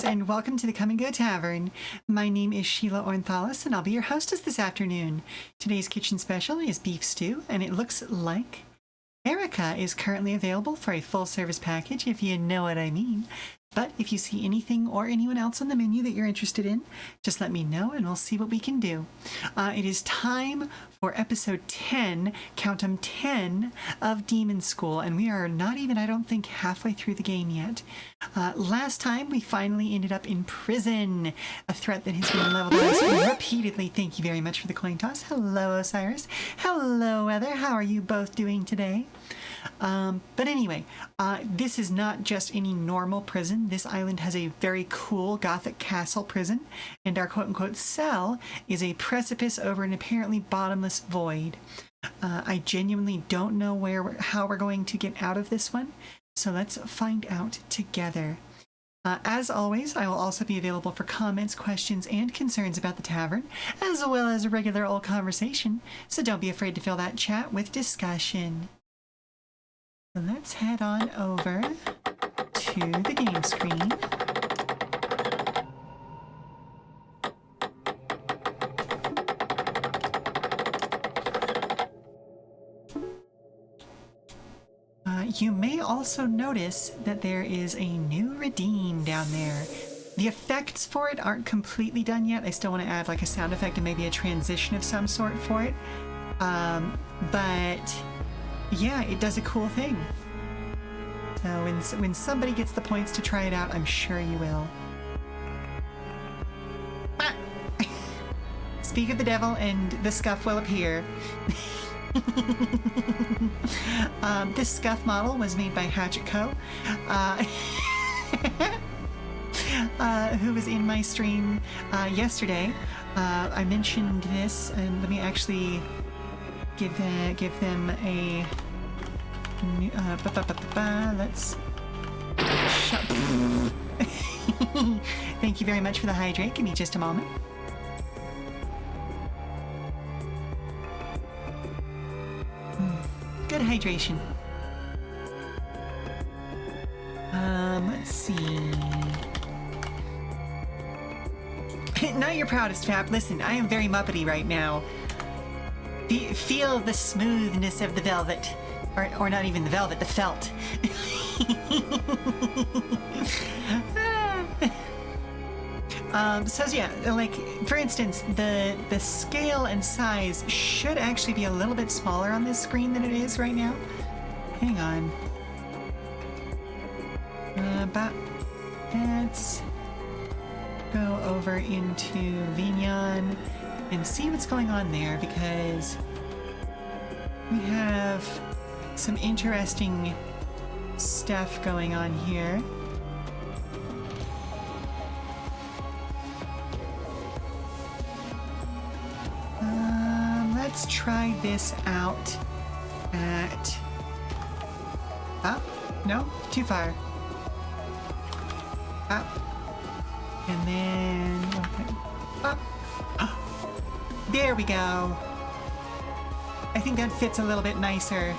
and welcome to the Come and Go Tavern. My name is Sheela Ornthalis, and I'll be your hostess this afternoon. Today's kitchen special is beef stew, and it looks like Erica is currently available for a full-service package, if you know what I mean. But if you see anything or anyone else on the menu that you're interested in, just let me know and we'll see what we can do. It is time for episode 10, count 'em 10, of Demonschool, and we are not even, I don't think, halfway through the game yet. Last time, we finally ended up in prison, a threat that has been leveled at us repeatedly. Thank you very much for the coin toss. Hello, Osiris. Hello, Heather. How are you both doing today? But anyway, this is not just any normal prison. This island has a very cool gothic castle prison, and our quote-unquote cell is a precipice over an apparently bottomless void. I genuinely don't know how we're going to get out of this one, so let's find out together. As always, I will also be available for comments, questions, and concerns about the tavern, as well as a regular old conversation, so don't be afraid to fill that chat with discussion. So let's head on over to the game screen. You may also notice that there is a new redeem down there. The effects for it aren't completely done yet. I still want to add like a sound effect and maybe a transition of some sort for it. But yeah, it does a cool thing. So when somebody gets the points to try it out, I'm sure you will. Speak of the devil and the scuff will appear. This scuff model was made by Hatchet Co., who was in my stream yesterday. I mentioned this, and let me actually give them a let's shut. Thank you very much for the hydrate. Give me just a moment. Good hydration. Let's see. Not your proudest, Fab. Listen, I am very Muppety right now. Feel the smoothness of the velvet. Or not even the velvet, the felt. So yeah, like, for instance, the scale and size should actually be a little bit smaller on this screen than it is right now. Hang on. But let's go over into Vignon and see what's going on there, because we have some interesting stuff going on here. Let's try this out at... Up? No? Too far. Up. And then... Okay. Up. There we go. I think that fits a little bit nicer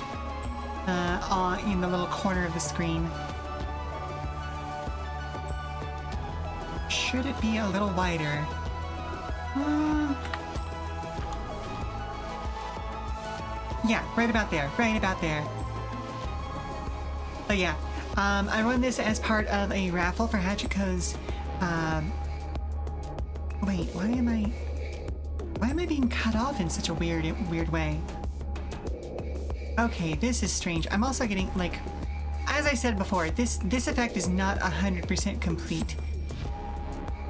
in the little corner of the screen. Should it be a little wider? Yeah, right about there. Right about there. So yeah, I run this as part of a raffle for Hatchet Co.'s. Wait, why am I being cut off in such a weird way? Okay, this is strange. I'm also getting, like, as I said before, this effect is not 100% complete.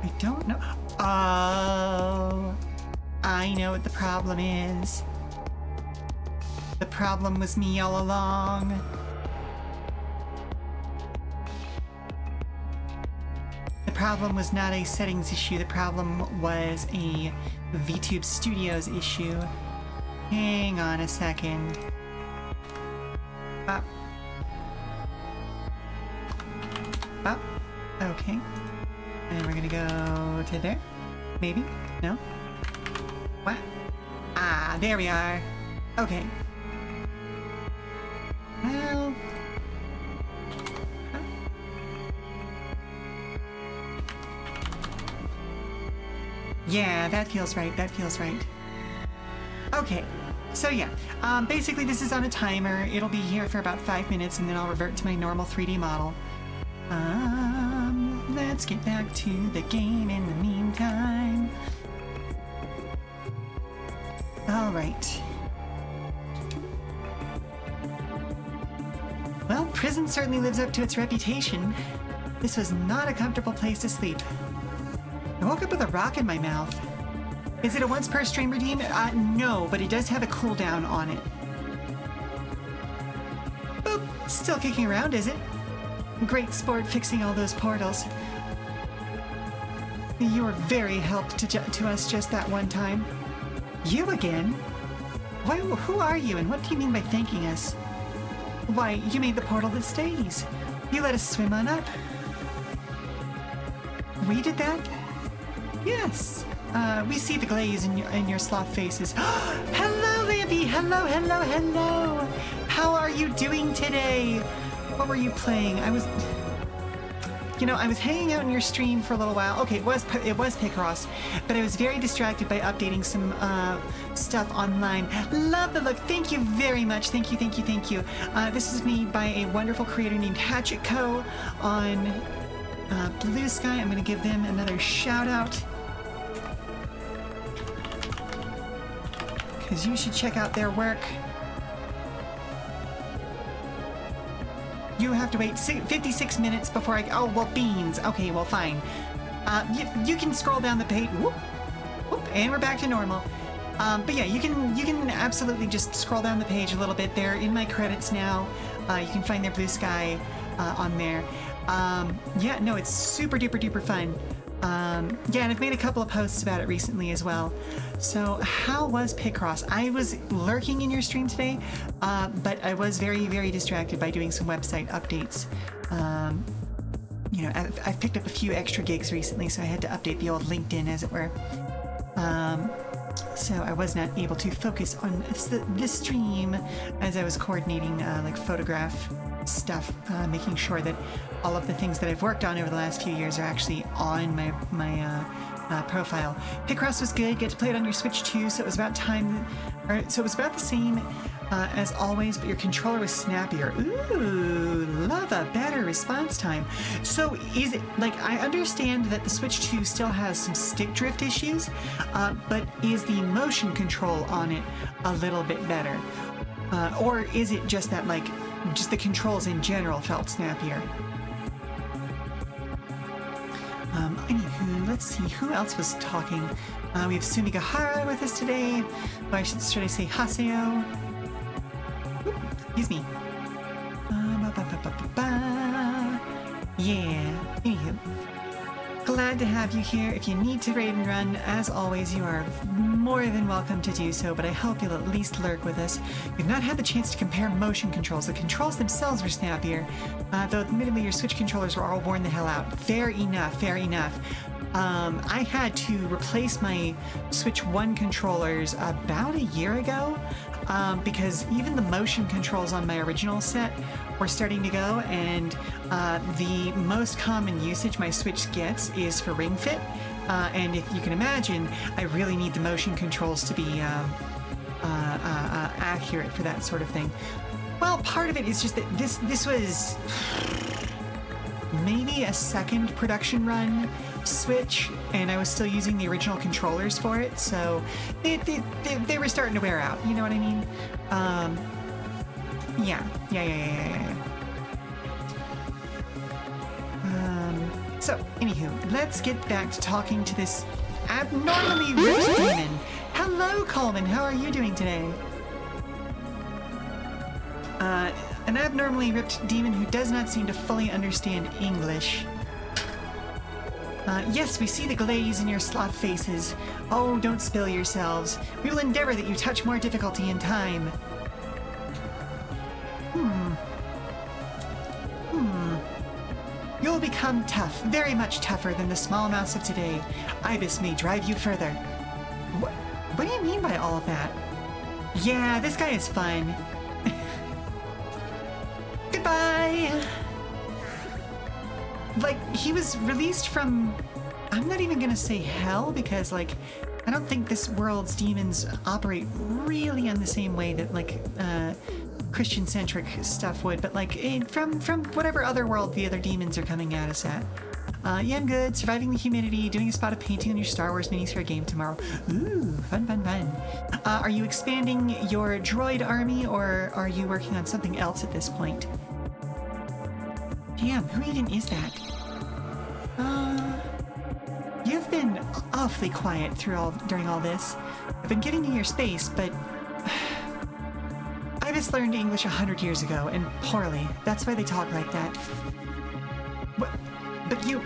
I don't know. Oh, I know what the problem is. The problem was me all along. The problem was not a settings issue. The problem was a VTube Studios issue. Hang on a second. Up. Up. Okay. And we're gonna go to there. Maybe? No? What? Ah, there we are. Okay. Well... Yeah, that feels right. That feels right. Okay. So yeah, basically this is on a timer. It'll be here for about 5 minutes and then I'll revert to my normal 3D model. Let's get back to the game in the meantime. All right. Well, prison certainly lives up to its reputation. This was not a comfortable place to sleep. I woke up with a rock in my mouth. Is it a once per stream redeem? No, but it does have a cooldown on it. Boop, still kicking around, is it? Great sport fixing all those portals. You were very helpful to us just that one time. You again? Why, who are you and what do you mean by thanking us? Why, you made the portal that stays. You let us swim on up. We did that? Yes. We see the glaze in your sloth faces. Hello, Lampy! Hello, hello, hello! How are you doing today? What were you playing? I was hanging out in your stream for a little while. Okay, it was Picross, but I was very distracted by updating some stuff online. Love the look. Thank you very much. Thank you, thank you, thank you. This is made by a wonderful creator named Hatchet Co. on Blue Sky. I'm going to give them another shout out. Because you should check out their work. You have to wait 56 minutes before I... Oh, well, beans. Okay, well, fine. You can scroll down the page. Whoop, whoop, and we're back to normal. But yeah, you can absolutely just scroll down the page a little bit. They're in my credits now. You can find their Blue Sky on there. Yeah, no, it's super duper duper fun. Yeah, and I've made a couple of posts about it recently as well. So how was Picross? I was lurking in your stream today, but I was very, very distracted by doing some website updates. I've picked up a few extra gigs recently, so I had to update the old LinkedIn, as it were. So I was not able to focus on this stream as I was coordinating like photograph stuff, making sure that all of the things that I've worked on over the last few years are actually on my profile. Picross was good. Get to play it on your Switch too, so it was about time. So it was about the same as always, but your controller was snappier. Ooh, love a better response time. So is it, like, I understand that the Switch 2 still has some stick drift issues, but is the motion control on it a little bit better? Or is it just that, like, just the controls in general felt snappier? Anywho, let's see, who else was talking? We have Sumigahara with us today. Or should I say Haseo? Ooh, excuse me. Yeah, anywho. Glad to have you here. If you need to raid and run, as always, you are more than welcome to do so, but I hope you'll at least lurk with us. We've not had the chance to compare motion controls. The controls themselves were snappier, though admittedly your Switch controllers were all worn the hell out. Fair enough, fair enough. I had to replace my Switch 1 controllers about a year ago, because even the motion controls on my original set were starting to go, and the most common usage my Switch gets is for Ring Fit, and if you can imagine, I really need the motion controls to be accurate for that sort of thing. Well, part of it is just that this was maybe a second production run Switch, and I was still using the original controllers for it, so they were starting to wear out, you know what I mean? Yeah. So, anywho, let's get back to talking to this abnormally rich demon. Hello, Coleman, how are you doing today? An abnormally ripped demon who does not seem to fully understand English. Yes, we see the glaze in your sloth faces. Oh, don't spill yourselves. We will endeavor that you touch more difficulty in time. You'll become tough, very much tougher than the small mouse of today. Ibis may drive you further. What do you mean by all of that? Yeah, this guy is fun. Goodbye! Like, he was released from I'm not even gonna say hell because, like, I don't think this world's demons operate really in the same way that, like, Christian-centric stuff would, but, like, from whatever other world the other demons are coming at us at. Yeah, I'm good. Surviving the humidity, doing a spot of painting on your Star Wars minis for a game tomorrow. Ooh, fun, fun, fun. Are you expanding your droid army, or are you working on something else at this point? Damn, who even is that? You've been awfully quiet during all this. I've been giving you your space, but I just learned English 100 years ago, and poorly. That's why they talk like that. But you...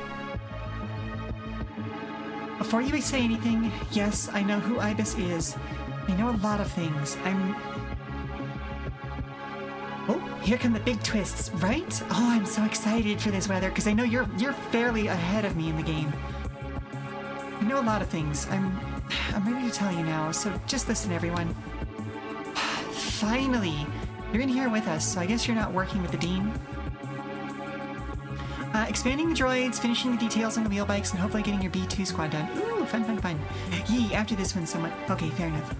Before you say anything, yes, I know who Ibis is. I know a lot of things. Oh, here come the big twists, right? Oh, I'm so excited for this weather, because I know you're fairly ahead of me in the game. I know a lot of things. I'm ready to tell you now, so just listen, everyone. Finally! You're in here with us, so I guess you're not working with the Dean. Expanding the droids, finishing the details on the wheel bikes, and hopefully getting your B2 squad done. Ooh, fun, fun, fun. Yee, after this one, somewhat... Okay, fair enough.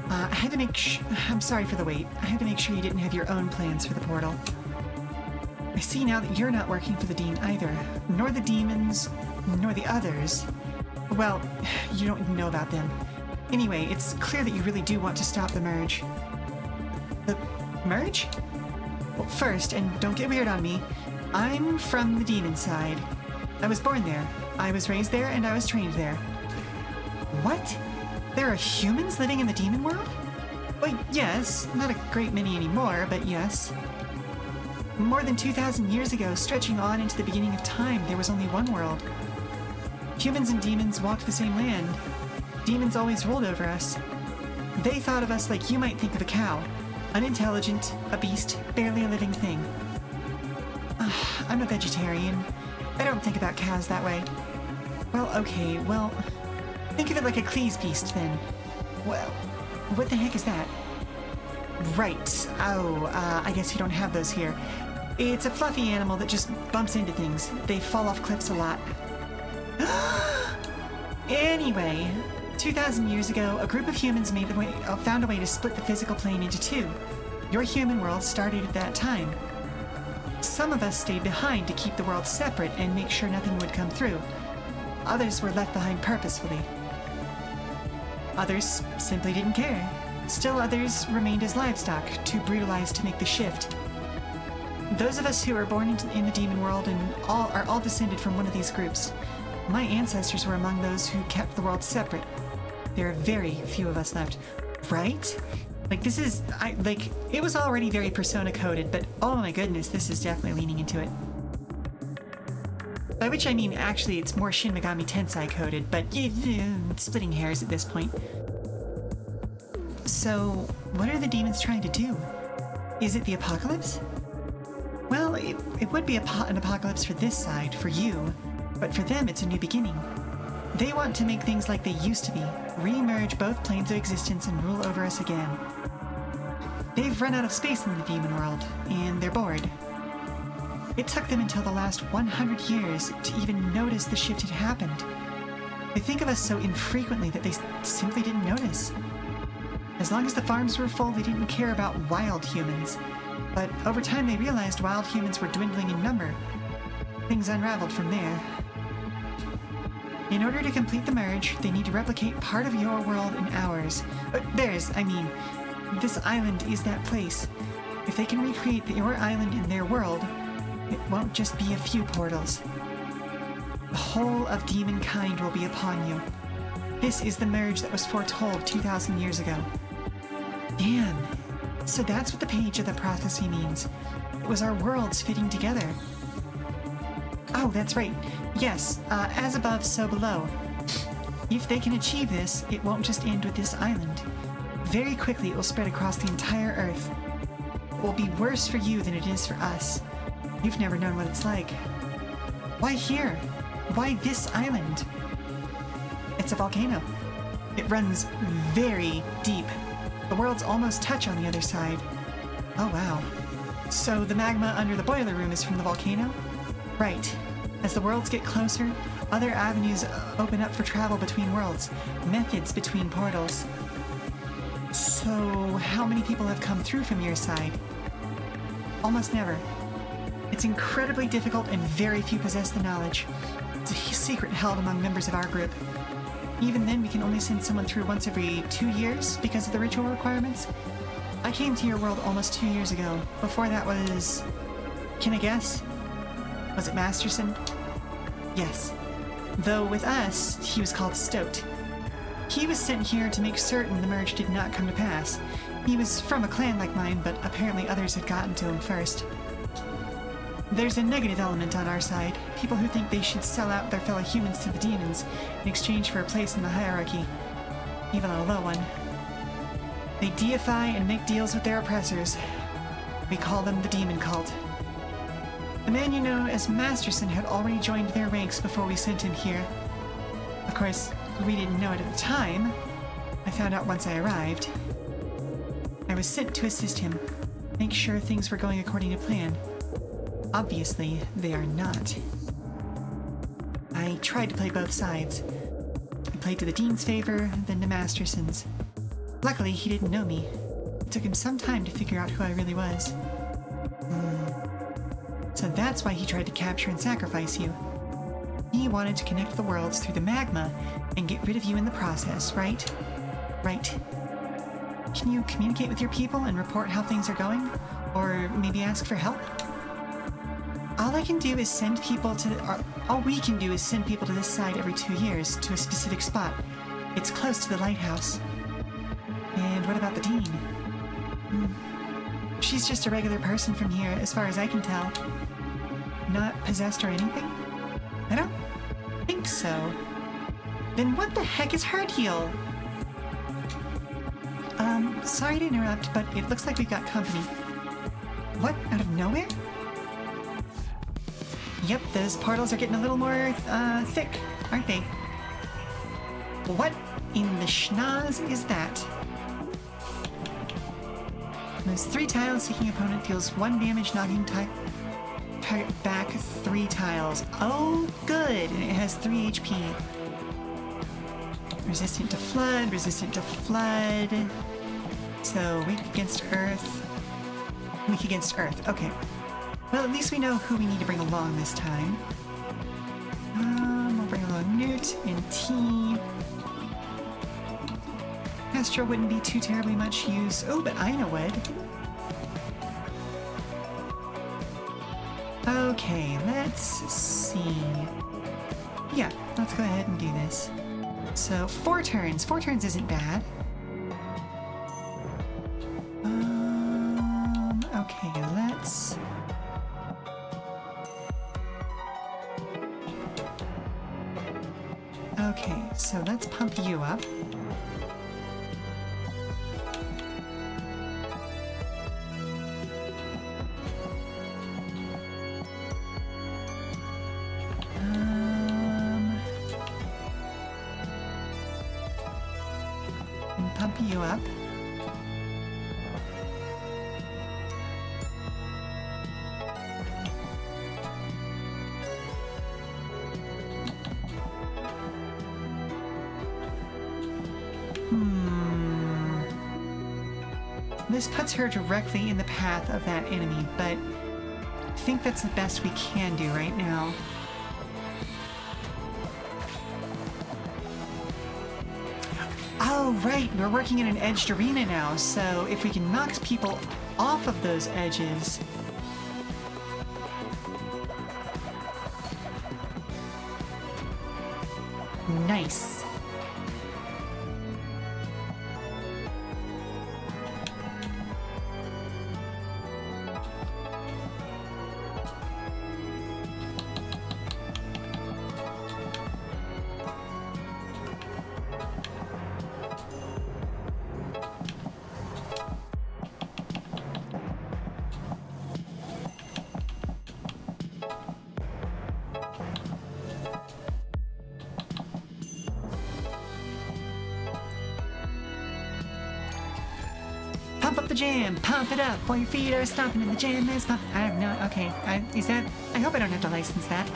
I had to make I'm sorry for the wait. I had to make sure you didn't have your own plans for the portal. I see now that you're not working for the Dean either. Nor the demons, nor the others. Well, you don't know about them. Anyway, it's clear that you really do want to stop the merge. The merge? Well, first, and don't get weird on me, I'm from the demon side. I was born there. I was raised there, and I was trained there. What? There are humans living in the demon world? Well, yes. Not a great many anymore, but yes. More than 2,000 years ago, stretching on into the beginning of time, there was only one world. Humans and demons walked the same land. Demons always ruled over us. They thought of us like you might think of a cow. Unintelligent, a beast, barely a living thing. I'm a vegetarian. I don't think about cows that way. Well, okay, well... Think of it like a Cleese beast, then. Well, what the heck is that? Right. Oh, I guess you don't have those here. It's a fluffy animal that just bumps into things. They fall off cliffs a lot. Anyway, 2,000 years ago, a group of humans found a way to split the physical plane into two. Your human world started at that time. Some of us stayed behind to keep the world separate and make sure nothing would come through. Others were left behind purposefully. Others simply didn't care. Still others remained as livestock, too brutalized to make the shift. Those of us who were born in the demon world are all descended from one of these groups. My ancestors were among those who kept the world separate. There are very few of us left. Right? Like, this is... it was already very Persona coded, but oh my goodness, this is definitely leaning into it. By which I mean, actually, it's more Shin Megami Tensei coded, but splitting hairs at this point. So, what are the demons trying to do? Is it the apocalypse? Well, it would be an apocalypse for this side, for you, but for them it's a new beginning. They want to make things like they used to be, re-merge both planes of existence and rule over us again. They've run out of space in the demon world, and they're bored. It took them until the last 100 years to even notice the shift had happened. They think of us so infrequently that they simply didn't notice. As long as the farms were full, they didn't care about wild humans. But over time they realized wild humans were dwindling in number. Things unraveled from there. In order to complete the merge, they need to replicate part of your world in ours. Theirs, I mean. This island is that place. If they can recreate your island in their world, it won't just be a few portals. The whole of demonkind will be upon you. This is the merge that was foretold 2,000 years ago. Damn. So that's what the page of the prophecy means. It was our worlds fitting together. Oh, that's right. Yes, as above, so below. If they can achieve this, it won't just end with this island. Very quickly it will spread across the entire Earth. It will be worse for you than it is for us. You've never known what it's like. Why here? Why this island? It's a volcano. It runs very deep. The worlds almost touch on the other side. Oh wow. So the magma under the boiler room is from the volcano? Right. As the worlds get closer, other avenues open up for travel between worlds, methods between portals. So, how many people have come through from your side? Almost never. It's incredibly difficult and very few possess the knowledge. It's a secret held among members of our group. Even then, we can only send someone through once every 2 years because of the ritual requirements. I came to your world almost 2 years ago. Before that was... Can I guess? Was it Masterson? Yes. Though with us, he was called Stoat. He was sent here to make certain the merge did not come to pass. He was from a clan like mine, but apparently others had gotten to him first. There's a negative element on our side. People who think they should sell out their fellow humans to the demons in exchange for a place in the hierarchy. Even a low one. They deify and make deals with their oppressors. We call them the Demon Cult. The man you know as Masterson had already joined their ranks before we sent him here. Of course, we didn't know it at the time. I found out once I arrived. I was sent to assist him, make sure things were going according to plan. Obviously, they are not. I tried to play both sides. I played to the Dean's favor, then to Masterson's. Luckily, he didn't know me. It took him some time to figure out who I really was. So that's why he tried to capture and sacrifice you. He wanted to connect the worlds through the magma and get rid of you in the process, right? Right. Can you communicate with your people and report how things are going? Or maybe ask for help? All we can do is send people to this side every 2 years to a specific spot. It's close to the lighthouse. And what about the Dean? She's just a regular person from here, as far as I can tell. Not possessed or anything? I don't think so. Then what the heck is her deal? Sorry to interrupt, but it looks like we've got company. What? Out of nowhere? Yep, those portals are getting a little more, thick, aren't they? What in the schnoz is that? Moves 3 tiles, seeking opponent deals 1 damage, knocking target back 3 tiles. Oh, good! And it has 3 HP. Resistant to flood, resistant to flood. So, weak against earth. Weak against earth, okay. Well, at least we know who we need to bring along this time. We'll bring along Newt and T. Astro wouldn't be too terribly much use. Oh, but Ina would. Okay, let's see. Yeah, let's go ahead and do this. So, 4 turns. 4 turns isn't bad. Okay, let's... Okay, so let's pump you up. And pump you up. This puts her directly in the path of that enemy, but I think that's the best we can do right now. Oh, right, we're working in an edged arena now, so if we can knock people off of those edges... Nice. Pump up the jam, pump it up while your feet are stomping and the jam is pumping. I have no, okay, I hope I don't have to license that.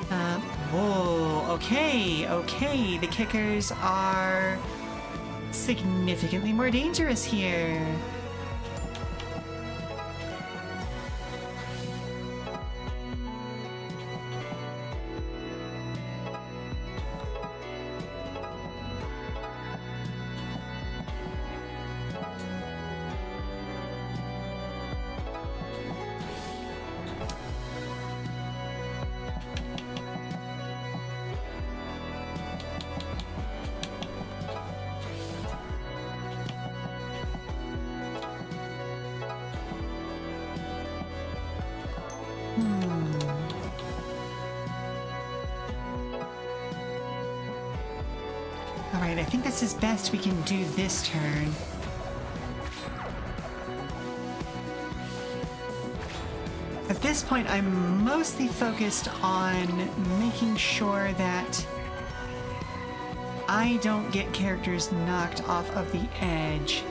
Whoa, okay, okay. The kickers are significantly more dangerous here. Alright, I think this is best we can do this turn. At this point, I'm mostly focused on making sure that I don't get characters knocked off of the edge.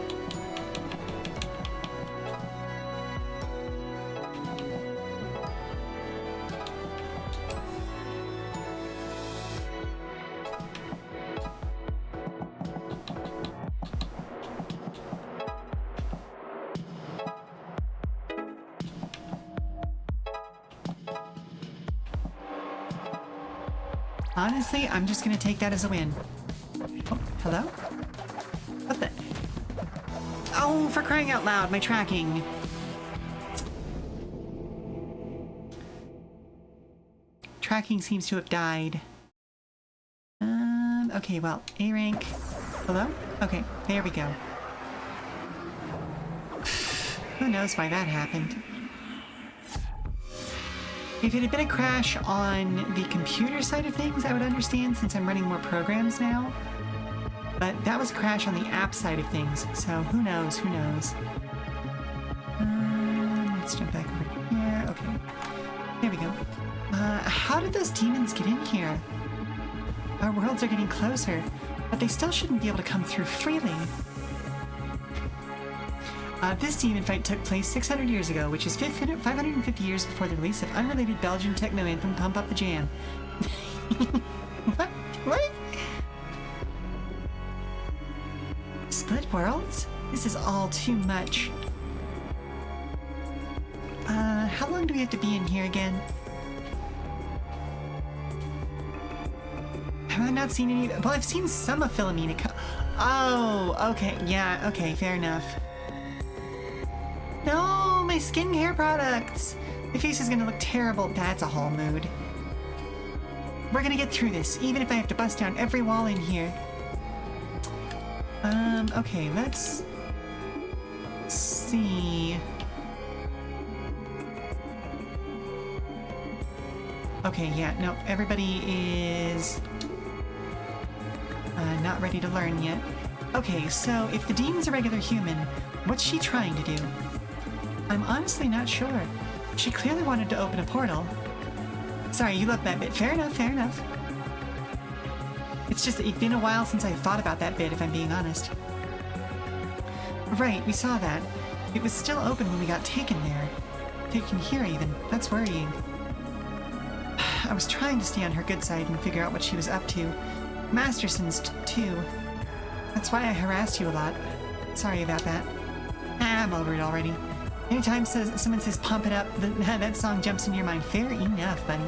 Honestly, I'm just gonna take that as a win. Oh, hello? What the? Oh, for crying out loud, my tracking. Tracking seems to have died. Okay, well, A rank. Hello? Okay, there we go. Who knows why that happened? If it had been a crash on the computer side of things, I would understand since I'm running more programs now. But that was a crash on the app side of things, so who knows, who knows. Let's jump back over here. Okay, there we go. How did those demons get in here? Our worlds are getting closer, but they still shouldn't be able to come through freely. This demon fight took place 600 years ago, which is 550 years before the release of unrelated Belgian techno anthem Pump Up the Jam. What? What? Split worlds? This is all too much. How long do we have to be in here again? Have I not seen any? Well, I've seen some of Philomena. Oh, okay. Yeah, okay, fair enough. No, my skincare products! My face is gonna look terrible. That's a whole mood. We're gonna get through this, even if I have to bust down every wall in here. Okay, let's see. Okay, yeah, no, everybody is not ready to learn yet. Okay, so if the demon's a regular human, what's she trying to do? I'm honestly not sure. She clearly wanted to open a portal. Sorry, you left that bit. Fair enough, fair enough. It's just that it's been a while since I thought about that bit, if I'm being honest. Right, we saw that. It was still open when we got taken there. Taken here, even. That's worrying. I was trying to stay on her good side and figure out what she was up to. Masterson's too. That's why I harassed you a lot. Sorry about that. I'm over it already. Anytime someone says pump it up, that song jumps into your mind. Fair enough, buddy.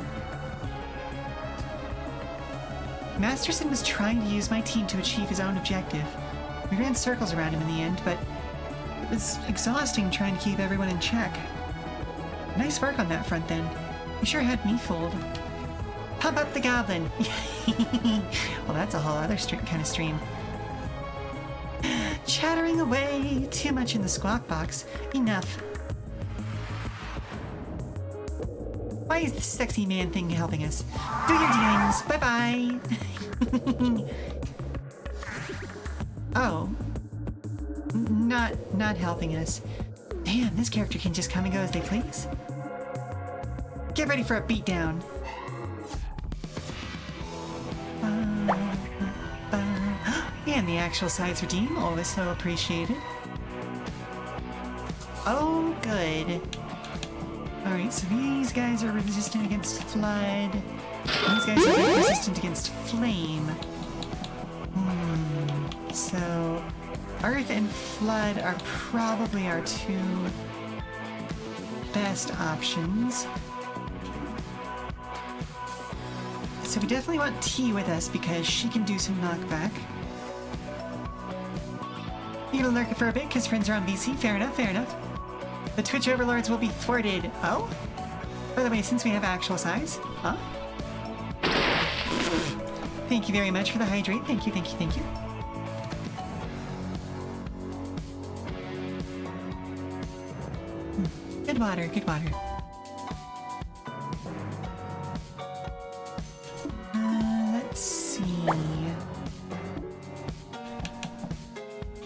Masterson was trying to use my team to achieve his own objective. We ran circles around him in the end, but it was exhausting trying to keep everyone in check. Nice work on that front then. You sure had me fooled. Pump up the goblin! Well, that's a whole other kind of stream. Chattering away, too much in the squawk box. Enough. Why is the sexy man thing helping us? Do your dealings. Bye-bye. Oh. Not helping us. Damn, this character can just come and go as they please. Get ready for a beatdown. And the actual sides redeem, always so appreciated. Oh, good. Alright, so these guys are resistant against flood. These guys are very resistant against flame. So earth and flood are probably our two best options. So we definitely want T with us because she can do some knockback. You're gonna lurk it for a bit because friends are on VC. Fair enough, fair enough. The Twitch overlords will be thwarted. Oh? By the way, since we have actual size. Huh? Thank you very much for the hydrate. Thank you, thank you, thank you. Good water, good water. Let's see.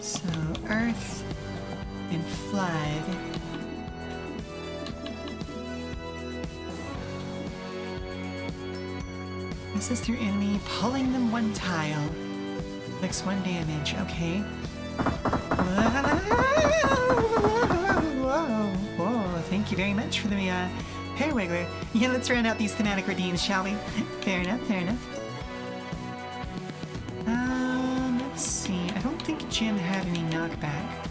So, earth and flood. This is through enemy, pulling them one tile. Inflicts 1 damage, okay. Whoa, thank you very much for the hair wiggler. Yeah, let's round out these thematic redeems, shall we? Fair enough, fair enough. Let's see. I don't think Jim had any knockback.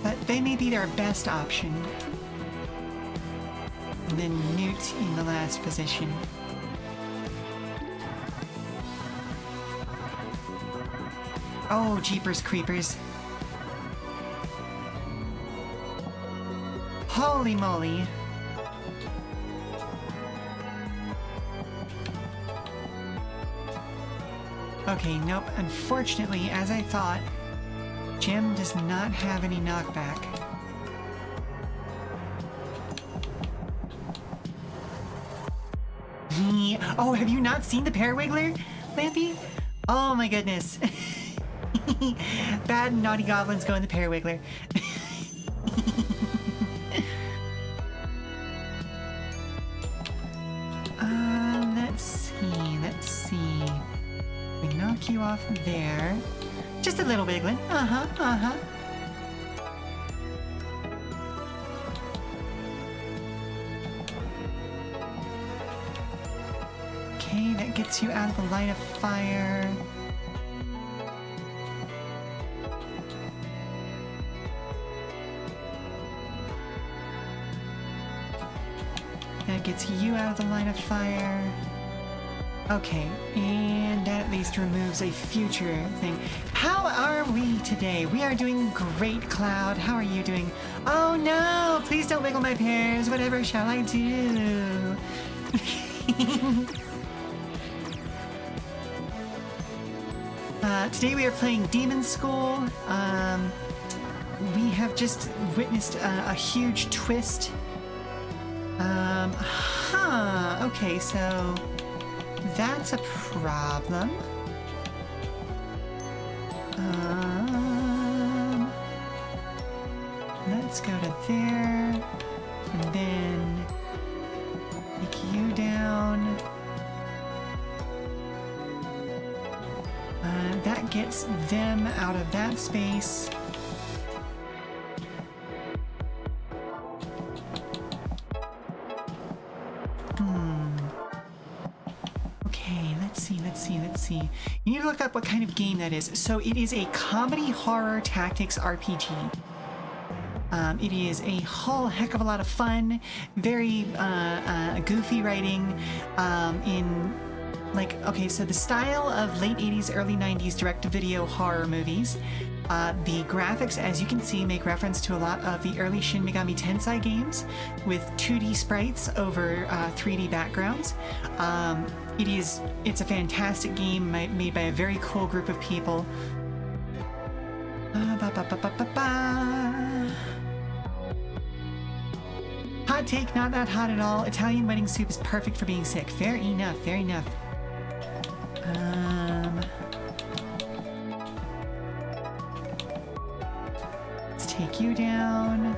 But they may be their best option. And then Newt in the last position. Oh, jeepers creepers. Holy moly. Okay, nope. Unfortunately, as I thought, Jim does not have any knockback. Oh, have you not seen the Parawiggler, Lampy? Oh my goodness. Bad and naughty goblins go in the Parawiggler. Let's see. We knock you off there. Just a little wigglin'. Uh-huh. Okay, that gets you out of the line of fire. That gets you out of the line of fire. Okay, and that at least removes a future thing. How are we today? We are doing great, Cloud. How are you doing? Oh no! Please don't wiggle my pears. Whatever shall I do? Today we are playing Demonschool. We have just witnessed a huge twist. Okay, so that's a problem. Let's go to there, and then take you down. That gets them out of that space. Okay, let's see. You need to look up what kind of game that is. So it is a comedy horror tactics RPG. It is a whole heck of a lot of fun, very goofy writing in... Like, okay, so the style of late 80s, early 90s direct-to-video horror movies. The graphics, as you can see, make reference to a lot of the early Shin Megami Tensei games with 2D sprites over 3D backgrounds. It's a fantastic game made by a very cool group of people. Hot take, not that hot at all. Italian wedding soup is perfect for being sick. Fair enough, fair enough. Let's take you down.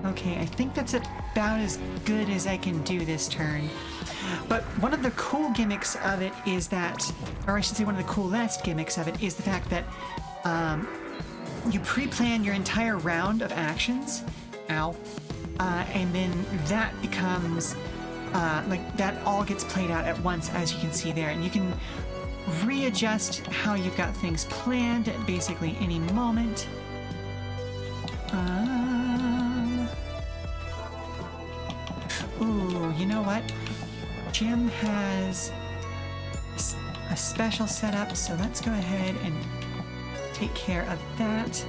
Okay, I think that's about as good as I can do this turn. But one of the cool gimmicks of it is that, or I should say one of the coolest gimmicks of it is the fact that you pre-plan your entire round of actions. Ow. And then that becomes, like, that all gets played out at once, as you can see there. And you can readjust how you've got things planned at basically any moment. Ooh, you know what? Jim has a special setup, so let's go ahead and take care of that.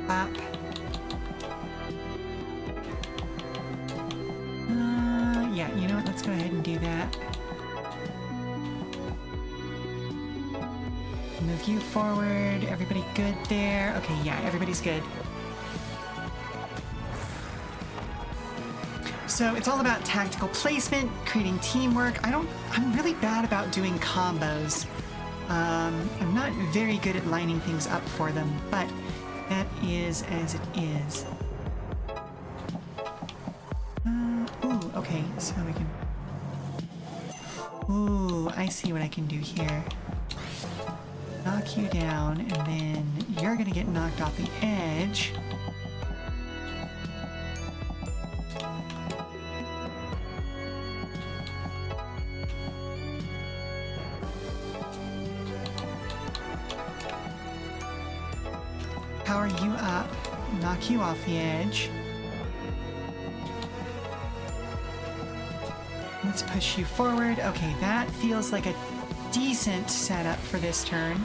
Bop. Yeah, you know what? Let's go ahead and do that. Move you forward. Everybody good there? Okay, yeah, everybody's good. So it's all about tactical placement, creating teamwork. I'm really bad about doing combos. I'm not very good at lining things up for them, but that is as it is. Ooh, okay, so we can... Ooh, I see what I can do here. Knock you down, and then you're gonna get knocked off the edge. Power you up, knock you off the edge. Let's push you forward. Okay, that feels like a decent setup for this turn.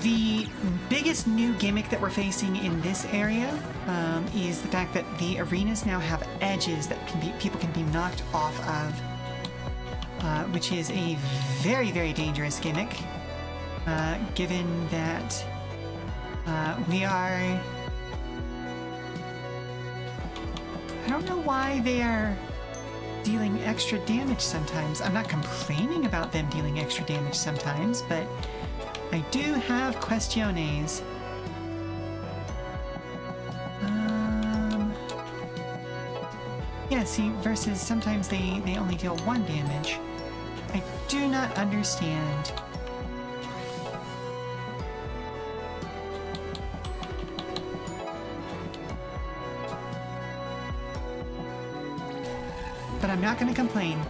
The biggest new gimmick that we're facing in this area is the fact that the arenas now have edges that people can be knocked off of, which is a very, very dangerous gimmick, given that we are... I don't know why they are dealing extra damage sometimes. I'm not complaining about them dealing extra damage sometimes, but I do have questiones. Yeah, see, versus sometimes they only deal 1 damage. I do not understand. But I'm not going to complain.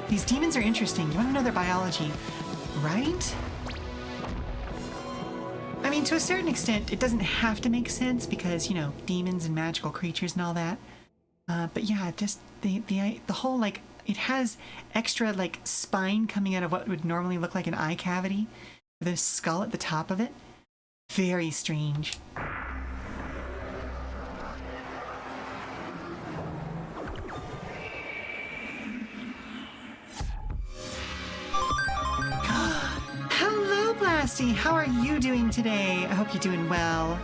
These demons are interesting. You want to know their biology, right? I mean, to a certain extent, it doesn't have to make sense because, you know, demons and magical creatures and all that. But yeah, just the whole, like, it has extra, like, spine coming out of what would normally look like an eye cavity with a skull at the top of it. Very strange. Blasty, how are you doing today? I hope you're doing well.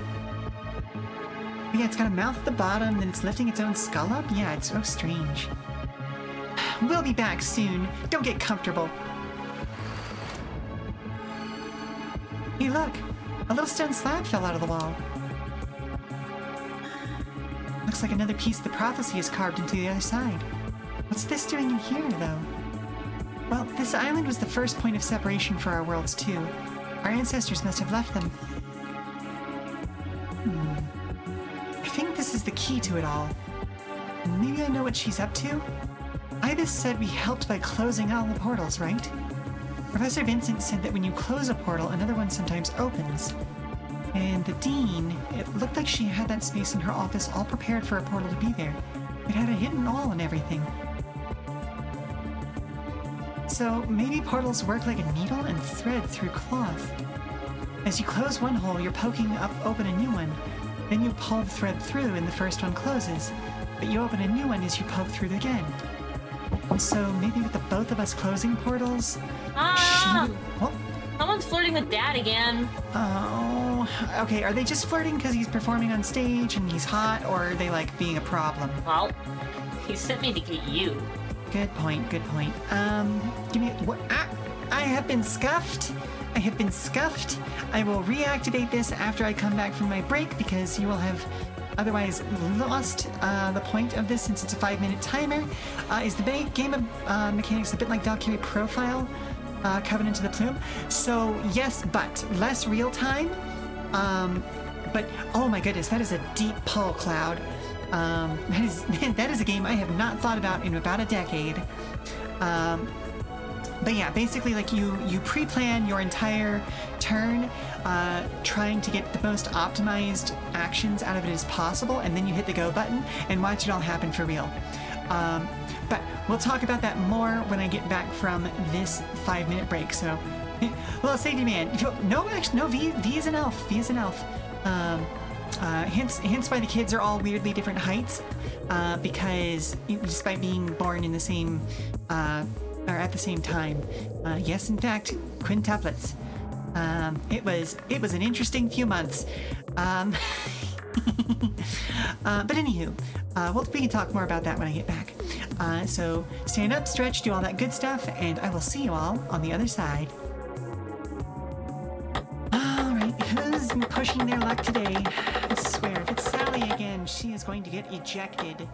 Yeah, it's got a mouth at the bottom, then it's lifting its own skull up? Yeah, it's so strange. We'll be back soon. Don't get comfortable. Hey, look! A little stone slab fell out of the wall. Looks like another piece of the prophecy is carved into the other side. What's this doing in here, though? Well, this island was the first point of separation for our worlds, too. Our ancestors must have left them. I think this is the key to it all. Maybe I know what she's up to? Ibis said we helped by closing all the portals, right? Professor Vincent said that when you close a portal, another one sometimes opens. And the Dean, it looked like she had that space in her office all prepared for a portal to be there. It had a hidden wall and everything. So maybe portals work like a needle and thread through cloth. As you close one hole, you're poking open a new one. Then you pull the thread through and the first one closes. But you open a new one as you poke through again. So maybe with the both of us closing portals... Ah! Oh, Someone Someone's flirting with Dad again. Oh, okay. Are they just flirting because he's performing on stage and he's hot, or are they like being a problem? Well, he sent me to get you. Good point. Good point. Give me what? I have been scuffed. I have been scuffed. I will reactivate this after I come back from my break because you will have otherwise lost the point of this since it's a 5-minute timer. Is the game of mechanics a bit like Valkyrie Profile, Covenant of the Plume? So yes, but less real time. But oh my goodness, that is a deep pull, Cloud. That is a game I have not thought about in about a decade. But yeah, basically, like you pre-plan your entire turn, trying to get the most optimized actions out of it as possible, and then you hit the go button and watch it all happen for real. But we'll talk about that more when I get back from this 5-minute break. So, well, safety man. No, actually, no. V is an elf. V is an elf. Hence why the kids are all weirdly different heights, because despite being born in the same or at the same time. Yes, in fact, quintuplets. It was an interesting few months. But anywho, we can talk more about that when I get back. So stand up, stretch, do all that good stuff, and I will see you all on the other side. All right, who's pushing their luck today? I swear, if it's Sally again, she is going to get ejected.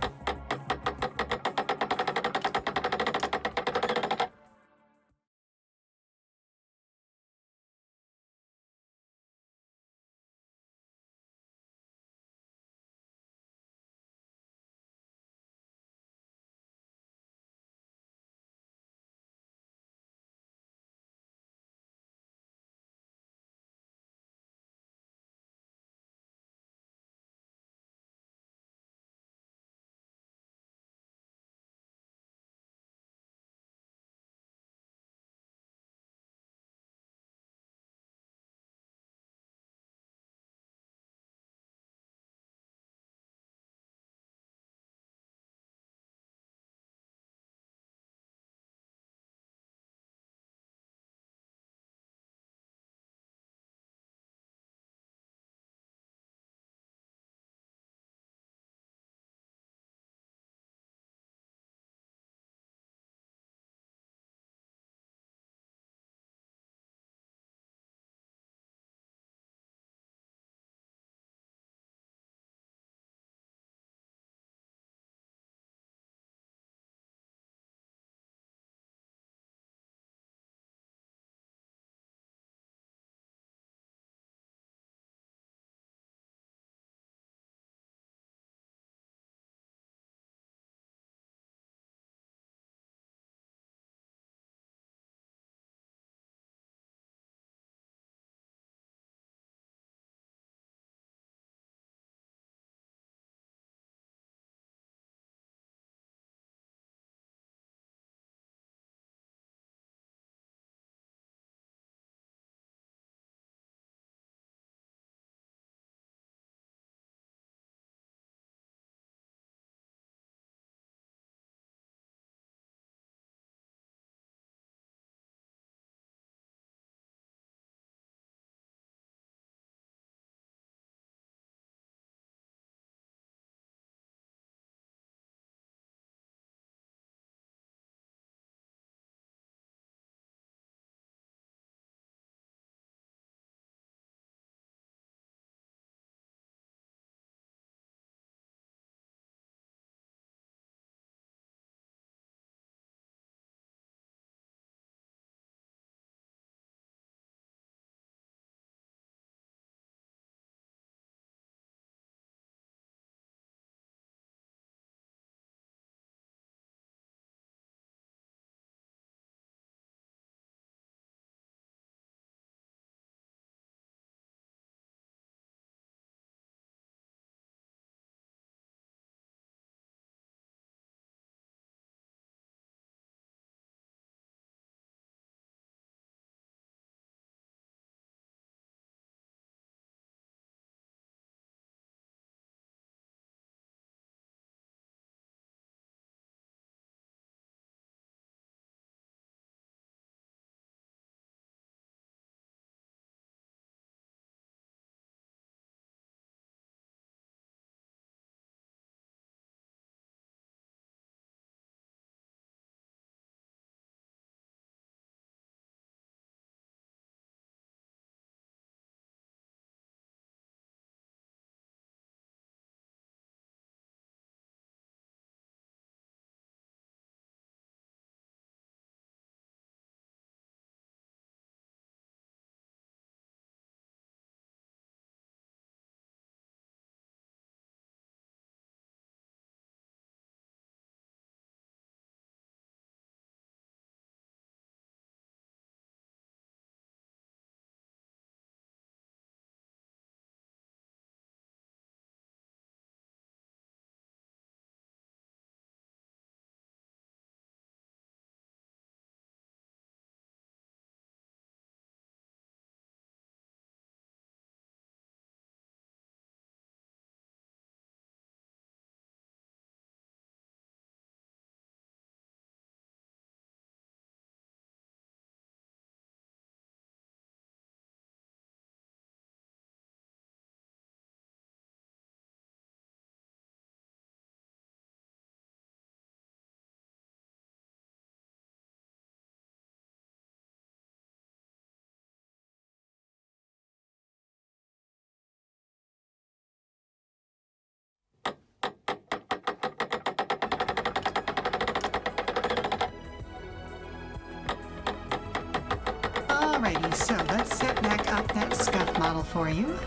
Alrighty, so let's set back up that scuff model for you.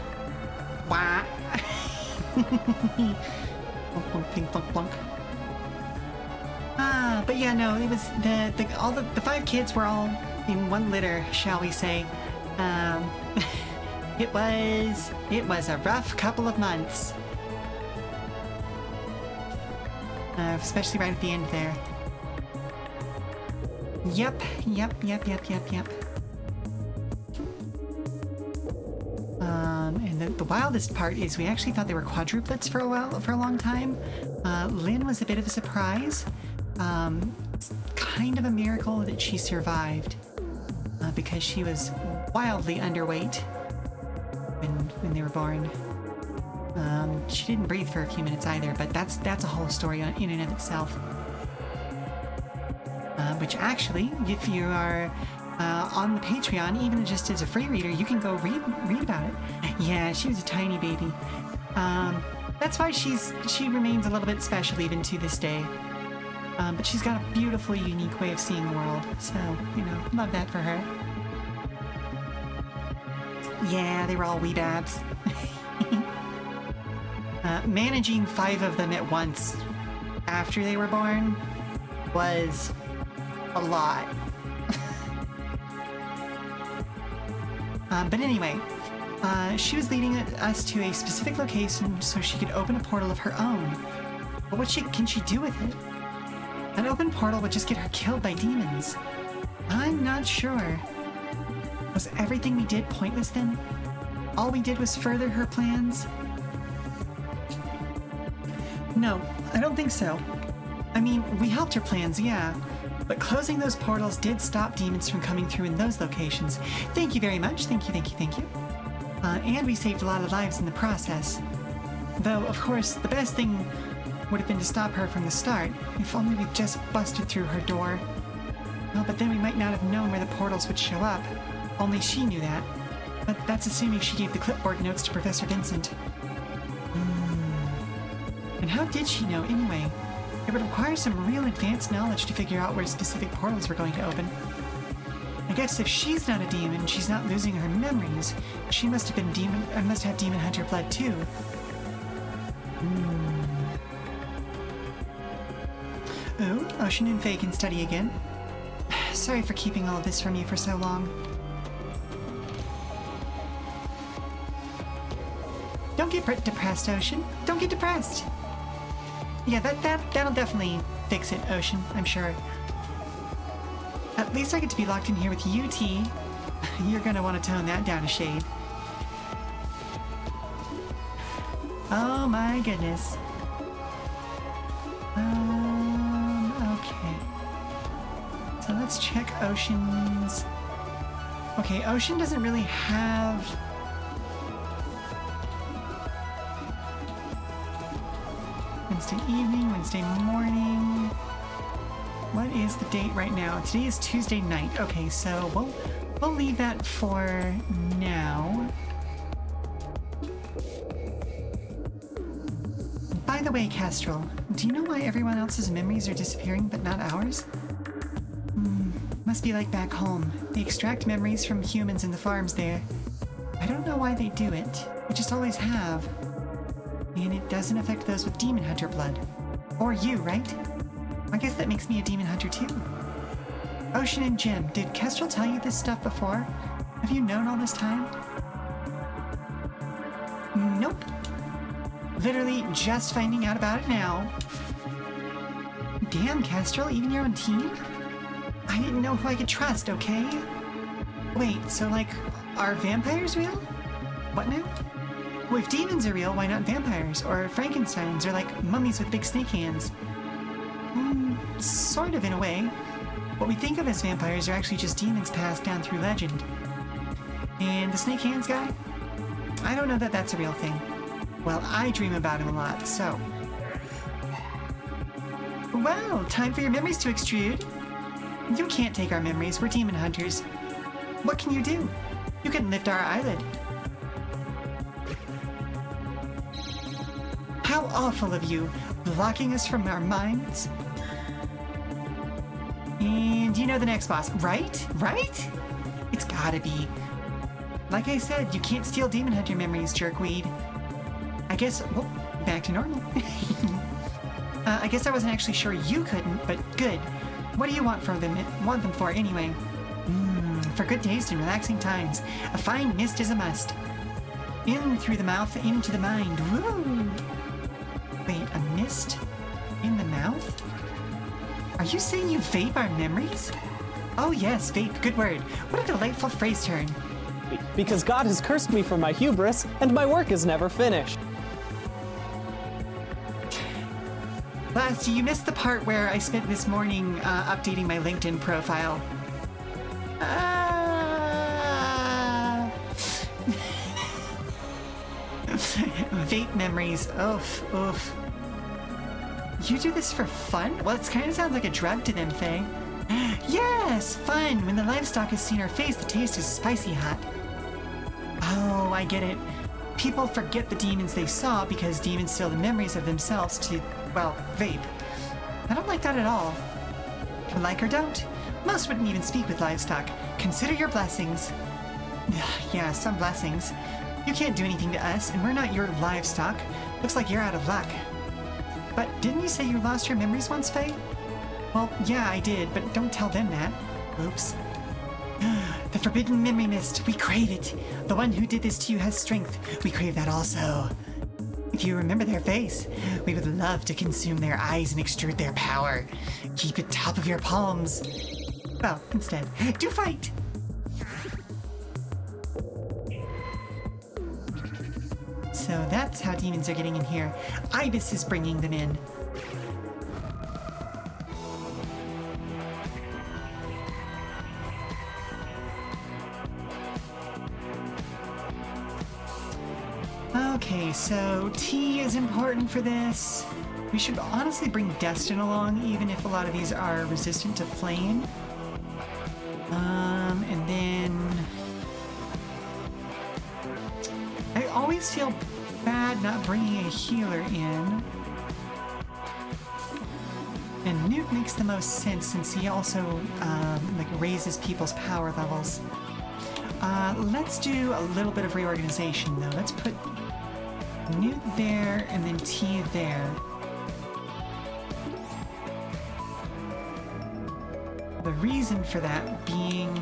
Wah! Blunk, blunk, blink, blunk, blunk. But yeah, no, it was the 5 kids were all in one litter, shall we say. It was a rough couple of months. Especially right at the end there. Yep. And the wildest part is we actually thought they were quadruplets for a long time. Lynn was a bit of a surprise. It's kind of a miracle that she survived because she was wildly underweight when they were born. She didn't breathe for a few minutes either, but that's a whole story in and of itself. Which actually, if you are on the Patreon, even just as a free reader, you can go read about it. Yeah, she was a tiny baby. That's why she remains a little bit special even to this day. But she's got a beautifully unique way of seeing the world, so, love that for her. Yeah, they were all wee babs. Managing 5 of them at once after they were born was a lot. But anyway, she was leading us to a specific location so she could open a portal of her own. But what can she do with it? An open portal would just get her killed by demons. I'm not sure. Was everything we did pointless then? All we did was further her plans? No, I don't think so. I mean, we helped her plans, yeah. But closing those portals did stop demons from coming through in those locations. Thank you very much. Thank you. And we saved a lot of lives in the process. Though, of course, the best thing would have been to stop her from the start, if only we'd just busted through her door. Well, but then we might not have known where the portals would show up. Only she knew that. But that's assuming she gave the clipboard notes to Professor Vincent. And how did she know, anyway? It would require some real advanced knowledge to figure out where specific portals were going to open. I guess if she's not a demon, she's not losing her memories. She must have demon hunter blood too. Ooh, Ocean and Faye can study again. Sorry for keeping all of this from you for so long. Don't get depressed, Ocean. Don't get depressed. Yeah, that'll definitely fix it, Ocean, I'm sure. At least I get to be locked in here with you, T. You're gonna want to tone that down a shade. Oh my goodness. Okay. So let's check Ocean's... Okay, Ocean doesn't really have... Wednesday evening, Wednesday morning. What is the date right now? Today is Tuesday night. Okay, so we'll leave that for now. By the way, Kestrel, do you know why everyone else's memories are disappearing but not ours? Must be like back home. They extract memories from humans in the farms there. I don't know why they do it. They just always have. And it doesn't affect those with demon hunter blood. Or you, right? I guess that makes me a demon hunter too. Ocean and Jim, did Kestrel tell you this stuff before? Have you known all this time? Nope. Literally just finding out about it now. Damn, Kestrel, even your own team? I didn't know who I could trust, okay? Wait, so like, are vampires real? What now? Well, if demons are real, why not vampires? Or Frankensteins, or like mummies with big snake hands? Sort of in a way. What we think of as vampires are actually just demons passed down through legend. And the snake hands guy? I don't know that that's a real thing. Well, I dream about him a lot, so... Well, time for your memories to extrude. You can't take our memories, we're demon hunters. What can you do? You can lift our eyelid. How awful of you, blocking us from our minds. And you know the next boss, right? Right? It's gotta be. Like I said, you can't steal Demon Hunter memories, jerkweed. I guess, well, back to normal. I guess I wasn't actually sure you couldn't, but good. What do you want from them? Want them for anyway? For good taste and relaxing times, a fine mist is a must. In through the mouth, into the mind. Woo! Wait, a mist in the mouth? Are you saying you vape our memories? Oh yes, vape. Good word. What a delightful phrase turn. Because God has cursed me for my hubris, and my work is never finished. Lasty, you missed the part where I spent this morning updating my LinkedIn profile. Vape memories. Oof, oof. You do this for fun? Well, it kind of sounds like a drug to them, Faye. Yes, fun. When the livestock has seen our face, the taste is spicy hot. Oh, I get it. People forget the demons they saw because demons steal the memories of themselves to, well, vape. I don't like that at all. Like or don't. Most wouldn't even speak with livestock. Consider your blessings. Yeah, some blessings. You can't do anything to us, and we're not your livestock. Looks like you're out of luck. But didn't you say you lost your memories once, Faye? Well, yeah, I did, but don't tell them that. Oops. The forbidden memory mist. We crave it. The one who did this to you has strength. We crave that also. If you remember their face, we would love to consume their eyes and extrude their power. Keep it top of your palms. Well, instead, do fight! So that's how demons are getting in here. Ibis is bringing them in. Okay, so tea is important for this. We should honestly bring Destin along, even if a lot of these are resistant to flame. And then... I always feel bad not bringing a healer in. And Newt makes the most sense since he also, raises people's power levels. Let's do a little bit of reorganization, though. Let's put Newt there and then T there. The reason for that being...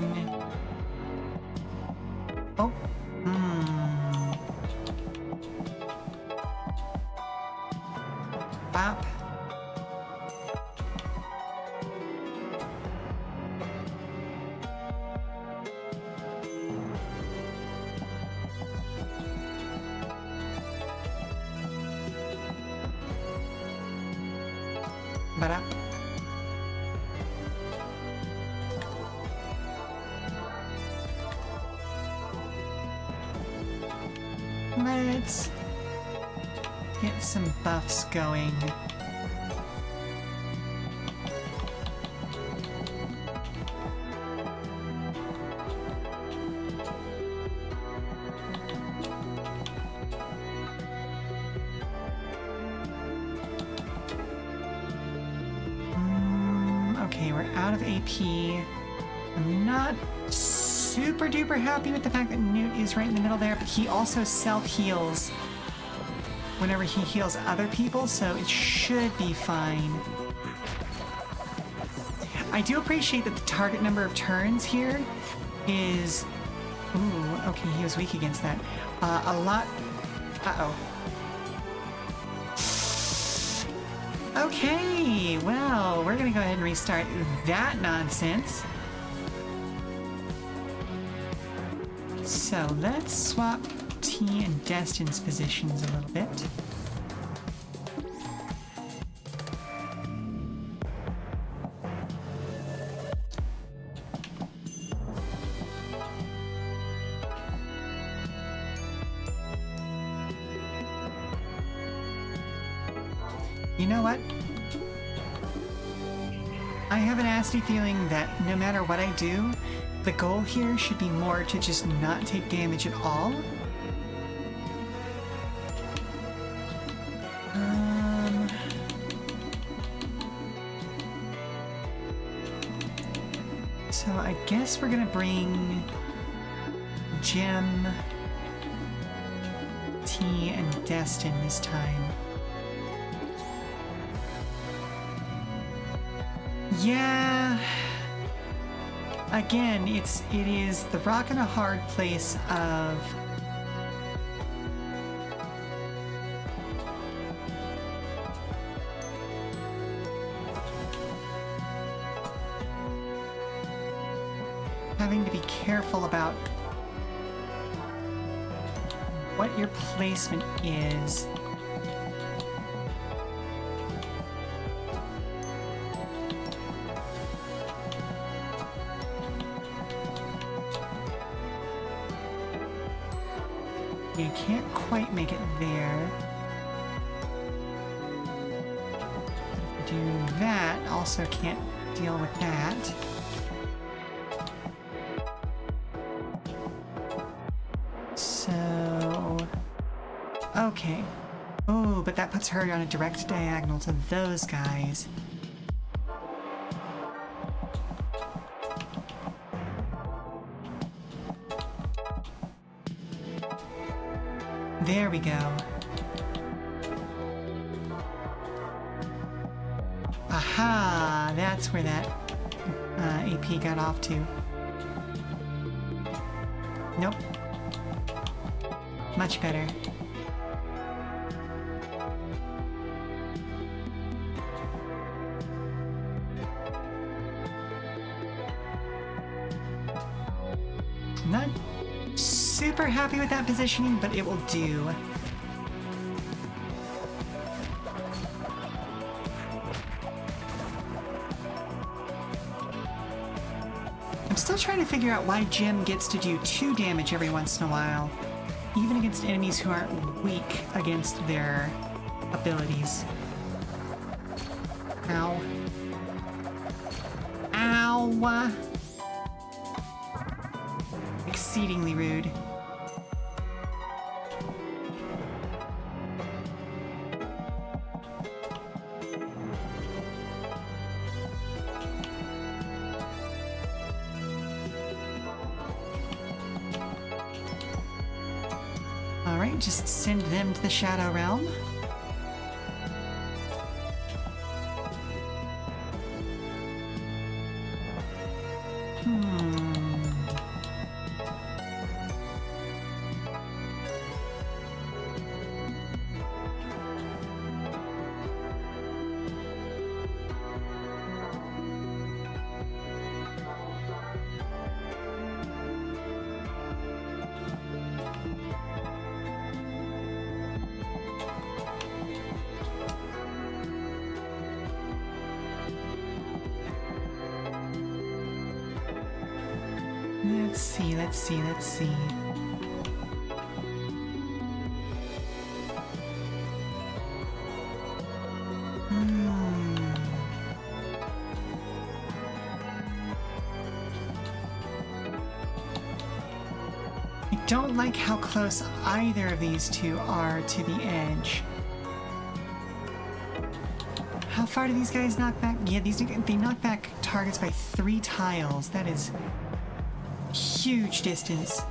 Oh. Bop. Ba-da. Let's get some buffs going. Okay, we're out of AP. I'm not super duper happy with the fact that Newt is right in the middle there, but he also self-heals whenever he heals other people, so it should be fine. I do appreciate that the target number of turns here is... Ooh, okay, he was weak against that. A lot... Uh-oh. Okay, well, we're gonna go ahead and restart that nonsense. So let's swap T and Destin's positions a little bit. You know what? I have a nasty feeling that no matter what I do, the goal here should be more to just not take damage at all. So I guess we're gonna bring Gem, T, and Destin this time. Yeah. Again, it is the rock and a hard place of having to be careful about what your placement is. You can't quite make it there. Do that, also can't deal with that. So, okay. Oh, but that puts her on a direct diagonal to those guys. There we go. Aha! That's where that AP got off to. Nope. Much better. Not super happy with that positioning, but it will do. I'm still trying to figure out why Jim gets to do 2 damage every once in a while, even against enemies who aren't weak against their abilities. Ow. Ow! Exceedingly rude. Alright, just send them to the Shadow Realm. Let's see. I don't like how close either of these two are to the edge. How far do these guys knock back? Yeah, they knock back targets by 3 tiles. That is huge distance.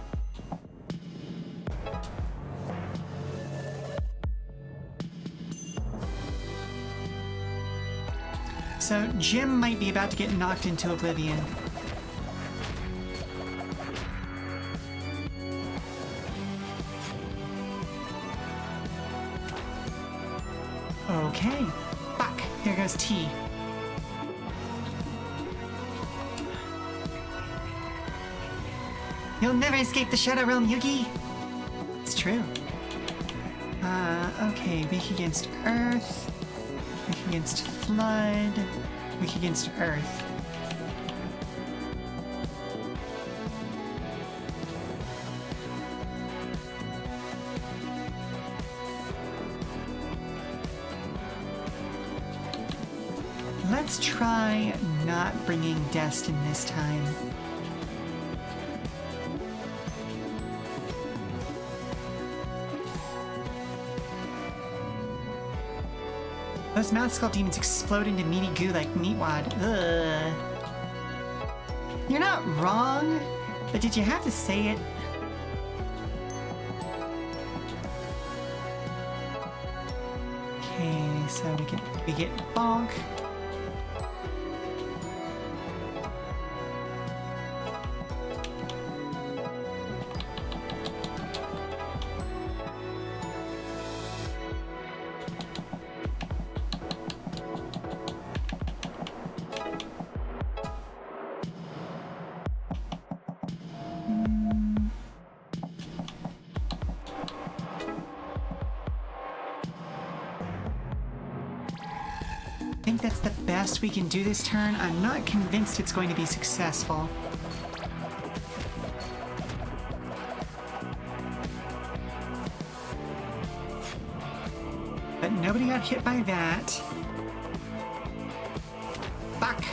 So Jim might be about to get knocked into oblivion. Okay. Fuck. There goes T. You'll never escape the Shadow Realm, Yugi! It's true. Okay, weak against Earth, weak against Flood, weak against Earth. Let's try not bringing Destin this time. Those mouth skull demons explode into meaty goo like meatwad. Ugh. You're not wrong, but did you have to say it? Okay, so we get bonk. I think that's the best we can do this turn. I'm not convinced it's going to be successful. But nobody got hit by that. Fuck!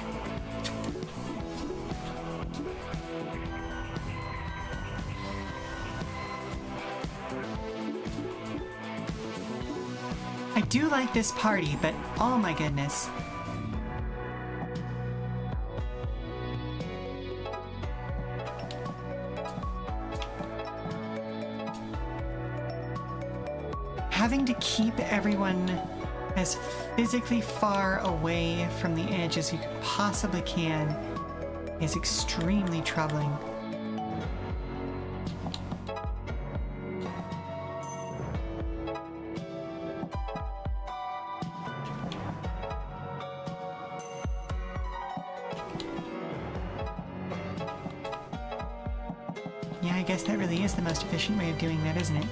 I do like this party, but oh my goodness. Having to keep everyone as physically far away from the edge as you possibly can is extremely troubling. Yeah, I guess that really is the most efficient way of doing that, isn't it?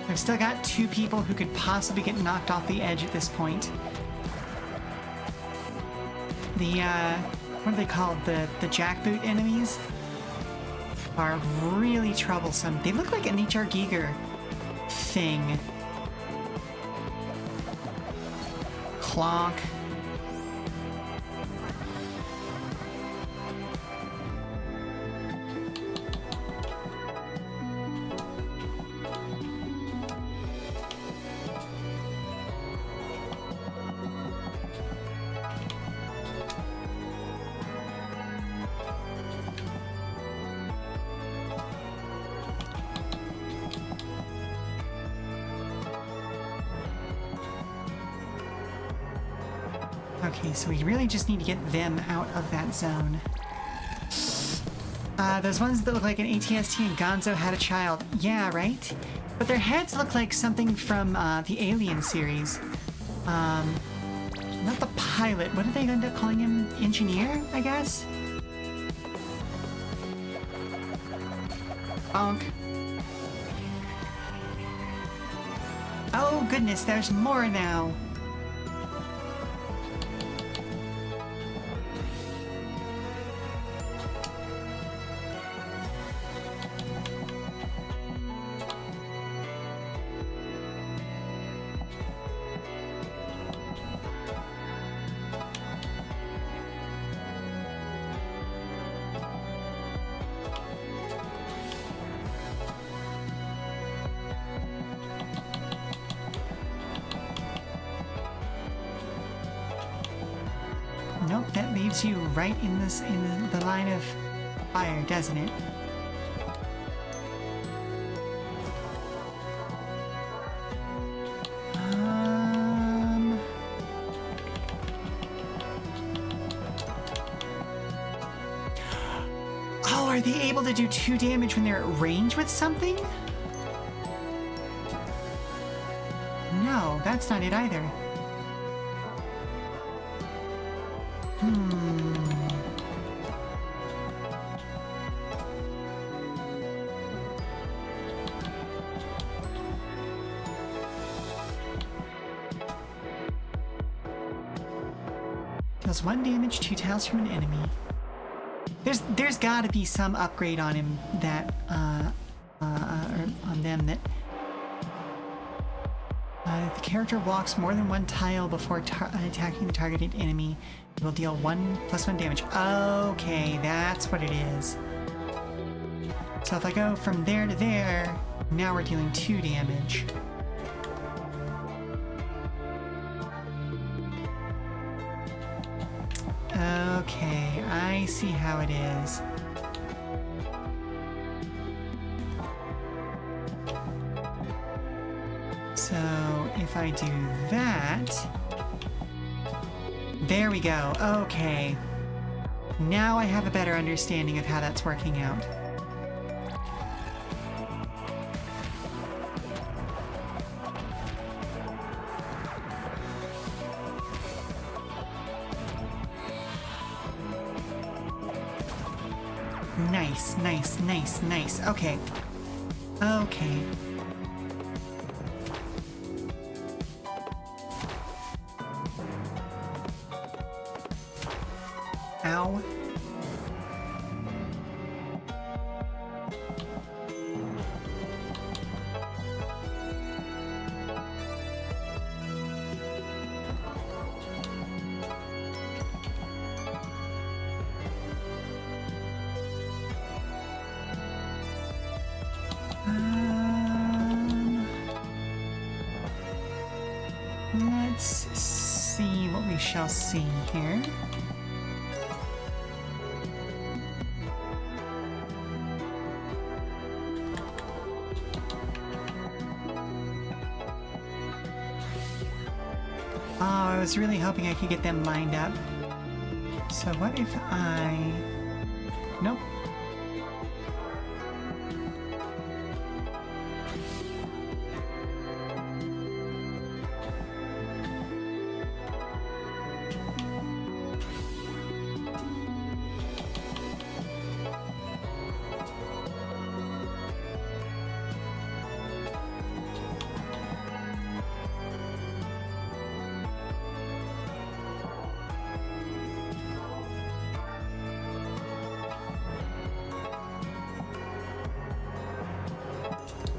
I've still got two people who could possibly get knocked off the edge at this point. The, what are they called? The jackboot enemies are really troublesome. They look like an HR Giger thing. Clonk. Okay, so we really just need to get them out of that zone. Those ones that look like an ATST and Gonzo had a child. Yeah, right? But their heads look like something from the Alien series. Not the pilot. What did they end up calling him? Engineer, I guess? Bonk. Oh goodness, there's more now. Nope, that leaves you right in the line of fire, doesn't it? Oh, are they able to do 2 damage when they're at range with something? No, that's not it either. Deals 1 damage, 2 tiles from an enemy. There's got to be some upgrade on him that or on them that the character walks more than 1 tile before attacking the targeted enemy. It will deal 1 + 1 damage. Okay, that's what it is. So if I go from there to there, now we're dealing 2 damage. Okay, I see how it is. So if I do that, there we go. Okay. Now I have a better understanding of how that's working out. Nice, nice, nice, nice. Okay. Okay. Ow. Let's see what we shall see here. Oh, I was really hoping I could get them lined up. So what if I... Nope.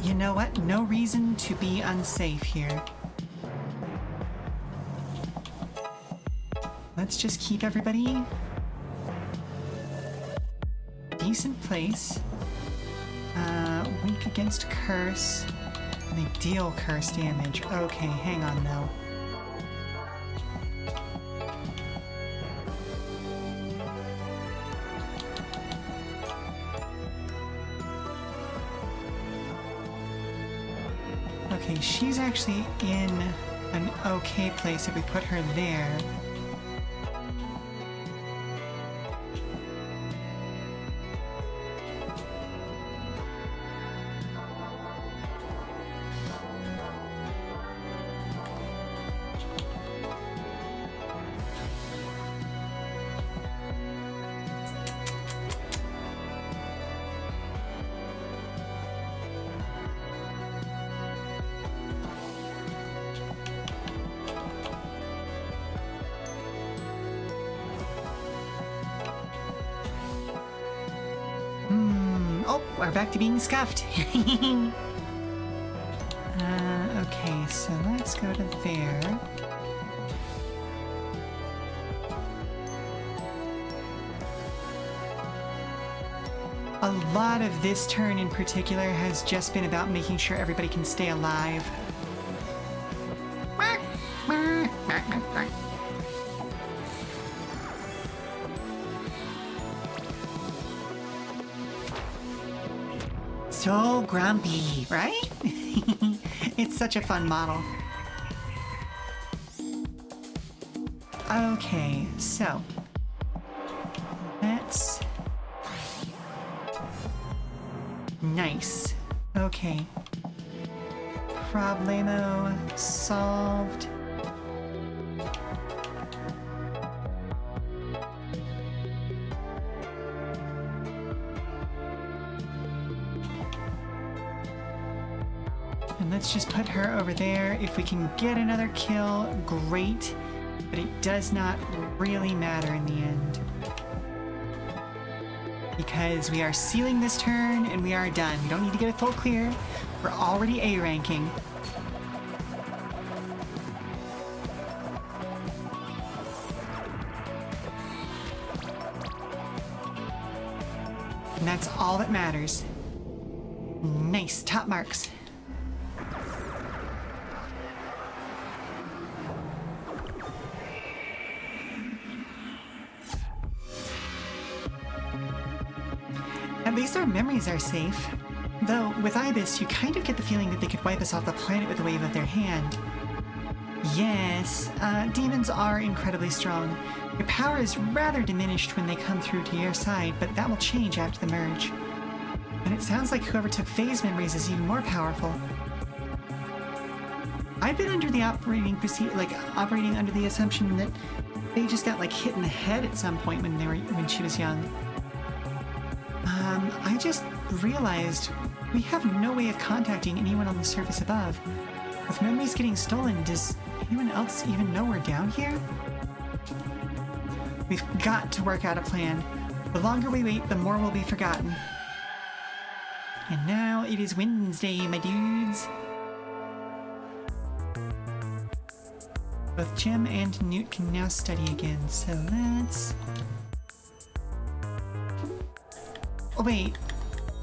You know what? No reason to be unsafe here. Let's just keep everybody decent place. Weak against curse. And they deal curse damage. Okay, hang on though. Okay, she's actually in an okay place if we put her there. Oh, we're back to being scuffed. Okay, so let's go to there. A lot of this turn in particular has just been about making sure everybody can stay alive. So grumpy, right? It's such a fun model. Okay, so let's... Nice. Okay. Problemo solved. And let's just put her over there. If we can get another kill, great. But it does not really matter in the end. Because we are sealing this turn and we are done. We don't need to get a full clear. We're already A ranking. And that's all that matters. Nice, top marks. At least our memories are safe. Though, with Ibis, you kind of get the feeling that they could wipe us off the planet with a wave of their hand. Yes, demons are incredibly strong. Your power is rather diminished when they come through to your side, but that will change after the merge. And it sounds like whoever took phase memories is even more powerful. I've been under the operating under the assumption that they just got like hit in the head at some point when she was young. I just realized we have no way of contacting anyone on the surface above. With memories getting stolen, does anyone else even know we're down here? We've got to work out a plan. The longer we wait, the more will be forgotten. And now it is Wednesday, my dudes. Both Jem and Newt can now study again, so let's... Oh wait,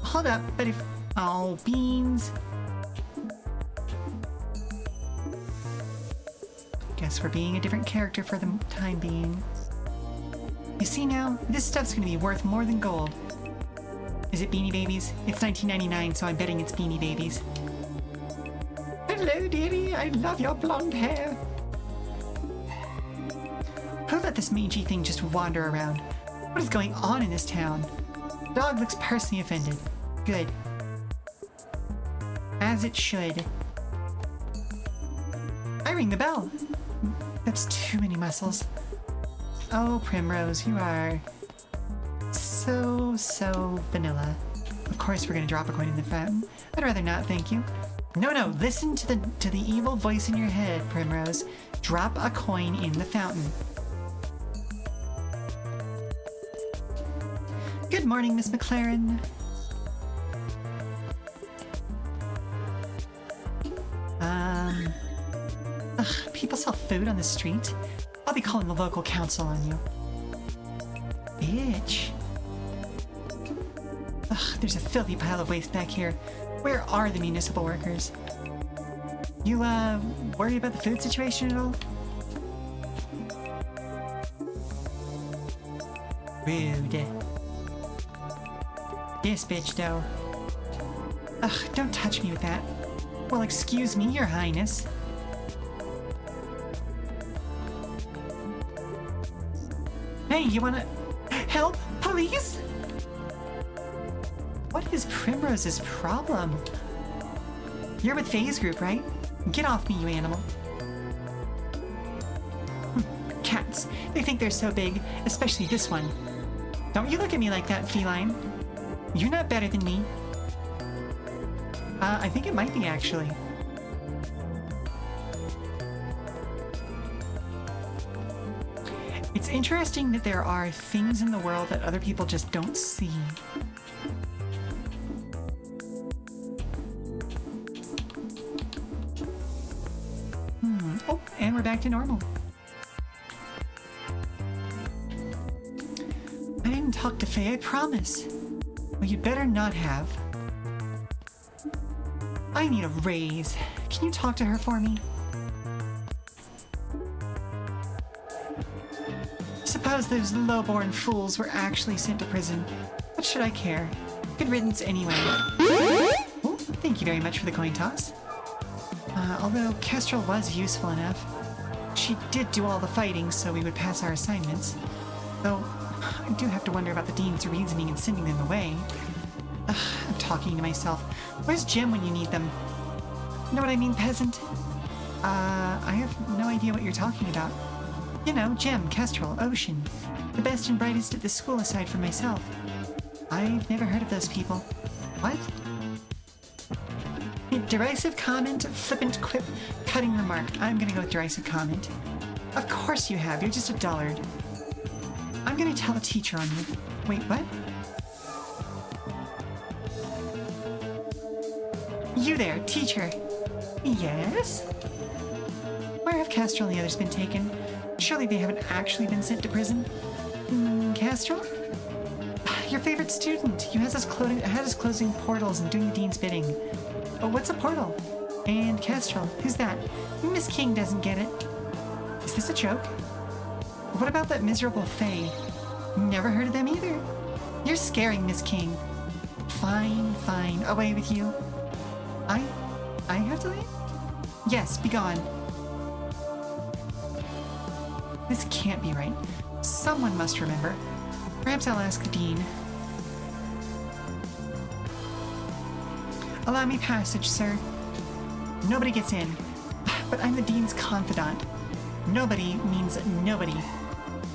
hold up, but if... Oh, beans. Guess we're being a different character for the time being. You see now, this stuff's gonna be worth more than gold. Is it Beanie Babies? It's 1999, so I'm betting it's Beanie Babies. Hello, dearie. I love your blonde hair. Who let this mangy thing just wander around? What is going on in this town? The dog looks personally offended. Good. As it should. I ring the bell. That's too many muscles. Oh, Primrose, you are... so vanilla. Of course we're gonna drop a coin in the fountain. I'd rather not, thank you. No, listen to the evil voice in your head, Primrose. Drop a coin in the fountain. Good morning, Miss McLaren. People sell food on the street? I'll be calling the local council on you. Bitch. Ugh, there's a filthy pile of waste back here. Where are the municipal workers? You, worried about the food situation at all? Rude. This bitch, though. Ugh, don't touch me with that. Well, excuse me, Your Highness. Hey, you wanna... help? Police? What is Primrose's problem? You're with Phase Group, right? Get off me, you animal. Cats. They think they're so big, especially this one. Don't you look at me like that, feline. You're not better than me. I think it might be, actually. It's interesting that there are things in the world that other people just don't see. Oh, and we're back to normal. I didn't talk to Faye, I promise. Well, you better not have. I need a raise. Can you talk to her for me? Suppose those low-born fools were actually sent to prison. What should I care? Good riddance anyway. Oh, thank you very much for the coin toss. Although Kestrel was useful enough. She did do all the fighting, so we would pass our assignments. Though, I do have to wonder about the Dean's reasoning in sending them away. I'm talking to myself. Where's Jem when you need them? Know what I mean, peasant? I have no idea what you're talking about. You know, Jem, Kestrel, Ocean. The best and brightest at the school aside from myself. I've never heard of those people. What? Derisive comment, flippant quip, cutting remark. I'm gonna go with derisive comment. Of course you have, you're just a dullard. I'm gonna tell the teacher on you. Wait, what? You there, teacher. Yes? Where have Kestrel and the others been taken? Surely they haven't actually been sent to prison? Kestrel? Your favorite student. You had us closing portals and doing the dean's bidding. Oh, what's a portal? And Kestrel. Who's that? Miss King doesn't get it. Is this a joke? What about that miserable Fae? Never heard of them either. You're scaring Miss King. Fine, fine. Away with you. I have to leave? Yes, be gone. This can't be right. Someone must remember. Perhaps I'll ask the dean. Allow me passage, sir. Nobody gets in. But I'm the dean's confidant. Nobody means nobody.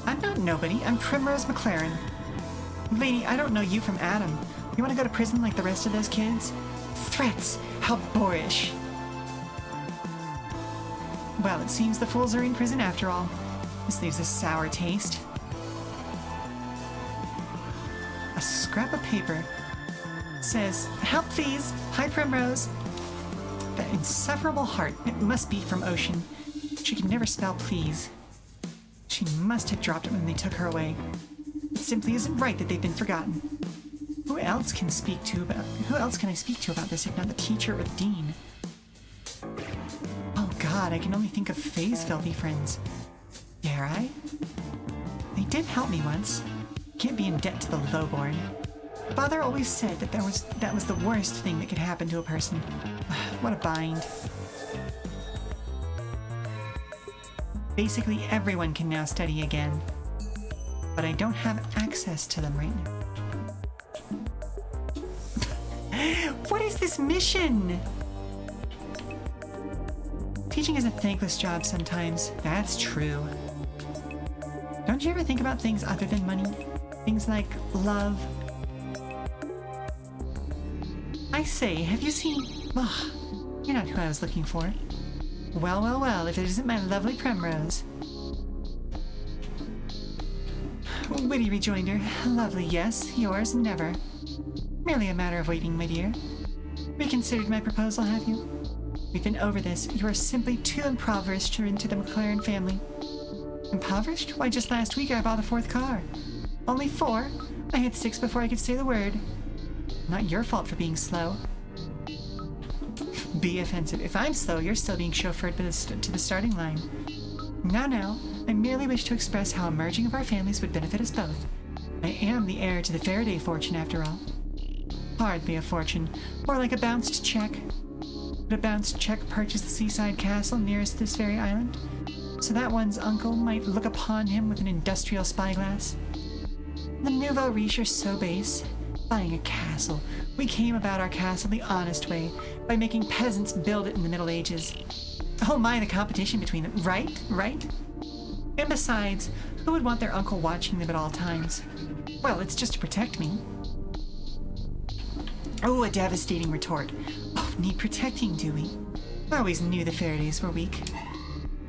I'm not nobody. I'm Primrose McLaren. Lady, I don't know you from Adam. You want to go to prison like the rest of those kids? Threats! How boorish! Well, it seems the fools are in prison after all. This leaves a sour taste. A scrap of paper. It says, "Help please! Hi Primrose!" That insufferable heart. It must be from Ocean. She can never spell please. She must have dropped it when they took her away. It simply isn't right that they've been forgotten. Who else can I speak to about this if not the teacher or the dean? Oh God, I can only think of Faye's filthy friends. Dare I? They did help me once. Can't be in debt to the lowborn. Father always said that was the worst thing that could happen to a person. What a bind. Basically, everyone can now study again. But I don't have access to them right now. What is this mission? Teaching is a thankless job sometimes. That's true. Don't you ever think about things other than money? Things like love. I say, have you seen... Ugh, you're not who I was looking for. Well, well, well, if it isn't my lovely Primrose. Witty rejoinder. Lovely, yes. Yours, never. Merely a matter of waiting, my dear. Reconsidered my proposal, have you? We've been over this. You are simply too impoverished to enter the McLaren family. Impoverished? Why, just last week I bought a 4th car. Only 4? I had 6 before I could say the word. Not your fault for being slow. Be offensive. If I'm slow, you're still being chauffeured to the starting line. Now, I merely wish to express how a merging of our families would benefit us both. I am the heir to the Faraday fortune, after all. Hardly a fortune, more like a bounced check. Would a bounced check purchase the seaside castle nearest this very island, so that one's uncle might look upon him with an industrial spyglass? The nouveau riche are so base. Buying a castle. We came about our castle the honest way, by making peasants build it in the Middle Ages. Oh my, the competition between them. Right? And besides, who would want their uncle watching them at all times? Well, it's just to protect me. Oh, a devastating retort. Oh, need protecting, do we? I always knew the Faradays were weak.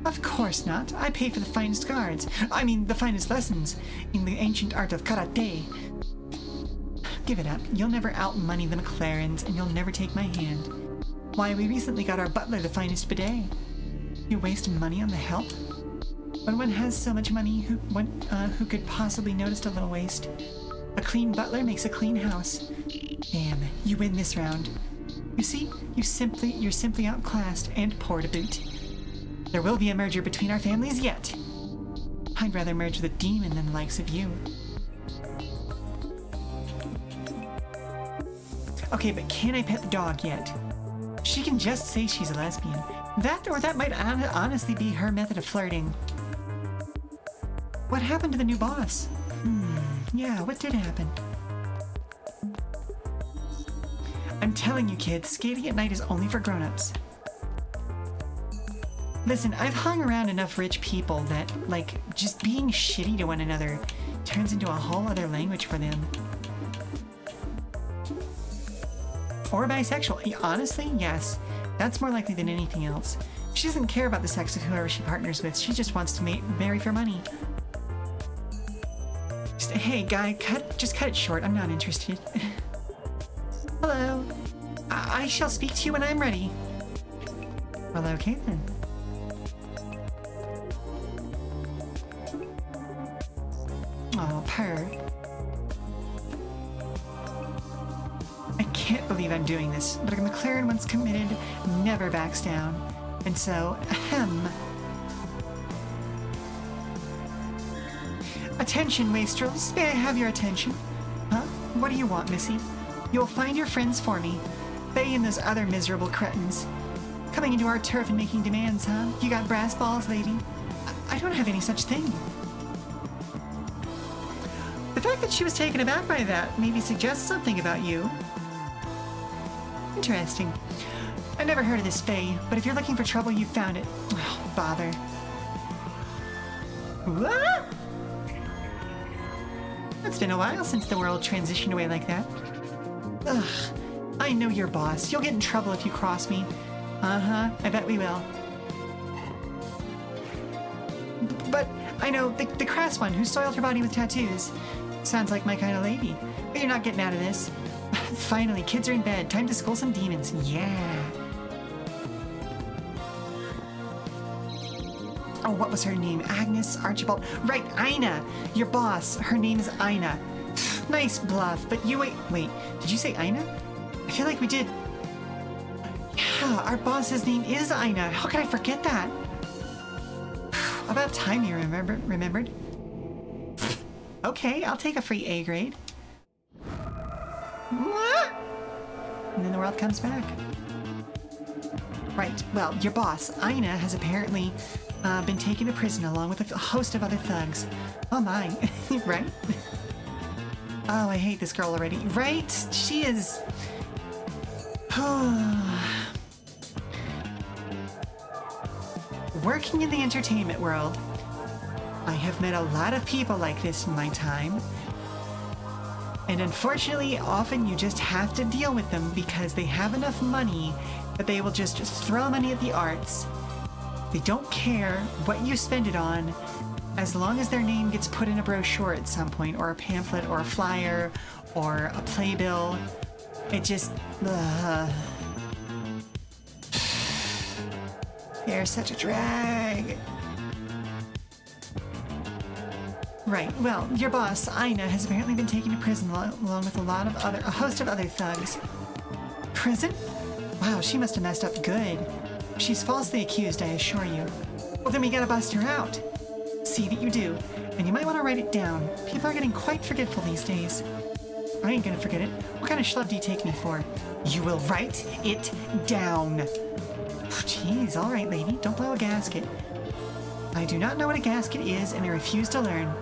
Of course not. I pay for the finest guards. I mean, the finest lessons in the ancient art of karate. Give it up. You'll never outmoney the McLarens, and you'll never take my hand. Why, we recently got our butler the finest bidet. You waste money on the help? When one has so much money, who could possibly notice a little waste? A clean butler makes a clean house. Damn, you win this round. You see, you're simply outclassed and poor to boot. There will be a merger between our families yet. I'd rather merge with a demon than the likes of you. Okay, but can I pet the dog yet? She can just say she's a lesbian. That might honestly be her method of flirting. What happened to the new boss? Yeah, what did happen? I'm telling you kids, skating at night is only for grown-ups. Listen, I've hung around enough rich people that, just being shitty to one another turns into a whole other language for them. Or bisexual. Honestly, yes. That's more likely than anything else. She doesn't care about the sex of whoever she partners with. She just wants to marry for money. Hey, guy, just cut it short. I'm not interested. Hello. I shall speak to you when I'm ready. Well, okay then. Oh, purr. can't believe I'm doing this, but a McLaren once committed never backs down. And so, ahem. Attention, wastrels. May I have your attention? Huh? What do you want, Missy? You'll find your friends for me. They and those other miserable cretins. Coming into our turf and making demands, huh? You got brass balls, lady? I don't have any such thing. The fact that she was taken aback by that maybe suggests something about you. Interesting. I never heard of this Fae, but if you're looking for trouble, you found it. Oh, bother. What? It's been a while since the world transitioned away like that. Ugh. I know your boss. You'll get in trouble if you cross me. Uh-huh. I bet we will. But I know the crass one who soiled her body with tattoos. Sounds like my kind of lady. But you're not getting out of this. Finally, kids are in bed. Time to school some demons. Yeah. Oh, what was her name? Agnes? Archibald? Right, Ina. Your boss. Her name's Ina. Nice bluff, but you wait, did you say Ina? I feel like we did. Yeah, our boss's name is Ina. How could I forget that? About time you remembered. Okay, I'll take a free A grade. And then the world comes back. Right, well, your boss, Ina, has apparently been taken to prison along with a host of other thugs. Oh my, right? Oh, I hate this girl already. Right? She is... Working in the entertainment world, I have met a lot of people like this in my time. And unfortunately, often you just have to deal with them because they have enough money that they will just throw money at the arts. They don't care what you spend it on, as long as their name gets put in a brochure at some point, or a pamphlet, or a flyer, or a playbill. It just... They're such a drag. Right, well, your boss, Ina, has apparently been taken to prison along with a host of other thugs. Prison? Wow, she must have messed up good. She's falsely accused, I assure you. Well, then we gotta bust her out. See that you do, and you might want to write it down. People are getting quite forgetful these days. I ain't gonna forget it. What kind of schlub do you take me for? You will write it down. Jeez, all right, lady, don't blow a gasket. I do not know what a gasket is, and I refuse to learn.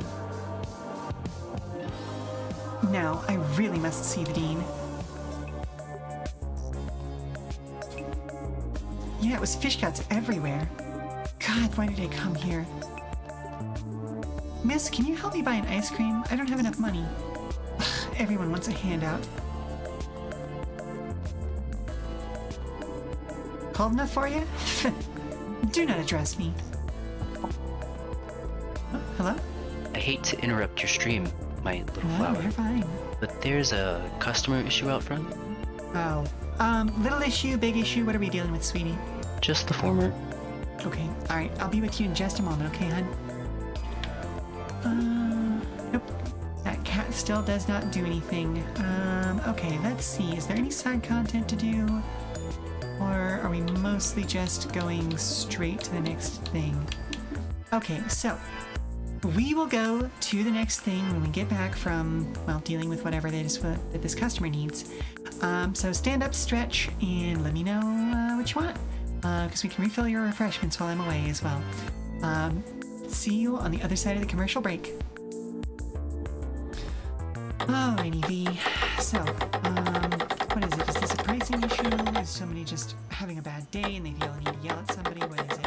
Now, I really must see the dean. Yeah, it was fish guts everywhere. God, why did I come here? Miss, can you help me buy an ice cream? I don't have enough money. Ugh, everyone wants a handout. Cold enough for you? Do not address me. Oh, hello? I hate to interrupt your stream, my little No, flower, you're fine. but there's a customer issue out front. Oh. Little issue, big issue, what are we dealing with, sweetie? Just the former. Okay, alright, I'll be with you in just a moment, okay, hon? Nope. That cat still does not do anything. Okay, let's see. Is there any side content to do? Or are we mostly just going straight to the next thing? Okay, so we will go to the next thing when we get back from, well, dealing with whatever that this customer needs. So stand up, stretch, and let me know what you want. Because we can refill your refreshments while I'm away as well. See you on the other side of the commercial break. Alrighty, V. So, what is it? Is this a pricing issue? Is somebody just having a bad day and they feel the need to yell at somebody? What is it?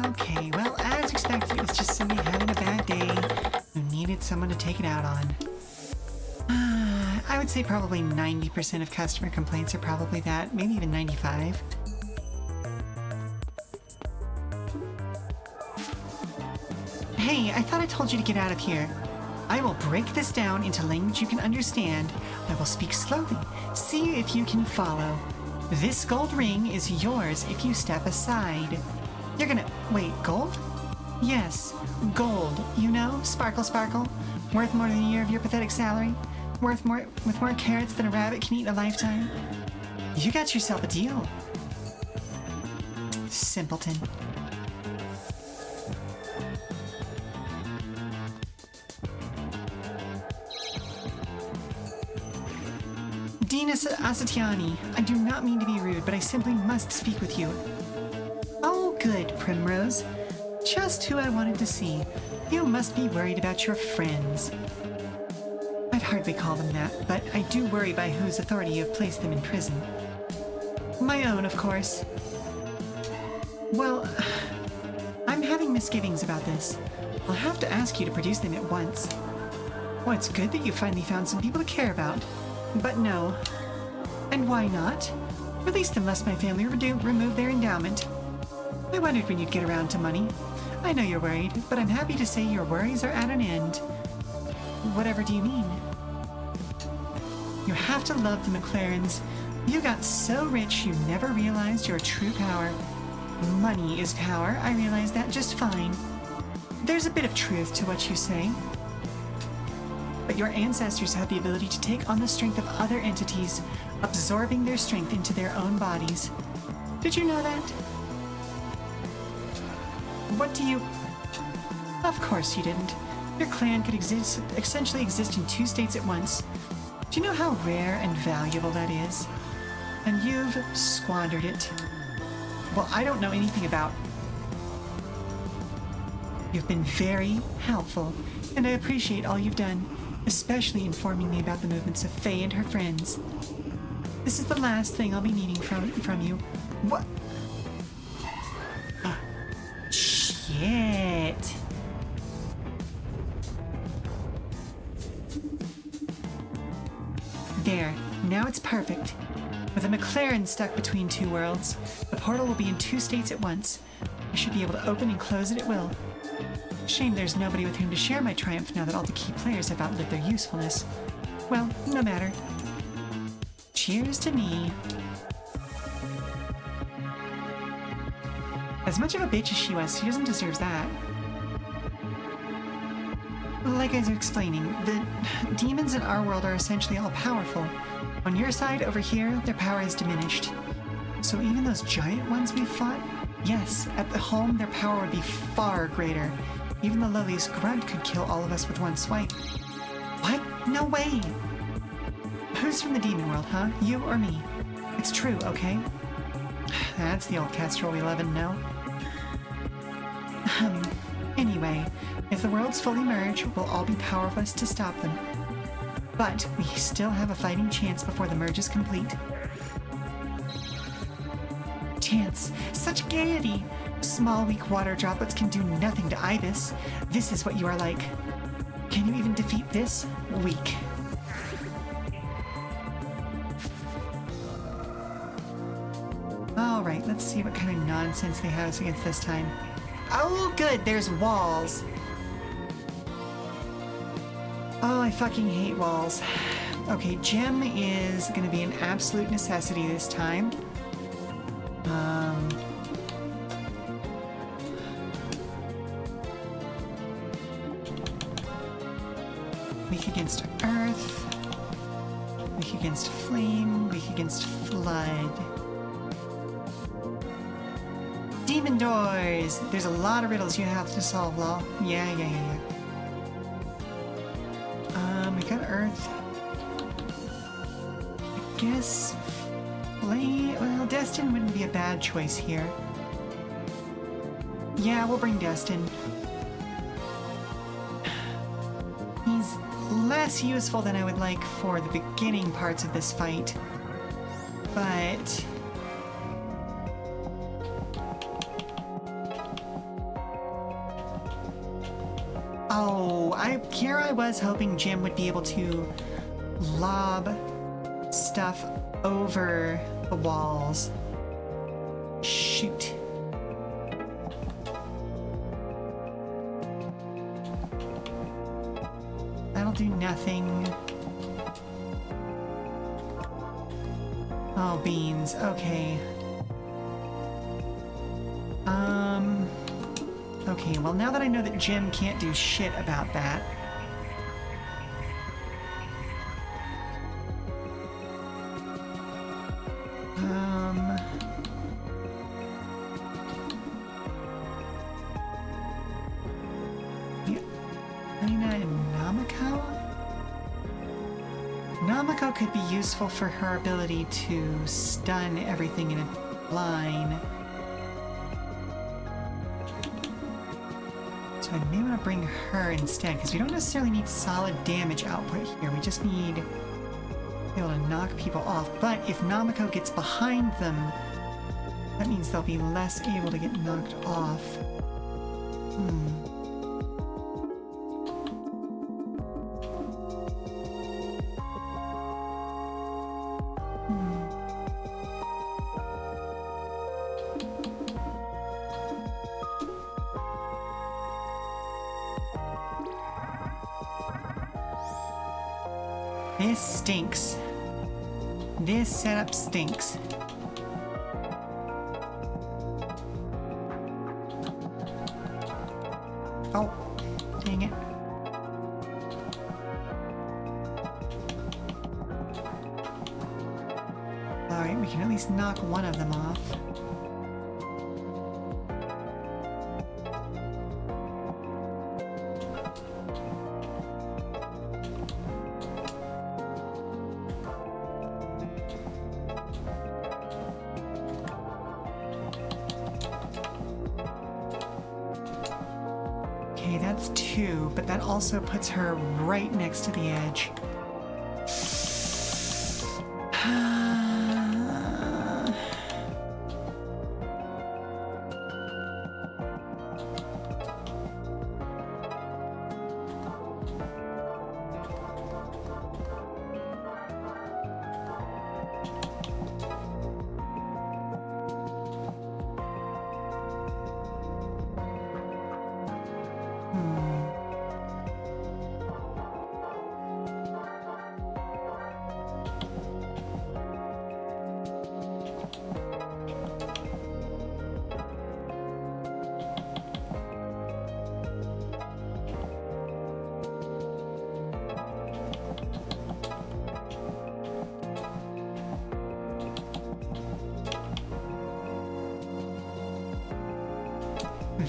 Okay, well, as expected, it was just somebody having a bad day who needed someone to take it out on. I would say probably 90% of customer complaints are probably that, maybe even 95. Hey, I thought I told you to get out of here. I will break this down into language you can understand. I will speak slowly. See if you can follow. This gold ring is yours if you step aside. You're gonna... Wait, gold? Yes, gold. You know, sparkle, sparkle. Worth more than a year of your pathetic salary. Worth more... with more carrots than a rabbit can eat in a lifetime. You got yourself a deal. Simpleton. Dina Asatiani, I do not mean to be rude, but I simply must speak with you. Oh, good, Primrose. Just who I wanted to see. You must be worried about your friends. I'd hardly call them that, but I do worry by whose authority you have placed them in prison. My own, of course. Well, I'm having misgivings about this. I'll have to ask you to produce them at once. Well, it's good that you finally found some people to care about. But no. And why not? Release them lest my family remove their endowment. I wondered when you'd get around to money. I know you're worried, but I'm happy to say your worries are at an end. Whatever do you mean? You have to love the McLarens. You got so rich you never realized your true power. Money is power, I realize that just fine. There's a bit of truth to what you say. But your ancestors had the ability to take on the strength of other entities, absorbing their strength into their own bodies. Did you know that? What do you... Of course you didn't. Your clan could essentially exist in two states at once. Do you know how rare and valuable that is? And you've squandered it. Well, I don't know anything about... You've been very helpful, and I appreciate all you've done. Especially informing me about the movements of Faye and her friends. This is the last thing I'll be needing from you. What? Shit. There, now it's perfect. With a McLaren stuck between two worlds, the portal will be in two states at once. I should be able to open and close it at will. Shame there's nobody with whom to share my triumph now that all the key players have outlived their usefulness. Well, no matter. Cheers to me. As much of a bitch as she was, she doesn't deserve that. Like I was explaining, the demons in our world are essentially all powerful. On your side, over here, their power is diminished. So even those giant ones we've fought, yes, at the home their power would be far greater. Even the lowliest grunt could kill all of us with one swipe. What? No way! Who's from the demon world, huh? You or me? It's true, okay? That's the old Kestrel we love and know. Anyway, if the worlds fully merge, we'll all be powerless to stop them. But we still have a fighting chance before the merge is complete. Chance! Such gaiety! Small, weak water droplets can do nothing to Ibis. This is what you are like. Can you even defeat this? Weak. Alright, let's see what kind of nonsense they have us against this time. Oh, good, there's walls. Oh, I fucking hate walls. Okay, gem is gonna be an absolute necessity this time. Weak against earth. Weak against flame. Weak against flood. Demon doors! There's a lot of riddles you have to solve, Law. Yeah. We got earth. I guess flame. Well, Destin wouldn't be a bad choice here. Yeah, we'll bring Destin. He's less useful than I would like for the beginning parts of this fight. But Here I was hoping Jim would be able to lob stuff over the walls. Shoot. That'll do nothing. Oh, beans. Okay. Okay, well, now that I know that Jim can't do shit about that. Lena and Namako? Namako could be useful for her ability to stun everything in a line. So I may want to bring her instead, because we don't necessarily need solid damage output here. We just need to be able to knock people off. But if Namako gets behind them, that means they'll be less able to get knocked off. This stinks. This setup stinks. Oh, dang it. Alright, we can at least knock one of them off. Okay, that's 2, but that also puts her right next to the edge.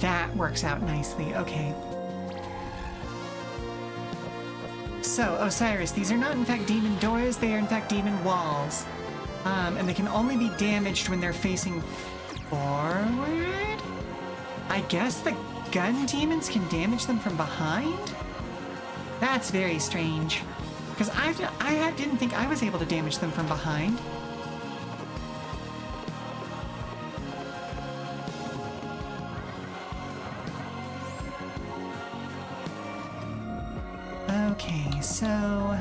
That works out nicely. Okay. So, Osiris, these are not in fact demon doors, they are in fact demon walls. And they can only be damaged when they're facing forward? I guess the gun demons can damage them from behind? That's very strange. Because I didn't think I was able to damage them from behind. Okay, so...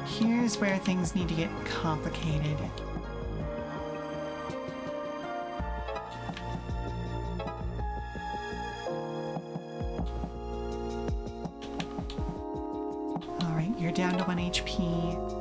here's where things need to get complicated. Alright, you're down to 1 HP.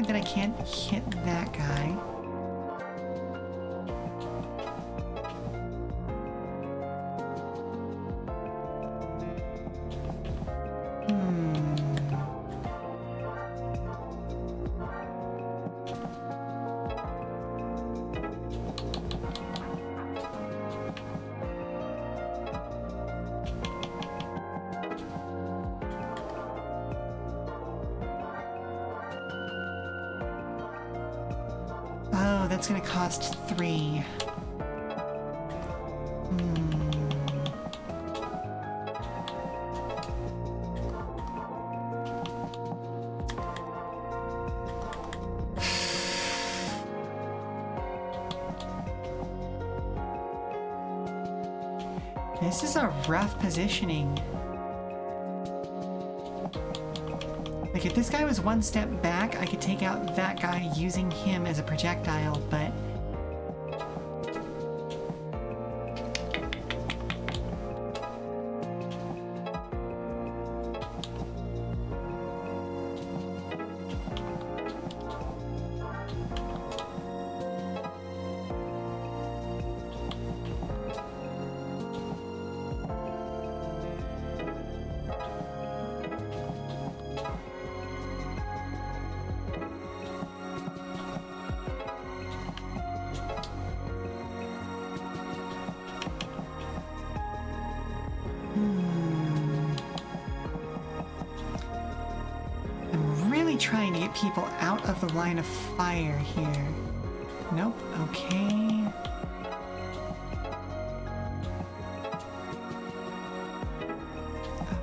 That I can't hit that guy. that's gonna cost 3. This is a rough positioning. Like, if this guy was one step back, I could take out that guy using him as a projectile, but... I'm really trying to get people out of the line of fire here. Nope, okay.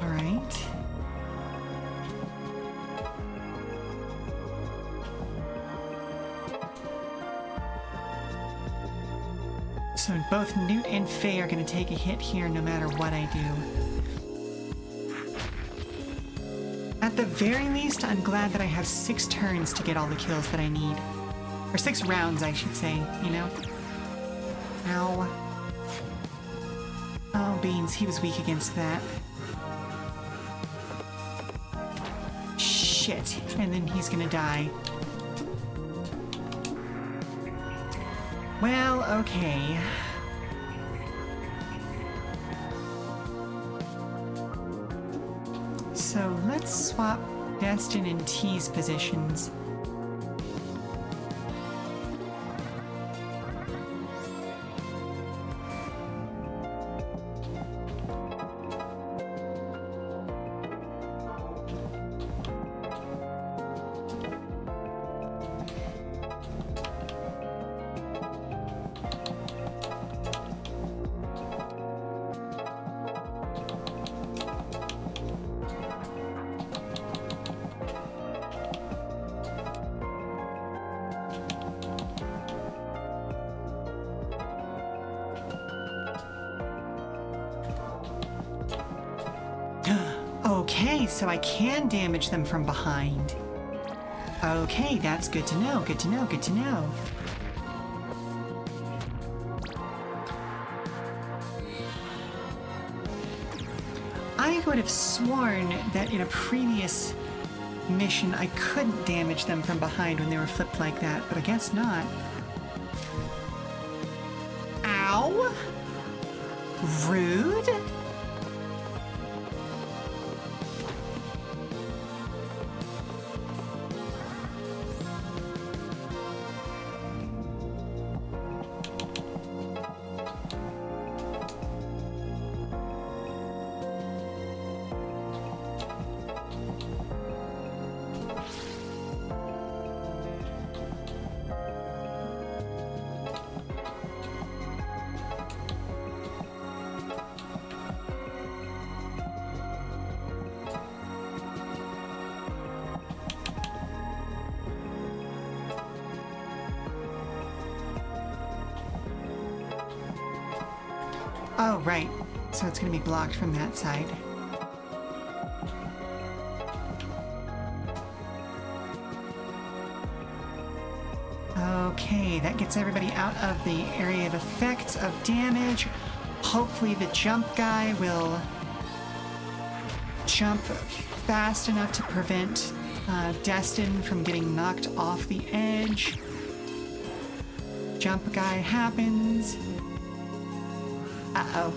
All right. So both Newt and Faye are going to take a hit here no matter what I do. At the very least, I'm glad that I have 6 turns to get all the kills that I need. Or 6 rounds, I should say, you know? Ow. Oh, Beans, he was weak against that. Shit. And then he's gonna die. Well, okay. So let's swap Destin and T's positions. Okay, so I can damage them from behind. Okay, that's good to know, good to know, good to know. I would have sworn that in a previous mission I couldn't damage them from behind when they were flipped like that, but I guess not. Ow! Rude? Oh, right. So it's going to be blocked from that side. Okay, that gets everybody out of the area of effects of damage. Hopefully the jump guy will jump fast enough to prevent Destin from getting knocked off the edge. Jump guy happens. Uh-oh.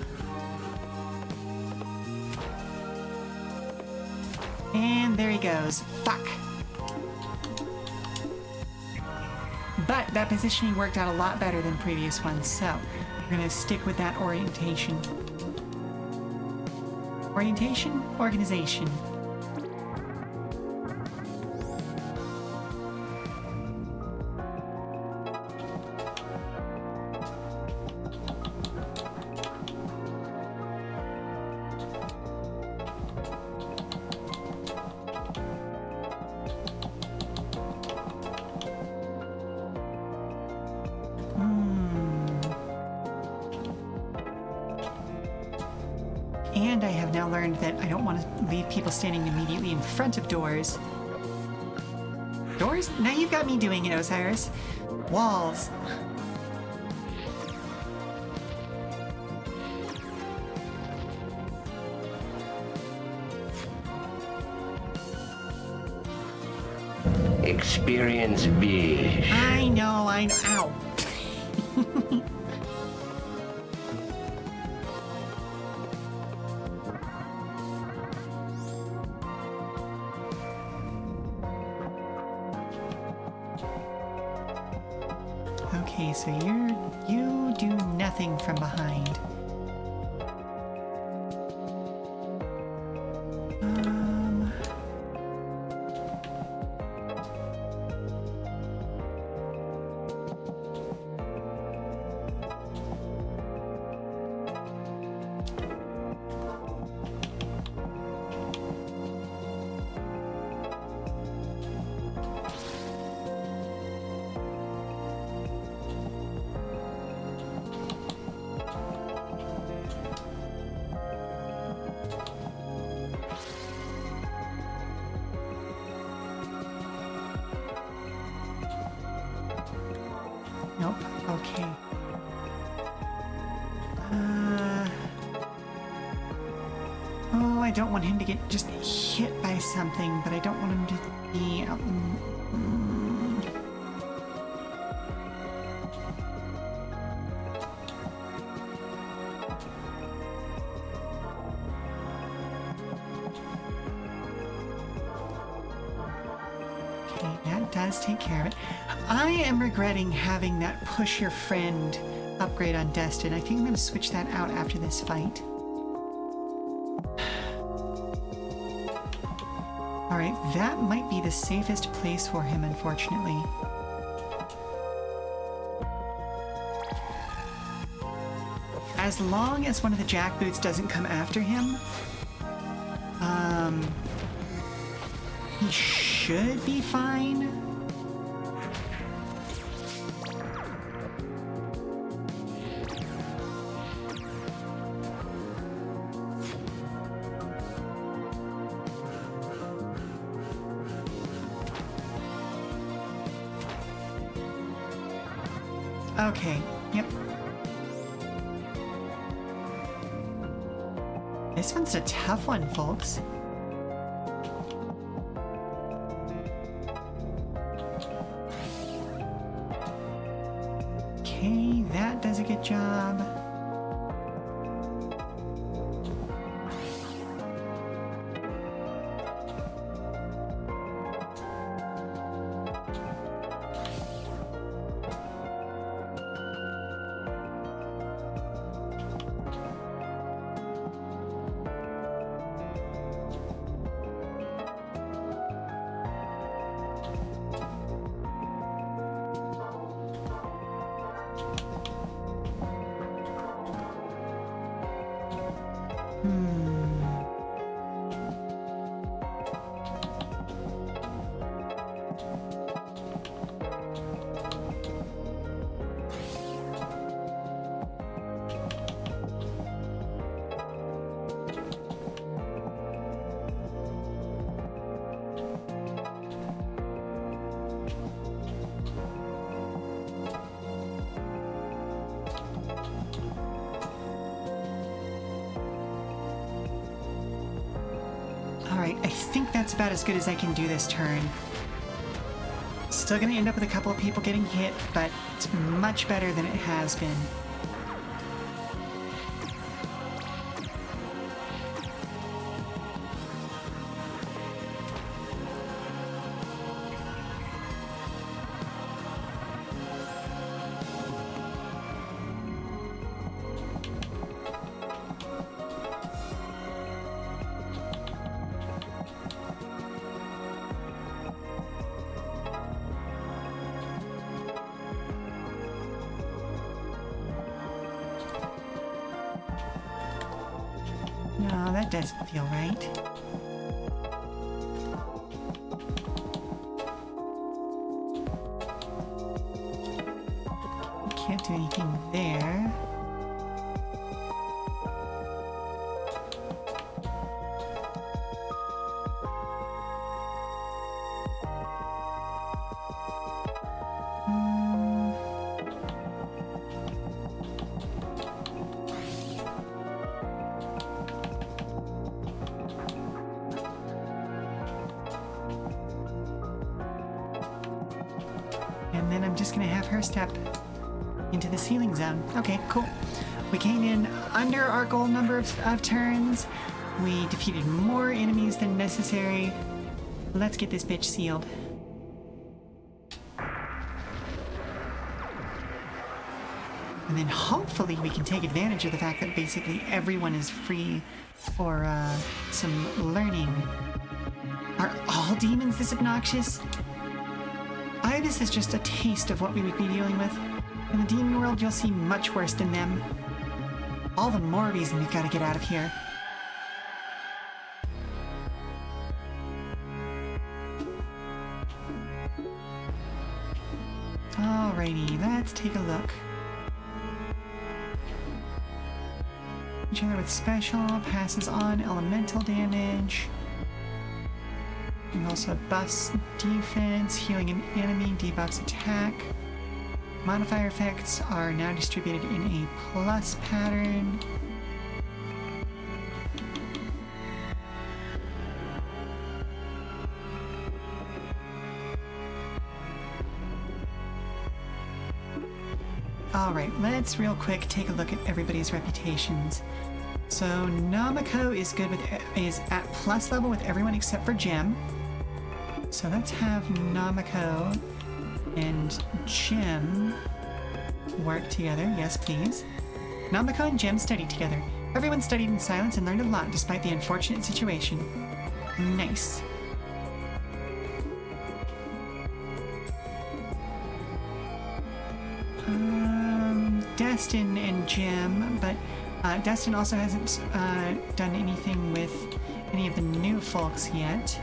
And there he goes. Fuck. But that positioning worked out a lot better than previous ones, so we're gonna stick with that orientation. Orientation? Organization. And I have now learned that I don't want to leave people standing immediately in front of doors. Doors? Now you've got me doing it, Osiris. Walls. Experience B. I know. Ow. Okay, so you do nothing from behind. Nope. Okay. Oh, I don't want him to get just hit by something, but I don't want him to be out. Okay, that does take care of it. I am regretting having that push your friend upgrade on Destin. I think I'm going to switch that out after this fight. Alright, that might be the safest place for him, unfortunately. As long as one of the jackboots doesn't come after him, he should be fine. Okay, yep. This one's a tough one, folks. Okay, that does a good job. Alright, I think that's about as good as I can do this turn. Still gonna end up with a couple of people getting hit, but it's much better than it has been. No, that doesn't feel right. Can't do anything there. And then I'm just gonna have her step into the ceiling zone. Okay, cool. We came in under our goal number of turns. We defeated more enemies than necessary. Let's get this bitch sealed. And then hopefully we can take advantage of the fact that basically everyone is free for some learning. Are all demons this obnoxious? This is just a taste of what we would be dealing with. In the demon world, you'll see much worse than them. All the more reason we've got to get out of here. Alrighty, let's take a look. Each other with special, passes on elemental damage. And also buffs defense, healing an enemy, debuffs attack. Modifier effects are now distributed in a plus pattern. Alright, let's real quick take a look at everybody's reputations. So Namako is good with is at plus level with everyone except for Gem. So let's have Namako and Gem work together. Yes, please. Namako and Gem studied together. Everyone studied in silence and learned a lot despite the unfortunate situation. Nice. Destin and Gem, but Destin also hasn't done anything with any of the new folks yet.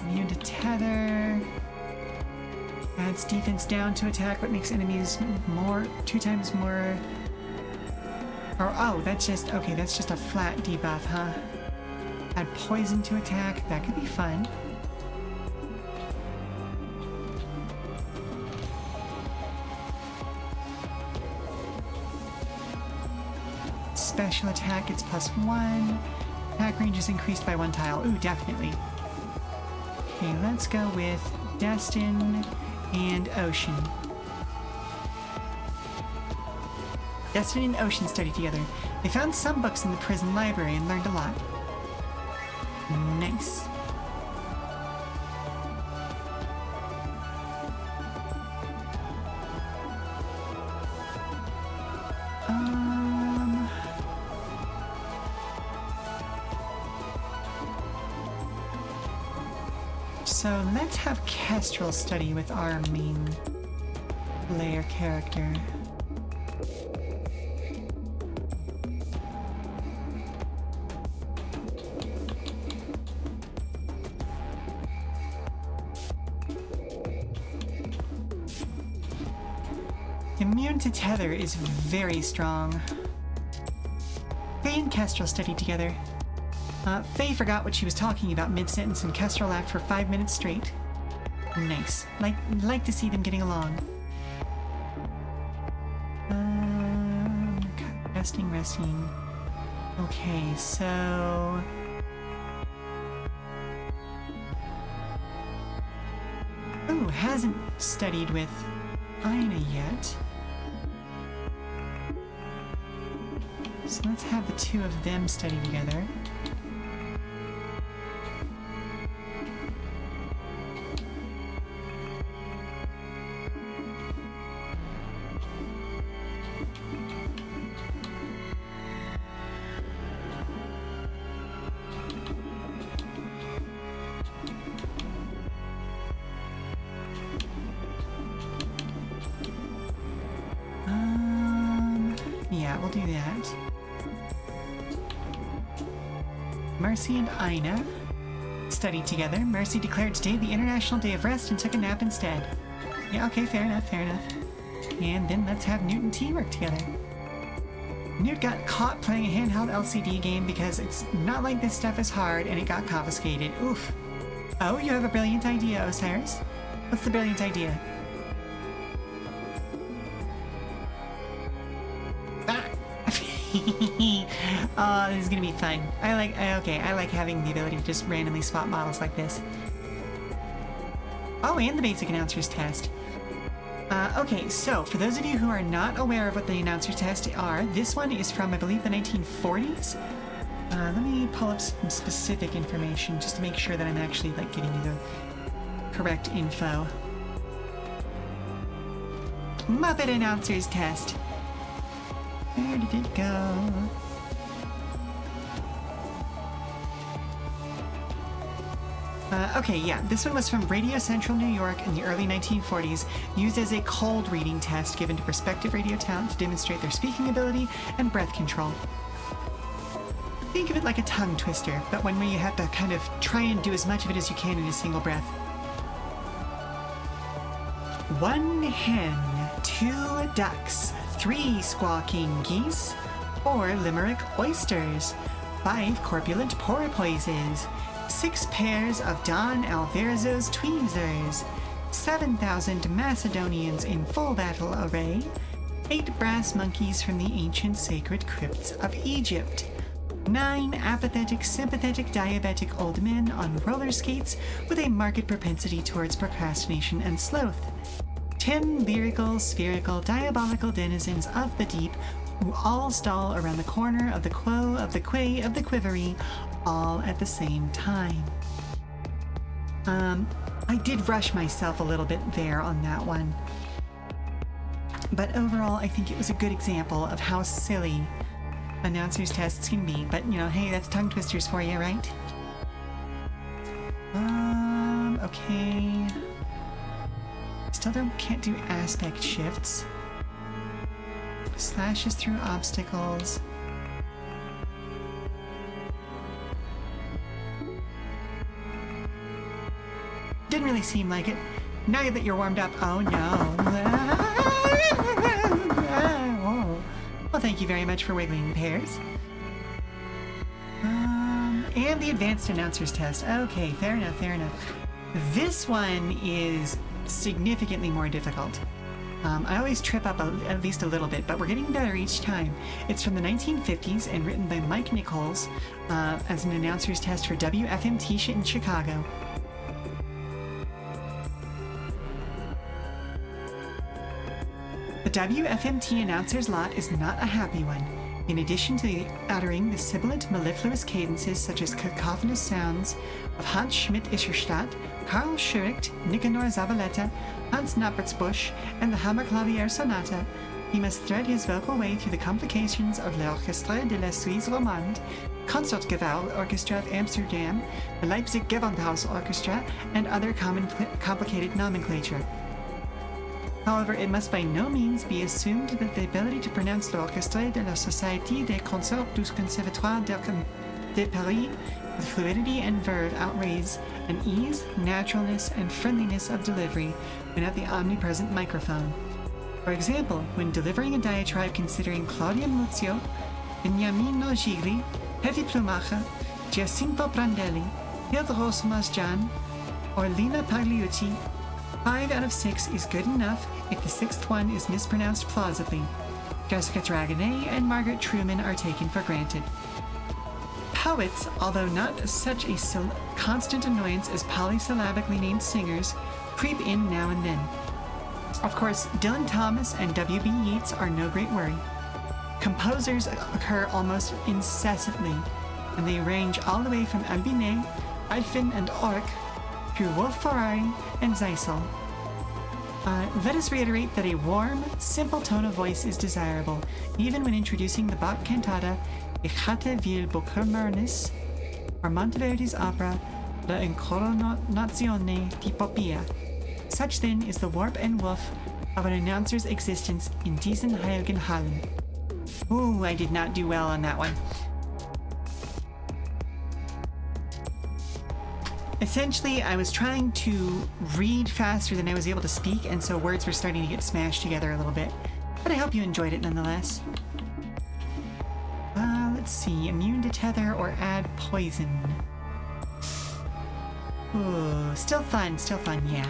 Immune to tether. Adds defense down to attack, but makes enemies two times more. Or oh, that's just okay. That's just a flat debuff, huh? Add poison to attack. That could be fun. Special attack gets +1. Attack range is increased by 1 tile. Ooh, definitely. Okay, let's go with Destin and Ocean. Destin and Ocean studied together. They found some books in the prison library and learned a lot. Nice. So let's have Kestrel study with our main player character. Immune to tether is very strong. Faye and Kestrel studied together. Faye forgot what she was talking about mid-sentence and Kestrel laughed for 5 minutes straight. Nice. Like to see them getting along. Resting. Okay, so... Ooh, hasn't studied with Ina yet. So let's have the two of them study together. Yeah, we'll do that. Mercy and Ina studied together. Mercy declared today the International Day of Rest and took a nap instead. Yeah, okay, fair enough. And then let's have Newt and T work together. Newt got caught playing a handheld LCD game because it's not like this stuff is hard and it got confiscated. Oof. Oh, you have a brilliant idea, Osiris. What's the brilliant idea? Oh, this is gonna be fun. I like having the ability to just randomly spot models like this. Oh, and the basic announcer's test. Okay, so for those of you who are not aware of what the announcer's tests are, this one is from, I believe, the 1940s. Let me pull up some specific information just to make sure that I'm actually like giving you the correct info. Muppet announcer's test. Where did it go? Okay, yeah, this one was from Radio Central New York in the early 1940s, used as a cold reading test given to prospective radio talent to demonstrate their speaking ability and breath control. Think of it like a tongue twister, but one where you have to kind of try and do as much of it as you can in a single breath. 1 hen, 2 ducks, 3 squawking geese, 4 Limerick oysters, 5 corpulent porpoises, 6 pairs of Don Alverzo's tweezers, 7,000 Macedonians in full battle array, 8 brass monkeys from the ancient sacred crypts of Egypt, 9 apathetic, sympathetic, diabetic old men on roller skates with a marked propensity towards procrastination and sloth, 10 lyrical, spherical, diabolical denizens of the deep who all stall around the corner of the quo, of the quay, of the quivery, all at the same time. I did rush myself a little bit there on that one. But overall, I think it was a good example of how silly announcer's tests can be. But, you know, hey, that's tongue twisters for you, right? Okay. Still can't do aspect shifts. Slashes through obstacles. Didn't really seem like it. Now that you're warmed up, oh no. Well, thank you very much for wiggling the pairs. And the advanced announcer's test. Okay, fair enough, fair enough. This one is significantly more difficult. I always trip up at least a little bit, but we're getting better each time. It's from the 1950s and written by Mike Nichols as an announcer's test for WFMT in Chicago. The WFMT announcer's lot is not a happy one. In addition to uttering the sibilant, mellifluous cadences such as cacophonous sounds of Hans Schmidt-Ischerstadt, Karl Schuricht, Nicanor Zavaleta, Hans Nappertsbusch, and the Hammerklavier Sonata, he must thread his vocal way through the complications of l'Orchestre de la Suisse Romande, Concertgebouw Orchestra of Amsterdam, the Leipzig Gewandhaus Orchestra, and other complicated nomenclature. However, it must by no means be assumed that the ability to pronounce l'Orchestre de la Société des Concerts du Conservatoire de Paris with fluidity and verve outraise an ease, naturalness, and friendliness of delivery when at the omnipresent microphone. For example, when delivering a diatribe considering Claudia Muzio, Beniamino Gigli, Pepi Plumacher, Giacinto Prandelli, Hilde Rosmas-Jan, or Lina Pagliucci, 5 out of 6 is good enough if the 6th one is mispronounced plausibly. Jessica Dragonet and Margaret Truman are taken for granted. Poets, although not such a constant annoyance as polysyllabically named singers, creep in now and then. Of course, Dylan Thomas and W.B. Yeats are no great worry. Composers occur almost incessantly, and they range all the way from Albinet, Alphin, and Ork through Wolf Ferrari and Zeisel. Let us reiterate that a warm, simple tone of voice is desirable, even when introducing the Bach cantata Ich hatte will Boccammernis, or Monteverdi's opera La Incoronazione di Poppea. Such then is the warp and woof of an announcer's existence in diesen heiligen Hallen. Ooh, I did not do well on that one. Essentially, I was trying to read faster than I was able to speak, and so words were starting to get smashed together a little bit. But I hope you enjoyed it nonetheless. Let's see, immune to tether or add poison. Ooh, still fun, yeah.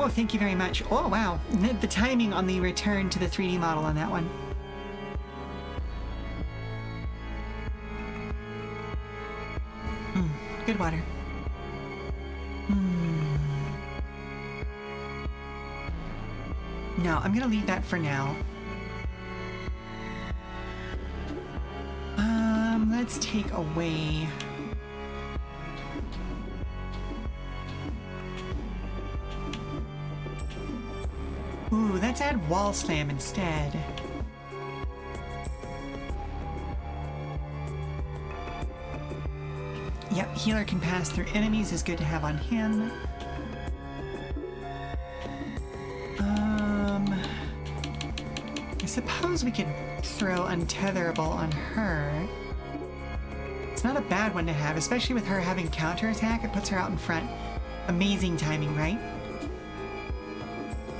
Well, thank you very much. Oh, wow. The timing on the return to the 3D model on that one. Good water. No, I'm gonna leave that for now. Let's take away... Ooh, let's add wall slam instead. Yep, healer can pass through enemies is good to have on him. I suppose we could throw untetherable on her. It's not a bad one to have, especially with her having counterattack. It puts her out in front. Amazing timing, right?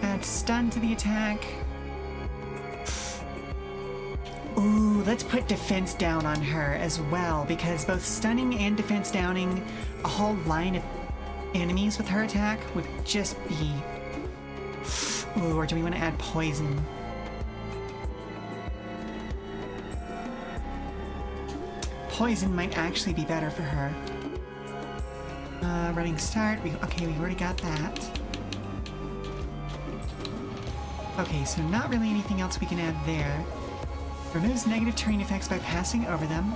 Add stun to the attack. Ooh, let's put defense down on her as well, because both stunning and defense downing a whole line of enemies with her attack would just be... Ooh, or do we want to add poison? Poison might actually be better for her. Running start. Okay, we already got that. Okay, so not really anything else we can add there. Removes negative terrain effects by passing over them.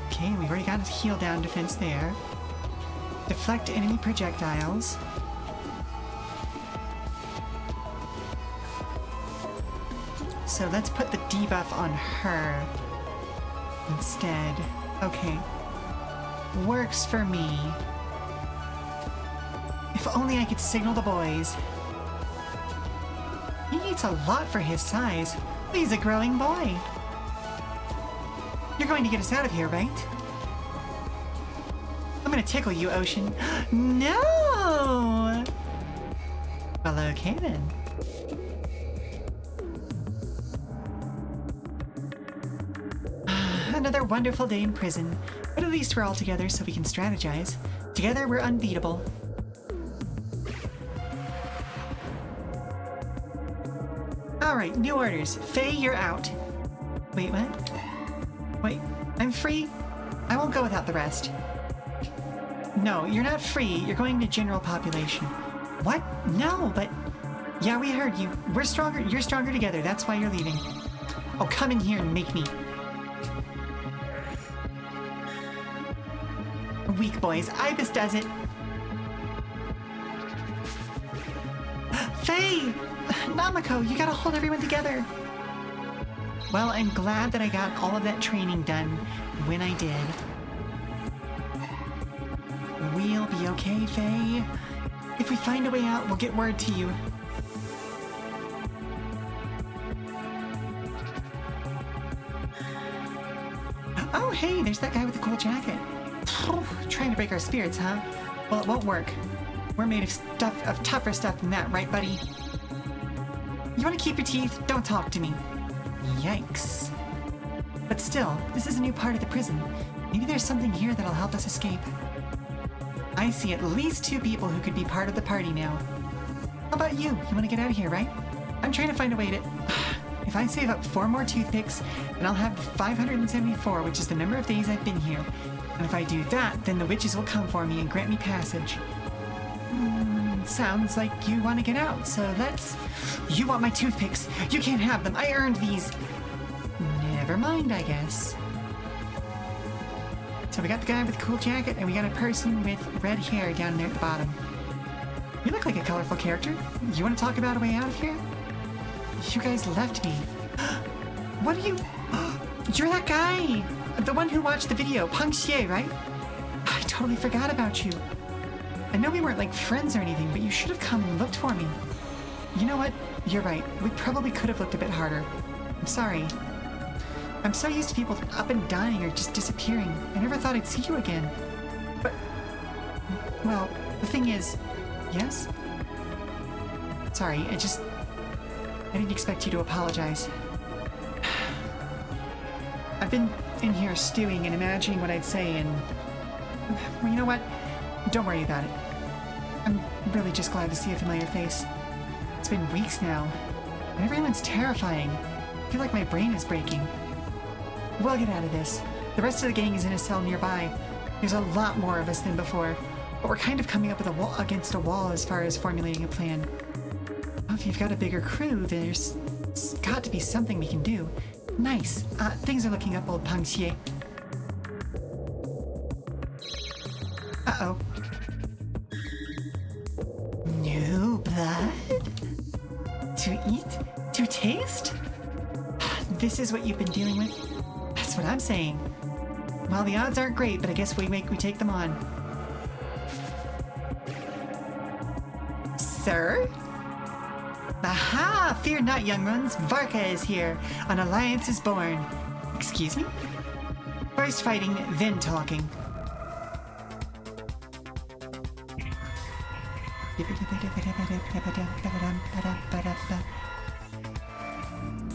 Okay, we've already got a heal down defense there. Deflect enemy projectiles. So let's put the debuff on her instead. Okay. Works for me. If only I could signal the boys. He eats a lot for his size. He's a growing boy. You're going to get us out of here, right? I'm gonna tickle you, Ocean. No! Well, okay then. Another wonderful day in prison, but at least we're all together so we can strategize. Together we're unbeatable. Alright, new orders. Faye, you're out. Wait, what? Wait, I'm free? I won't go without the rest. No, you're not free. You're going to general population. What? No, but... Yeah, we heard you. We're stronger. You're stronger together. That's why you're leaving. Oh, come in here and make me. Weak boys. Ibis does it. Faye! Namako, you gotta hold everyone together. Well, I'm glad that I got all of that training done when I did. We'll be okay, Faye. If we find a way out, we'll get word to you. Oh, hey, there's that guy with the cool jacket. Trying to break our spirits, huh? Well, it won't work. We're made of tougher stuff than that, right, buddy? You want to keep your teeth? Don't talk to me. Yikes. But still, this is a new part of the prison. Maybe there's something here that'll help us escape. I see at least 2 people who could be part of the party now. How about you? You want to get out of here, right? I'm trying to find a way to... If I save up 4 more toothpicks, then I'll have 574, which is the number of days I've been here. And if I do that, then the witches will come for me and grant me passage. Sounds like you want to get out, so let's... You want my toothpicks! You can't have them! I earned these! Never mind, I guess. So we got the guy with the cool jacket, and we got a person with red hair down there at the bottom. You look like a colorful character. You want to talk about a way out of here? You guys left me. What are you... You're that guy! The one who watched the video, Peng Xie, right? I totally forgot about you. I know we weren't like friends or anything, but you should have come and looked for me. You know what? You're right. We probably could have looked a bit harder. I'm sorry. I'm so used to people up and dying or just disappearing. I never thought I'd see you again. But... Well, the thing is... Yes? Sorry, I didn't expect you to apologize. I've been in here stewing and imagining what I'd say, and... Well, you know what? Don't worry about it. I'm really just glad to see a familiar face. It's been weeks now, and everyone's terrifying. I feel like my brain is breaking. We'll get out of this. The rest of the gang is in a cell nearby. There's a lot more of us than before, but we're kind of coming up with against a wall as far as formulating a plan. Well, if you've got a bigger crew, there's got to be something we can do. Nice. Things are looking up, old Pangxie. Uh-oh. New blood? To eat? To taste? This is what you've been dealing with? That's what I'm saying. Well, the odds aren't great, but I guess we take them on. Sir? Aha! Fear not, young ones. Varka is here. An alliance is born. Excuse me? First fighting, then talking.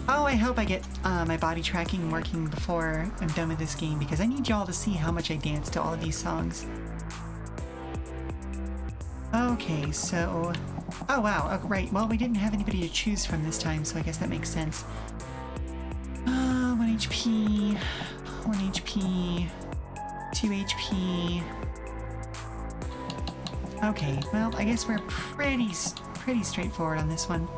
Oh, I hope I get my body tracking working before I'm done with this game, because I need y'all to see how much I dance to all of these songs. Okay, so... Oh, wow. Oh, right. Well, we didn't have anybody to choose from this time, so I guess that makes sense. 1 HP... 1 HP... 2 HP... Okay, well, I guess we're pretty straightforward on this one.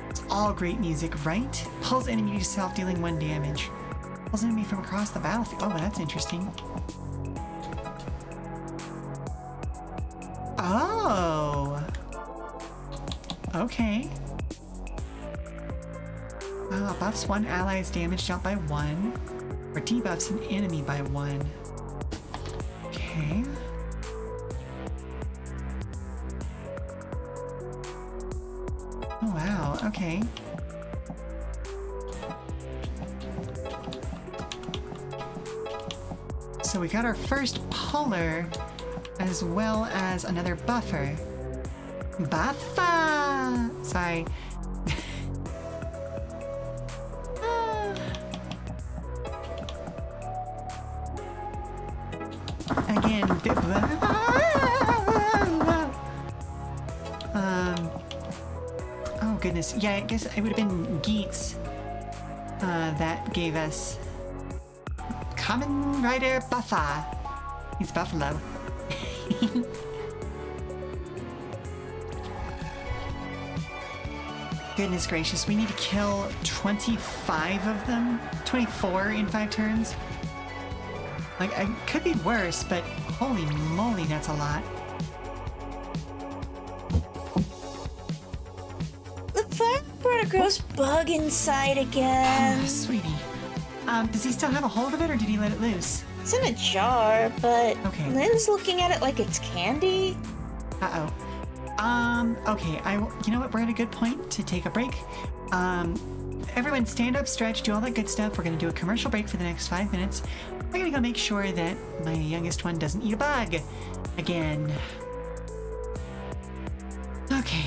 It's all great music, right? Pulls enemy to self, dealing 1 damage. Pulls enemy from across the battlefield. Oh, that's interesting. Oh! Okay. Buffs 1 ally's damage dealt by 1, or debuffs an enemy by 1. Okay. Oh, wow, okay. So we got our first puller, as well as another buffer. Buffer! Sorry. Again. Oh goodness. Yeah, I guess it would have been Geets that gave us Common Rider Buffer. He's Buffalo. Goodness gracious, we need to kill 25 of them? 24 in 5 turns? Like, it could be worse, but holy moly, that's a lot. The fire brought a gross bug inside again. Oh, sweetie. Does he still have a hold of it, or did he let it loose? It's in a jar, but Okay. Lynn's looking at it like it's candy. Uh-oh. Okay, you know what, we're at a good point to take a break. Everyone stand up, stretch, do all that good stuff. We're gonna do a commercial break for the next 5 minutes. We're gonna go make sure that my youngest one doesn't eat a bug again. Okay.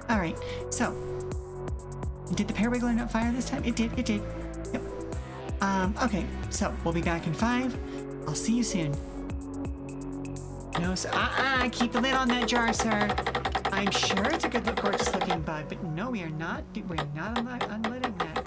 All right, so did the parawiggler not fire this time? It did. Yep. Okay, so we'll be back in 5. I'll see you soon. No, sir. Keep the lid on that jar, sir. I'm sure it's a good, gorgeous looking bug, but no, we're not unletting that.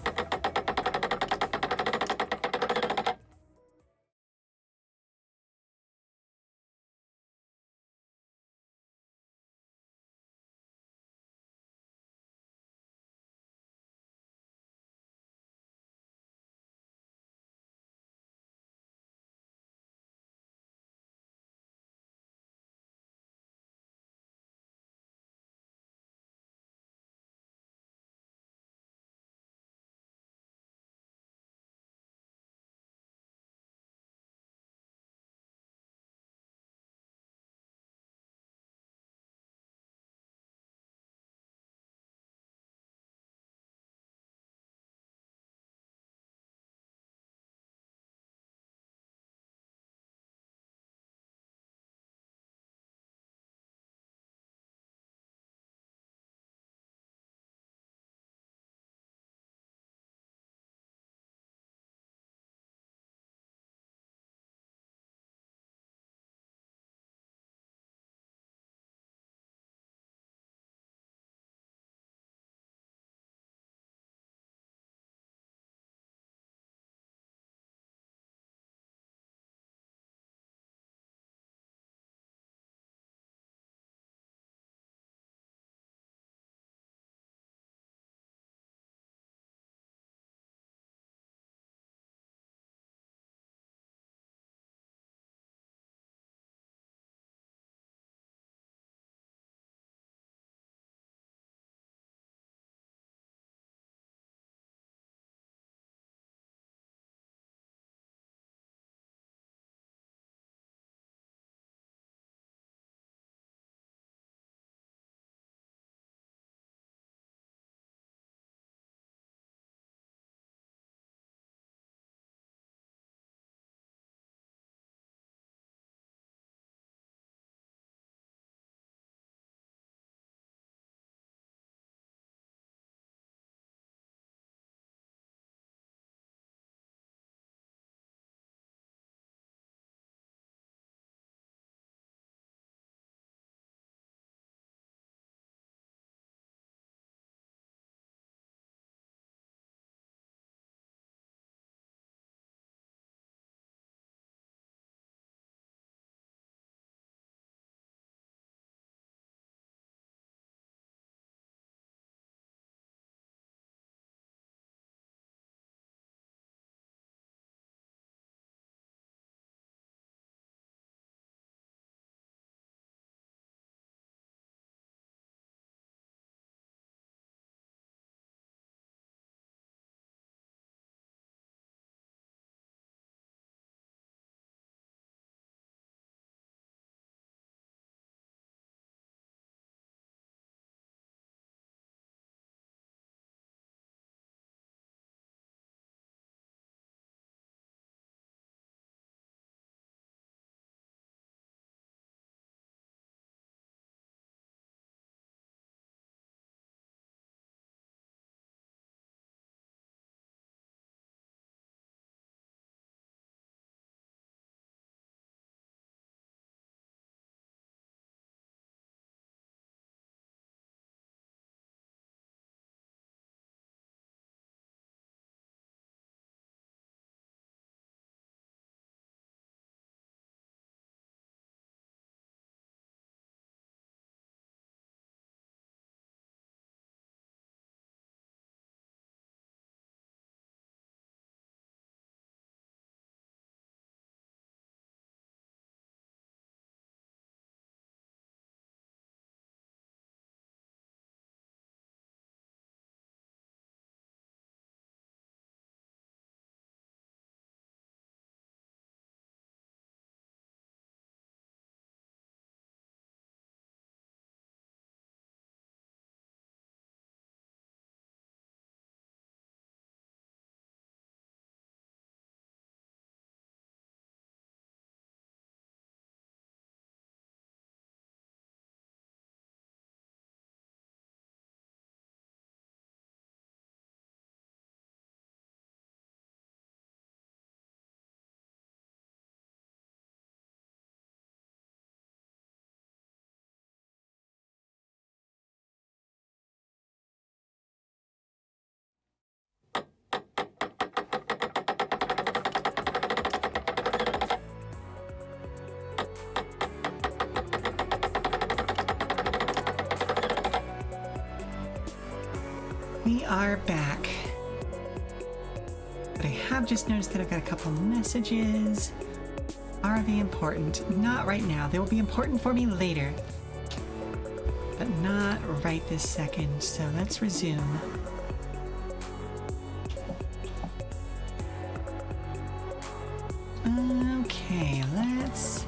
We are back. But I have just noticed that I've got a couple messages. Are they important? Not right now. They will be important for me later. But not right this second. So let's resume. Okay, let's...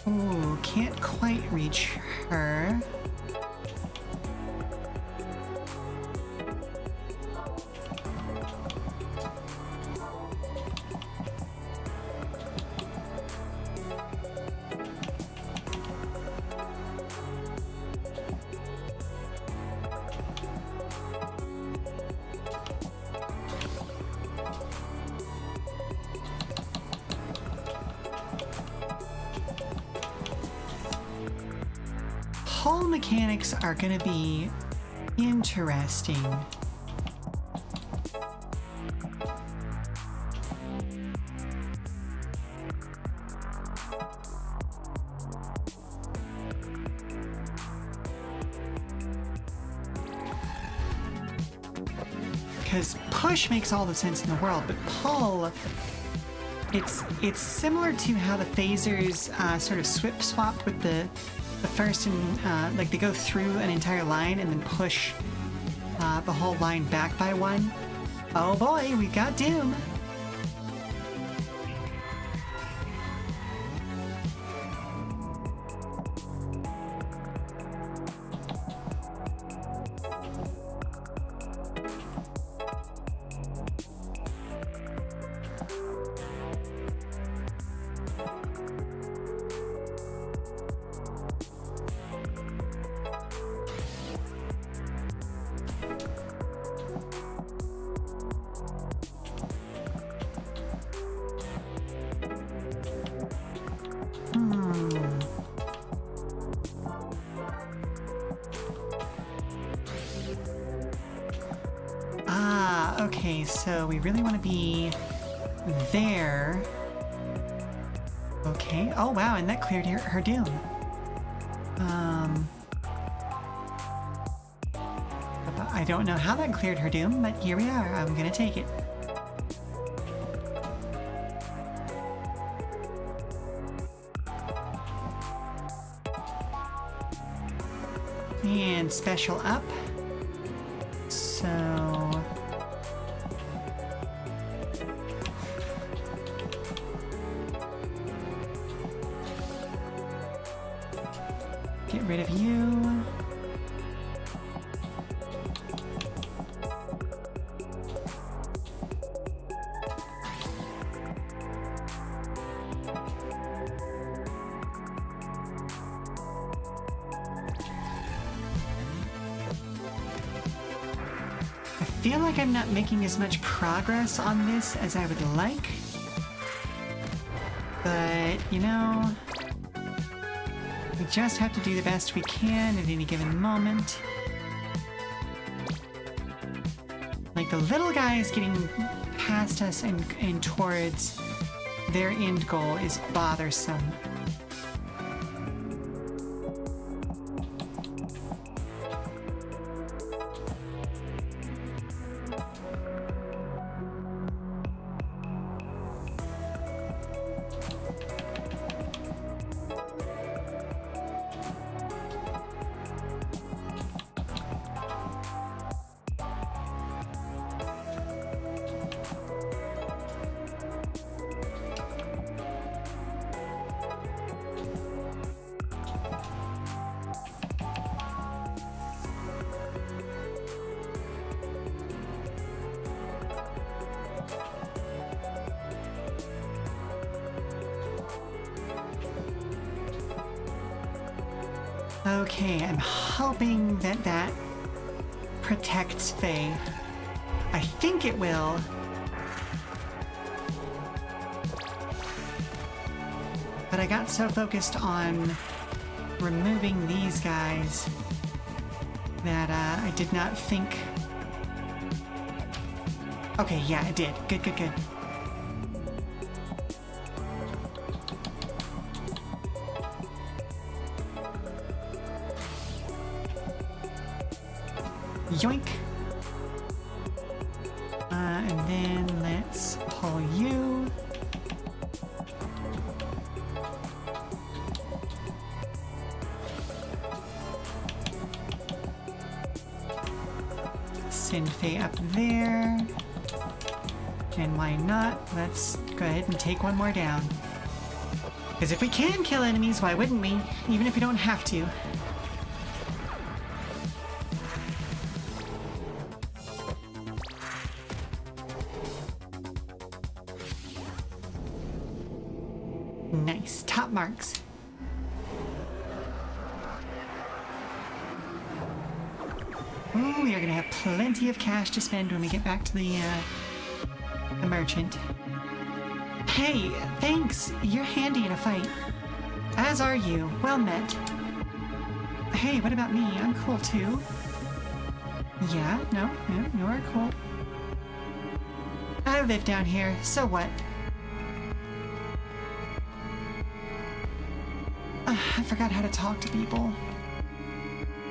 Ooh, can't quite reach her. Hull mechanics are going to be interesting. Because push makes all the sense in the world, but pull, it's similar to how the phasers sort of swap with the first and like they go through an entire line and then push the whole line back by one. Oh boy, we got Doom. Okay, so we really want to be there. Okay. Oh, wow, and that cleared her doom. I don't know how that cleared her doom, but here we are. I'm gonna take it. And special up. So... get rid of you. I feel like I'm not making as much progress on this as I would like. But, you know... we just have to do the best we can at any given moment. Like, the little guys getting past us and towards their end goal is bothersome. Okay, I'm hoping that that protects Faye. I think it will. But I got so focused on removing these guys that I did not think... Okay, yeah, it did. Good, good, good. Yoink. And then let's pull you. Send Faye up there. And why not? Let's go ahead and take one more down. Because if we can kill enemies, why wouldn't we? Even if we don't have to. Nice. Top marks. Ooh, we are gonna have plenty of cash to spend when we get back to the merchant. Hey, thanks. You're handy in a fight. As are you. Well met. Hey, what about me? I'm cool too. Yeah, no, you are cool. I live down here, so what? I forgot how to talk to people.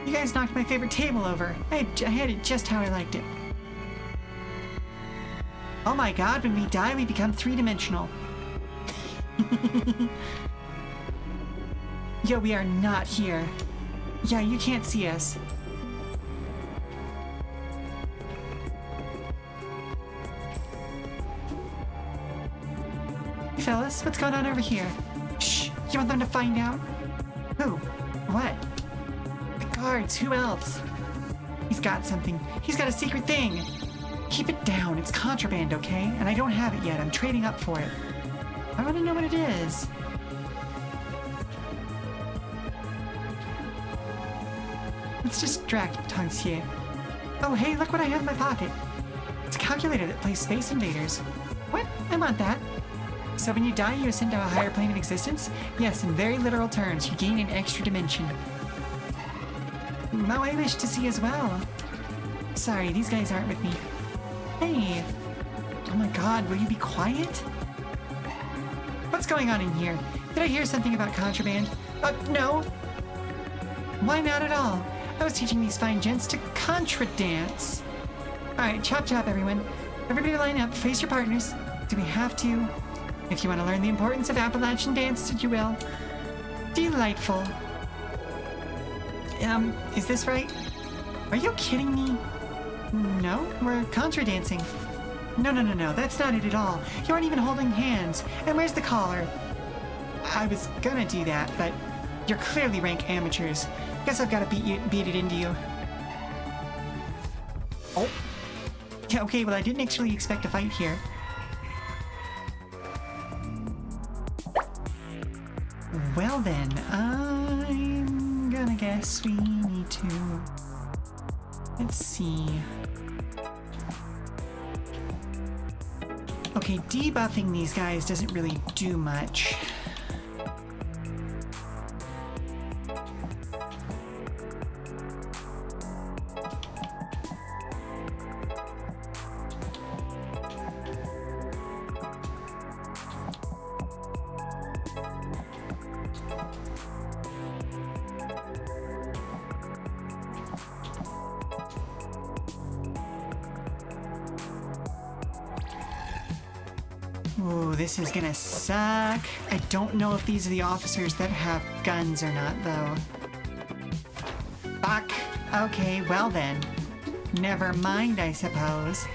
You guys knocked my favorite table over. I had it just how I liked it. Oh my god, when we die, we become three-dimensional. Yo, we are not here. Yeah, you can't see us. Hey, fellas, what's going on over here? Shh, you want them to find out? Who? What? The guards, who else? He's got something. He's got a secret thing. Keep it down. It's contraband, okay? And I don't have it yet. I'm trading up for it. I want to know what it is. Let's distract Tanxier. Oh, hey, look what I have in my pocket. It's a calculator that plays Space Invaders. What? I want that. So when you die, you ascend to a higher plane of existence? Yes, in very literal terms, you gain an extra dimension. Now I wish to see as well. Sorry, these guys aren't with me. Hey. Oh my god, will you be quiet? What's going on in here? Did I hear something about contraband? No. Why not at all? I was teaching these fine gents to contra-dance. Alright, chop chop everyone. Everybody line up, face your partners. Do we have to? If you want to learn the importance of Appalachian dance, you will. Delightful. Is this right? Are you kidding me? No, we're contra-dancing. No, that's not it at all. You aren't even holding hands. And where's the collar? I was gonna do that, but you're clearly rank amateurs. Guess I've got to beat it into you. Oh. Yeah, okay, well I didn't actually expect a fight here. Well then, I'm gonna guess we need to... Let's see... Okay, debuffing these guys doesn't really do much. Ooh, this is gonna suck. I don't know if these are the officers that have guns or not, though. Fuck. Okay, well then. Never mind, I suppose.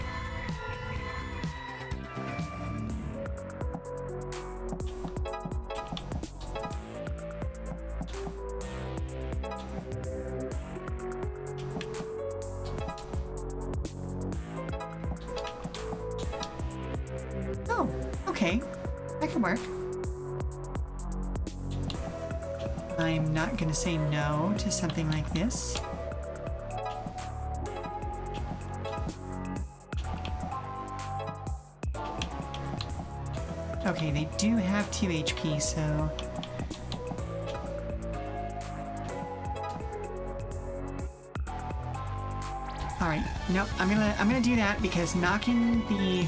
Oh, okay. That can work. I'm not gonna say no to something like this. Okay, they do have 2 HP, so... Alright, nope, I'm gonna do that because knocking the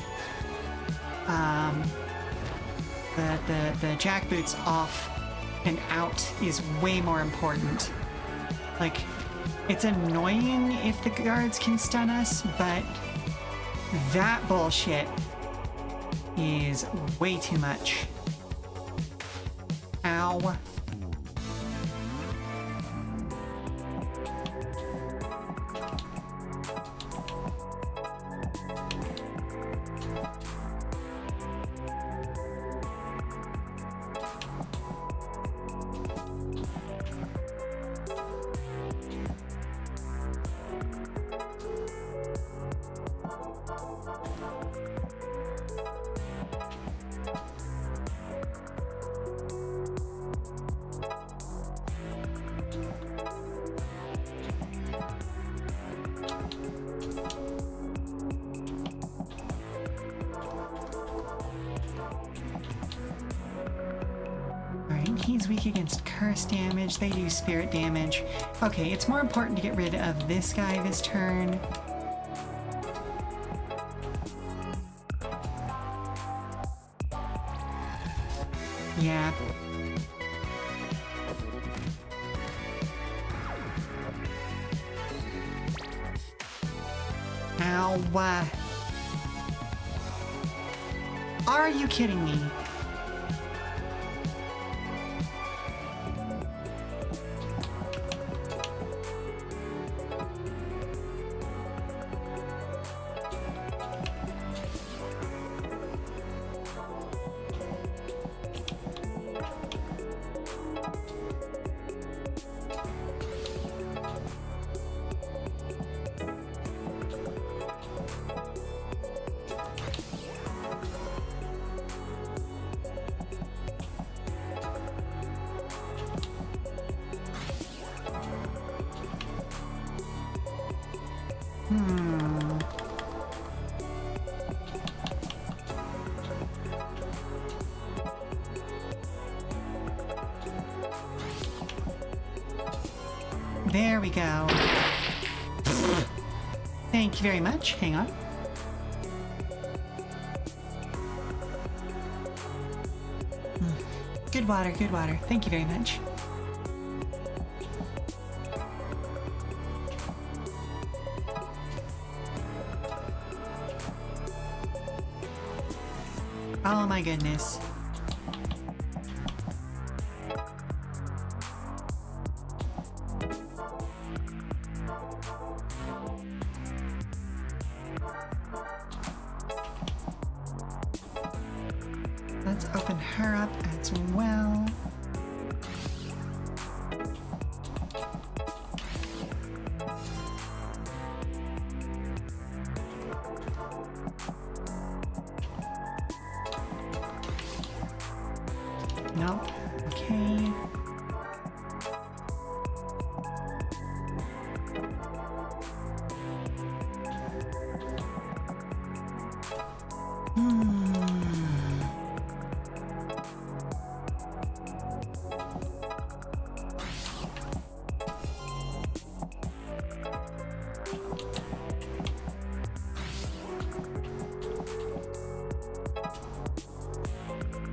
jackboots off and out is way more important. Like, It's annoying if the guards can stun us, but that bullshit is way too much. Ow. He's weak against curse damage. They do spirit damage. Okay, it's more important to get rid of this guy this turn. Yeah. Ow. Are you kidding me? There we go. Thank you very much. Hang on. Good water, good water. Thank you very much. Oh my goodness. Let's open her up as well. Nope. Okay.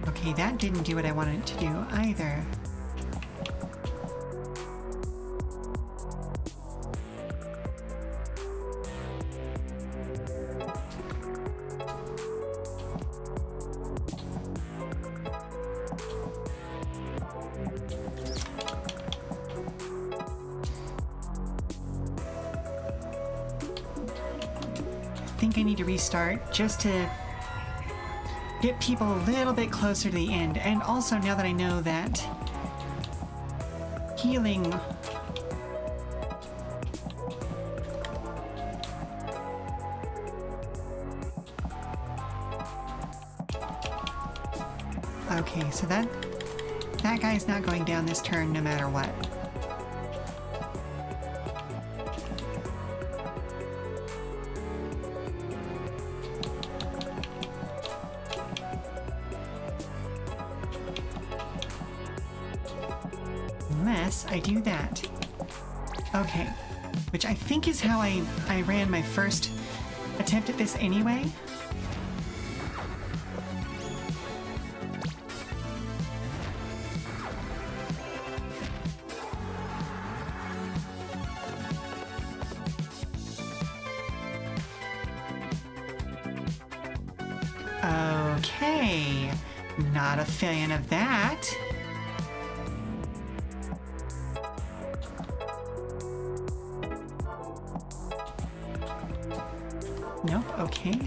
Okay, that didn't do what I wanted it to do either. I think I need to restart just to get people a little bit closer to the end. And also, now that I know that healing okay, so that guy's not going down this turn no matter what. Unless I do that. Okay. Which I think is how I ran my first attempt at this anyway. Okay. Not a fan of that. Nope, okay.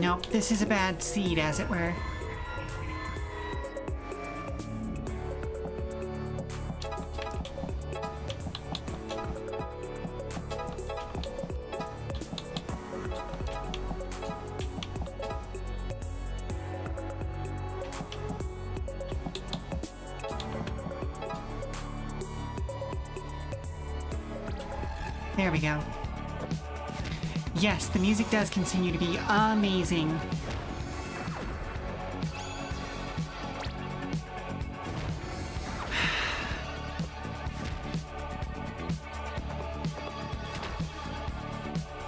Nope, this is a bad seed, as it were. There we go. Yes, the music does continue to be amazing.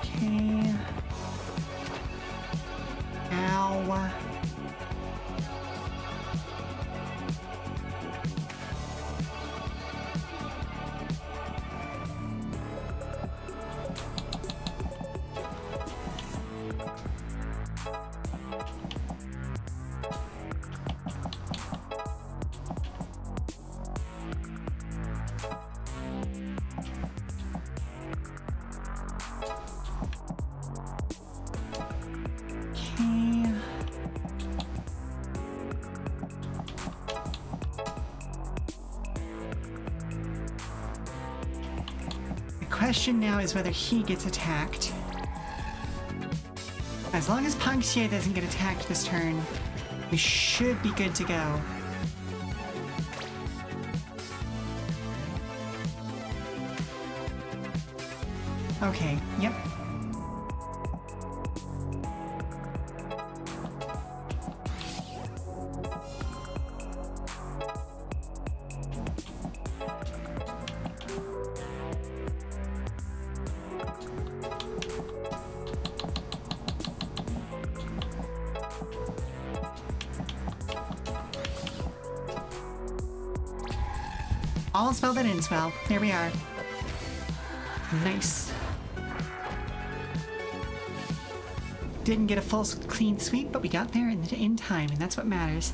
Okay. Ow. The question now is whether he gets attacked. As long as Pangxie doesn't get attacked this turn, we should be good to go. Okay, yep. All spell that ends well. There we are. Nice. Didn't get a full clean sweep, but we got there in time, and that's what matters.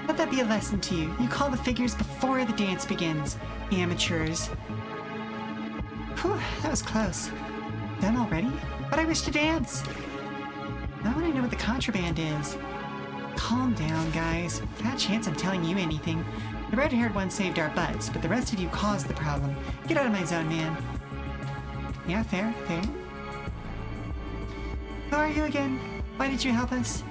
Let that be a lesson to you. You call the figures before the dance begins. Amateurs. Whew, that was close. Done already? But I wish to dance. Not when I know what the contraband is. Calm down, guys. Fat chance I'm telling you anything. The red-haired one saved our butts, but the rest of you caused the problem. Get out of my zone, man. Yeah, fair, fair. Who are you again? Why did you help us?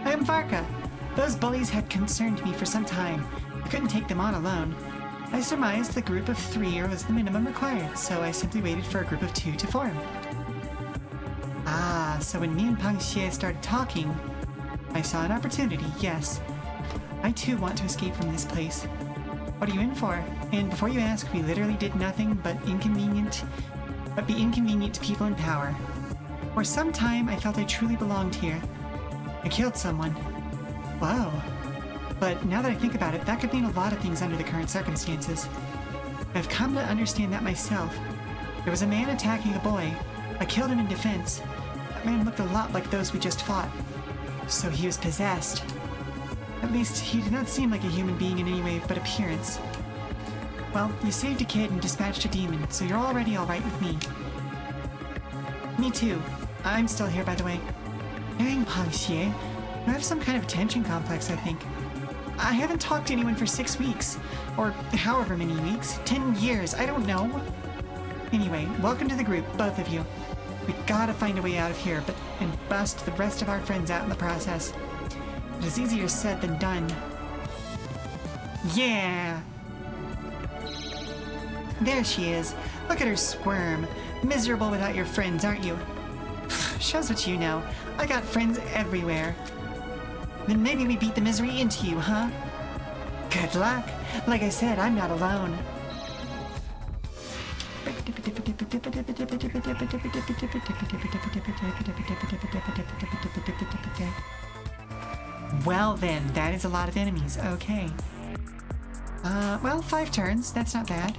I am Varka. Those bullies had concerned me for some time. I couldn't take them on alone. I surmised the group of 3 was the minimum required, so I simply waited for a group of 2 to form. Ah, so when me and Pangxie started talking, I saw an opportunity, yes. I too want to escape from this place. What are you in for? And before you ask, we literally did nothing but be inconvenient to people in power. For some time, I felt I truly belonged here. I killed someone. Whoa. But now that I think about it, that could mean a lot of things under the current circumstances. I've come to understand that myself. There was a man attacking a boy. I killed him in defense. That man looked a lot like those we just fought. So he was possessed. At least, he did not seem like a human being in any way but appearance. Well, you saved a kid and dispatched a demon, so you're already alright with me. Me too. I'm still here, by the way. Dang, Policier. You have some kind of attention complex, I think. I haven't talked to anyone for 6 weeks. Or however many weeks. 10 years, I don't know. Anyway, welcome to the group, both of you. We gotta find a way out of here, and bust the rest of our friends out in the process. It is easier said than done. Yeah! There she is. Look at her squirm. Miserable without your friends, aren't you? Shows what you know. I got friends everywhere. Then maybe we beat the misery into you, huh? Good luck. Like I said, I'm not alone. Well then, that is a lot of enemies. Okay. Well, 5 turns. That's not bad.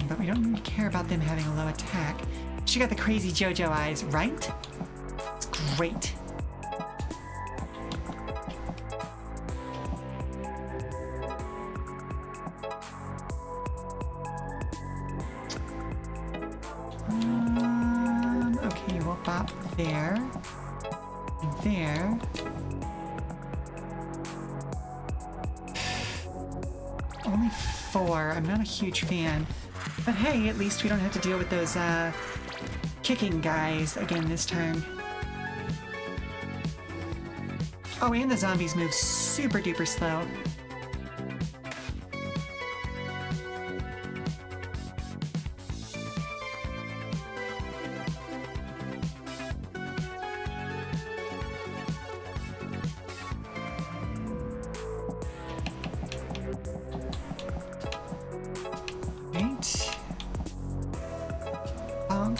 But we don't really care about them having a low attack. She got the crazy JoJo eyes, right? It's great. Okay, we'll bop there. And there. Only 4. I'm not a huge fan. But hey, at least we don't have to deal with those, kicking guys again this turn. Oh, and the zombies move super duper slow. Right. Bonk.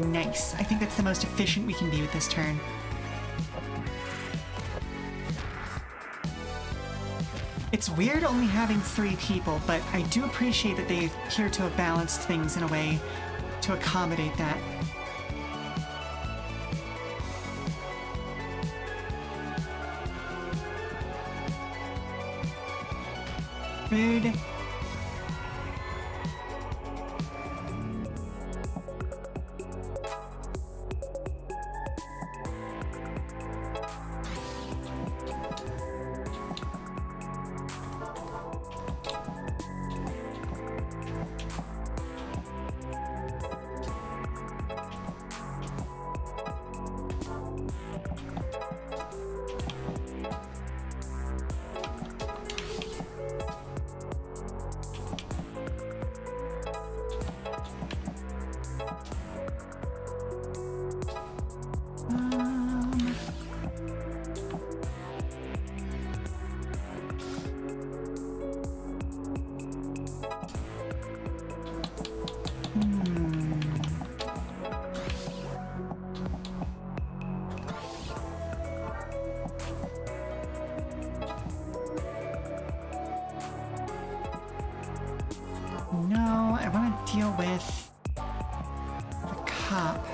Nice. I think that's the most efficient we can be with this turn. It's weird only having 3 people, but I do appreciate that they appear to have balanced things in a way to accommodate that. Rude. No, I want to deal with the cop.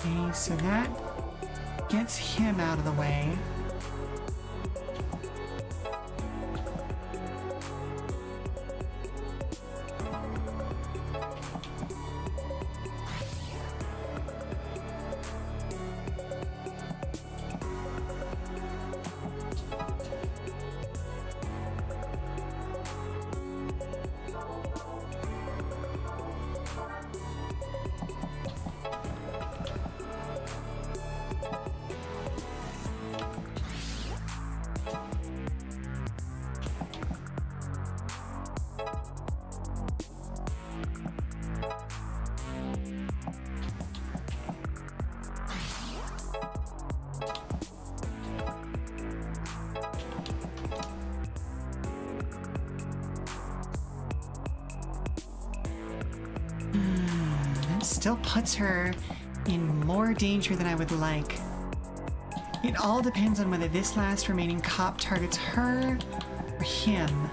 Okay, so that gets him out of the way. still puts her in more danger than I would like. It all depends on whether this last remaining cop targets her or him.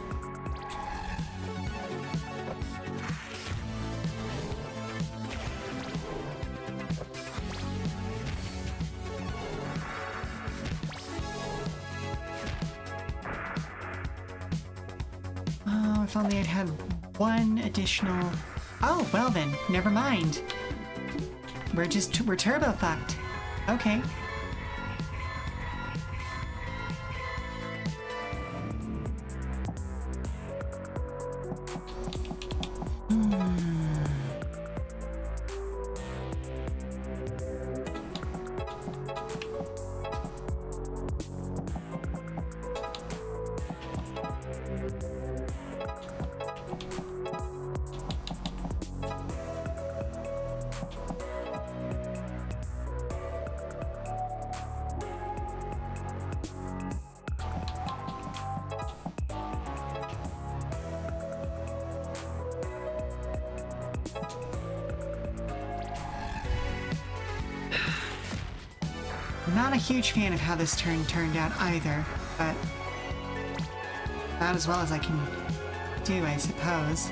Oh, if only I'd had one additional... Oh, well then, never mind. We're turbo fucked. Okay. Not a huge fan of how this turn turned out either, but about as well as I can do, I suppose.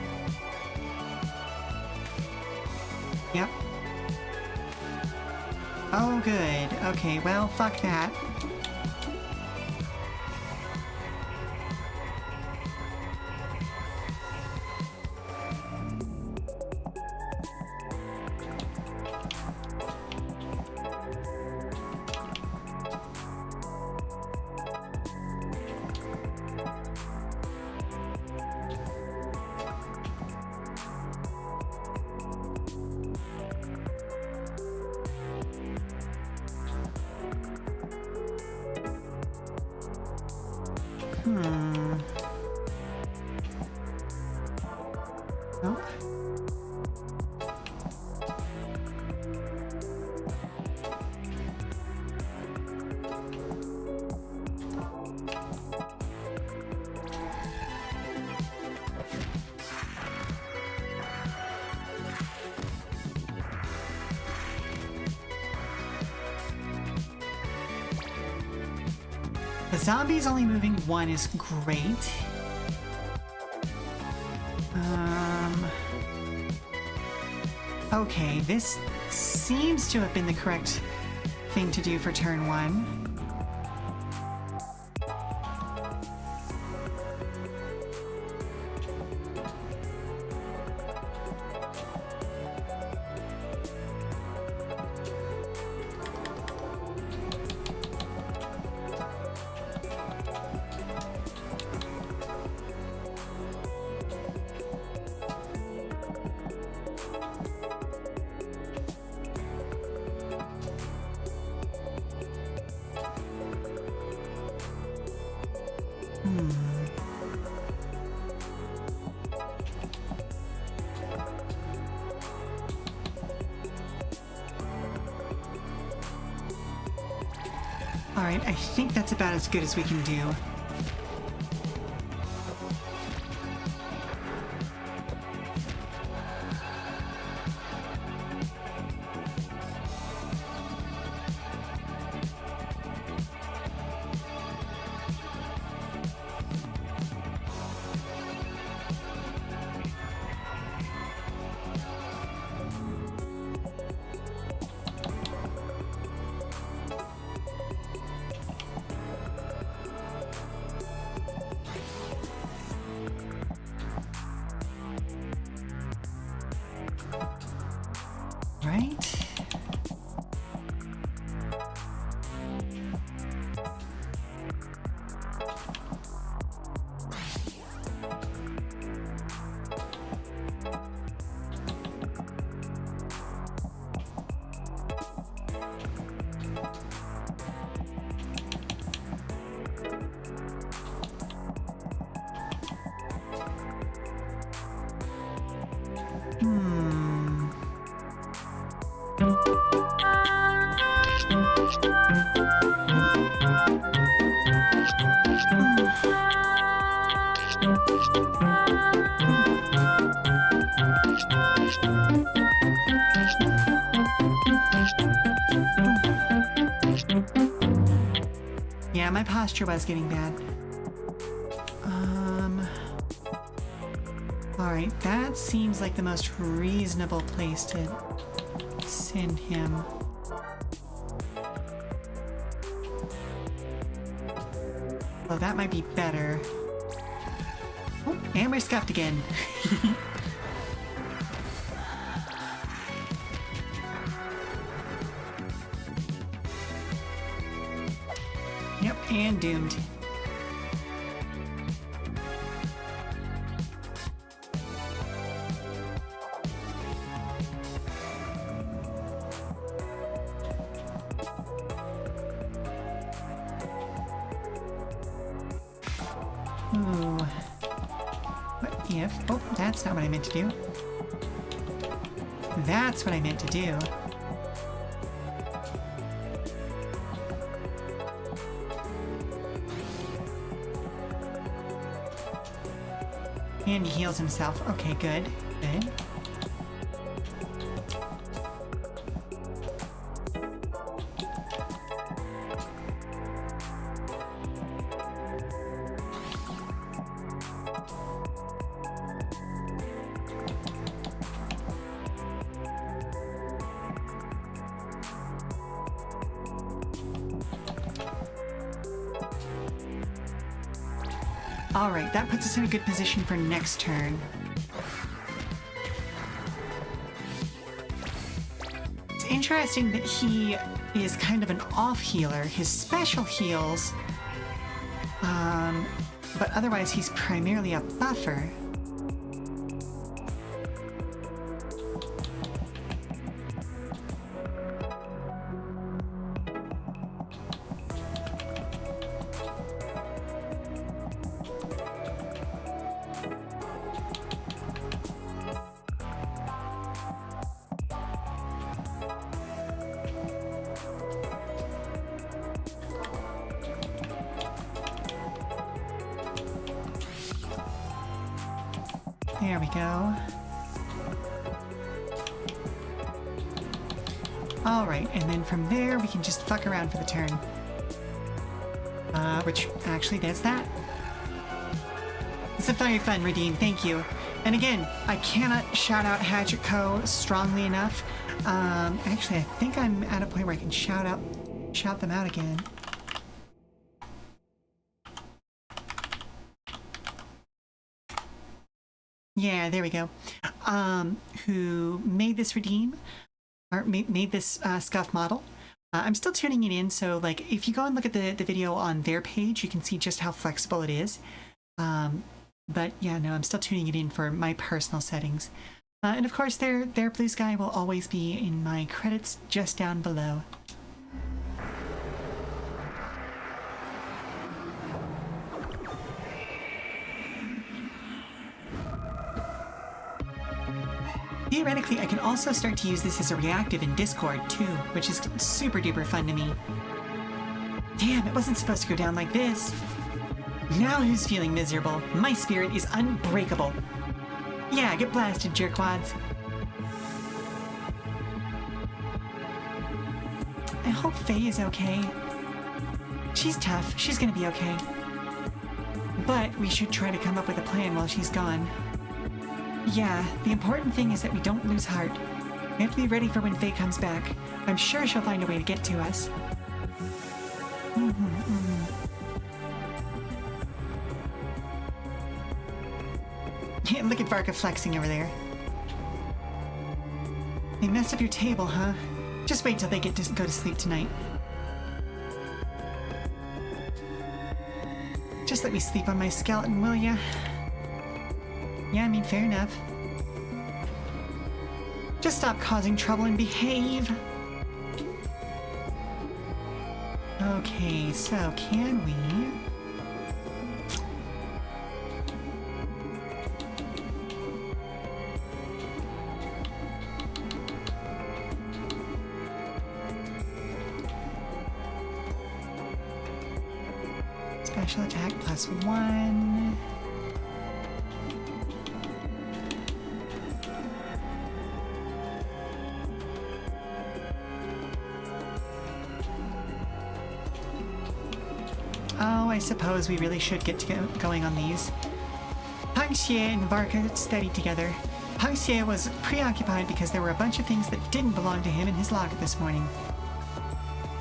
Yep. Oh, good. Okay, well, fuck that. Nope. The zombies only moving one is great. Okay, this seems to have been the correct thing to do for turn one. Alright, I think that's about as good as we can do. Right? Yeah, my posture was getting bad. Alright, that seems like the most reasonable place to send him. Well, that might be better. Oh, and we're scuffed again. Yep, and doomed. Ooh. What if... Oh, that's not what I meant to do. That's what I meant to do. And he heals himself. Okay, good. Good. Alright, that puts us in a good position for next turn. It's interesting that he is kind of an off healer. His special heals, but otherwise he's primarily a buffer. There we go. Alright, and then from there we can just fuck around for the turn. Which, actually, that's that. It's a very fun redeem, thank you. And again, I cannot shout out Hatchet Co. strongly enough. Actually, I think I'm at a point where I can shout them out again. Yeah, there we go. Who made this redeem, or made this scuff model. I'm still tuning it in, so like if you go and look at the video on their page, you can see just how flexible it is. But yeah, no, I'm still tuning it in for my personal settings. And of course, their blue sky will always be in my credits just down below. Theoretically, I can also start to use this as a reactive in Discord too, which is super duper fun to me. Damn, it wasn't supposed to go down like this. Now who's feeling miserable? My spirit is unbreakable. Yeah, get blasted, jerkwads. I hope Faye is okay. She's tough. She's gonna be okay. But we should try to come up with a plan while she's gone. Yeah, the important thing is that we don't lose heart. We have to be ready for when Faye comes back. I'm sure she'll find a way to get to us. Look at Varka flexing over there. They messed up your table, huh? Just wait till they get to go to sleep tonight. Just let me sleep on my skeleton, will ya? Yeah, I mean, fair enough. Just stop causing trouble and behave. Okay, so can we... Special attack +1. Oh, I suppose we really should get going on these. Pang Xie and Varka studied together. Pang Xie was preoccupied because there were a bunch of things that didn't belong to him in his locker this morning.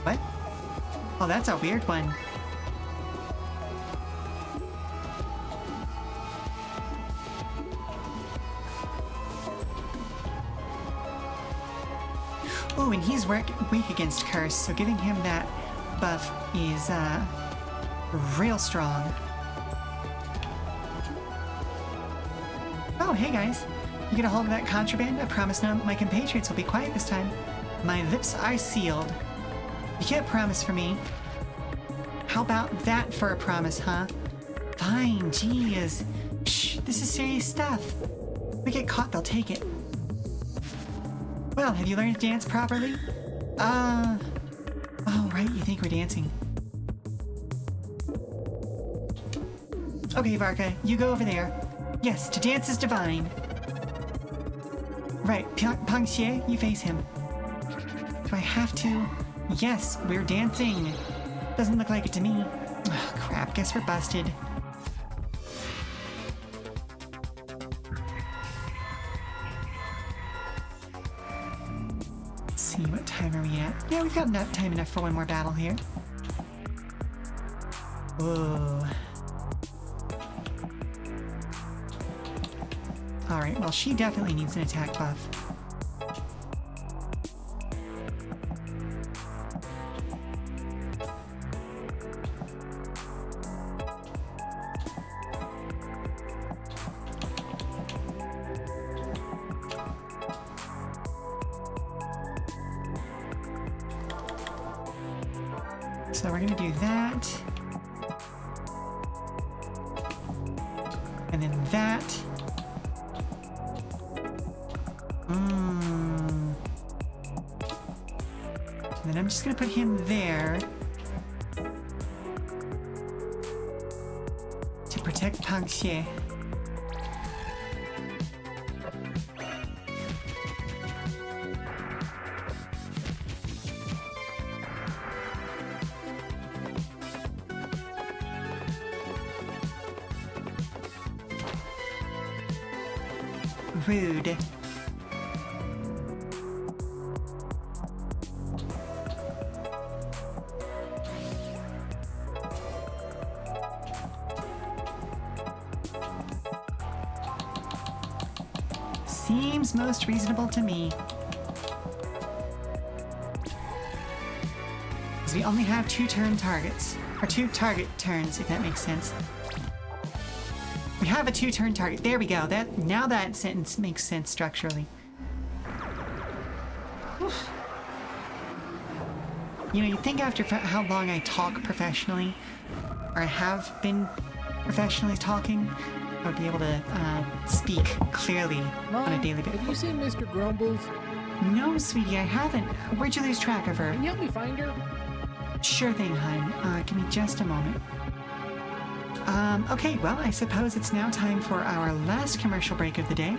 What? Oh, that's a weird one. Oh, and he's weak against curse, so giving him that buff is real strong. Oh, hey guys. You get a hold of that contraband? I promise none of my compatriots will be quiet this time. My lips are sealed. You can't promise for me. How about that for a promise, huh? Fine, geez. Shh, this is serious stuff. If we get caught, they'll take it. Well, have you learned to dance properly? Oh, right, you think we're dancing. Okay, Varka, you go over there. Yes, to dance is divine. Right, Pang Xie, you face him. Do I have to? Yes, we're dancing. Doesn't look like it to me. Oh, crap, guess we're busted. Let's see, what time are we at? Yeah, we've got time enough for one more battle here. Whoa. Alright, well, she definitely needs an attack buff. So we're gonna do that. And then that. And then I'm just gonna put him there to protect Pang Xie. Rude. Seems most reasonable to me. Because we only have 2 turn targets. Or 2 target turns, if that makes sense. We have a 2-turn target. There we go. Now that sentence makes sense structurally. Oof. You know, you'd think after how long I talk professionally, or I have been professionally talking, I would be able to speak clearly on a daily basis. Have you seen Mr. Grumbles? No, sweetie, I haven't. Where'd you lose track of her? Can you help me find her? Sure thing, hon. Give me just a moment. Okay, well, I suppose it's now time for our last commercial break of the day.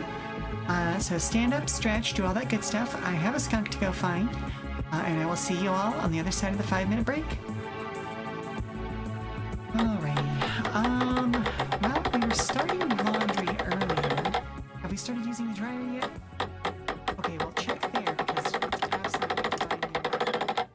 So stand up, stretch, do all that good stuff. I have a skunk to go find. And I will see you all on the other side of the 5-minute break. Alrighty. Well, we were starting laundry earlier. Have we started using the dryer yet? Okay, well, check there because it's absolutely fine.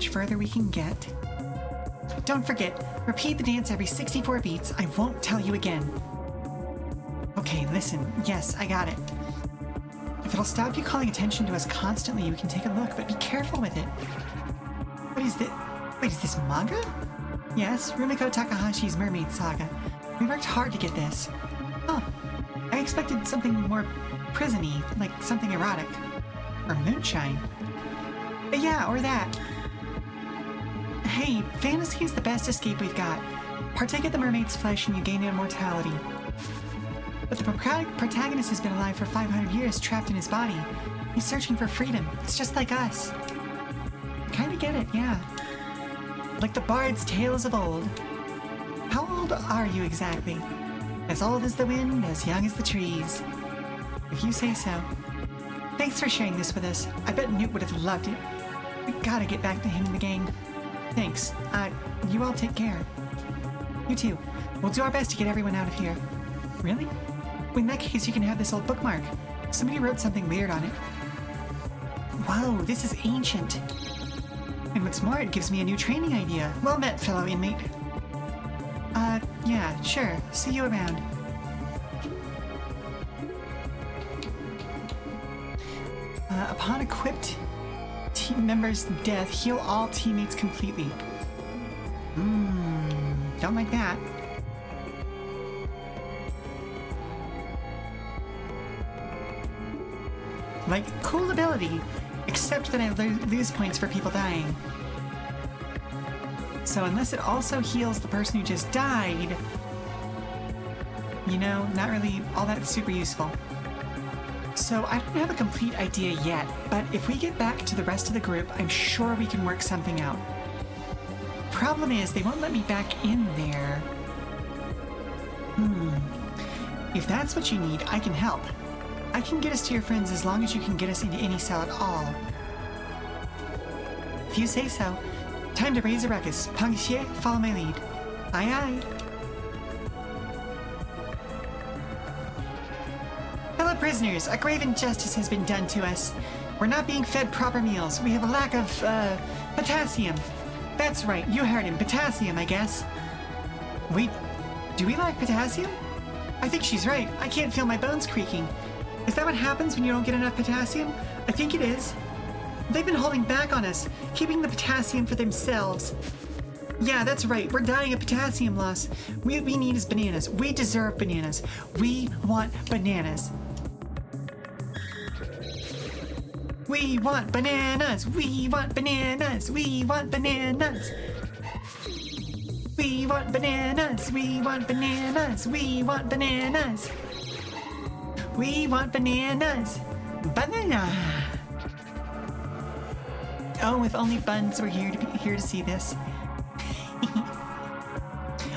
much further we can get. Don't forget, repeat the dance every 64 beats. I won't tell you again. Okay, listen. Yes, I got it. If it'll stop you calling attention to us constantly, you can take a look, but be careful with it. What is this? Wait, is this manga? Yes, Rumiko Takahashi's Mermaid Saga. We worked hard to get this. Huh. I expected something more prison-y, like something erotic. Or moonshine. But yeah, or that. Hey, fantasy is the best escape we've got. Partake of the mermaid's flesh and you gain immortality. But the protagonist has been alive for 500 years, trapped in his body. He's searching for freedom. It's just like us. Kinda get it, yeah. Like the bard's tales of old. How old are you exactly? As old as the wind, as young as the trees. If you say so. Thanks for sharing this with us. I bet Newt would have loved it. We gotta get back to him and the gang. Thanks. You all take care. You too. We'll do our best to get everyone out of here. Really? Well, in that case, you can have this old bookmark. Somebody wrote something weird on it. Whoa, this is ancient. And what's more, it gives me a new training idea. Well met, fellow inmate. Yeah, sure. See you around. Upon equipped team member's death, heal all teammates completely. Don't like that. Like, cool ability, except that I lose points for people dying. So unless it also heals the person who just died, you know, not really all that super useful. So I don't have a complete idea yet, but if we get back to the rest of the group, I'm sure we can work something out. Problem is, they won't let me back in there. If that's what you need, I can help. I can get us to your friends as long as you can get us into any cell at all. If you say so. Time to raise a ruckus. Pangxie, follow my lead. Aye aye. Fellow prisoners, a grave injustice has been done to us. We're not being fed proper meals. We have a lack of, potassium. That's right, you heard him. Potassium, I guess. Wait, do we lack potassium? I think she's right. I can't feel my bones creaking. Is that what happens when you don't get enough potassium? I think it is. They've been holding back on us, keeping the potassium for themselves. Yeah, that's right. We're dying of potassium loss. What we need is bananas. We deserve bananas. We want bananas. We want bananas. We want bananas. We want bananas. We want bananas. We want bananas. We want bananas. We want bananas. Banana. Oh, if only buns were here to see this.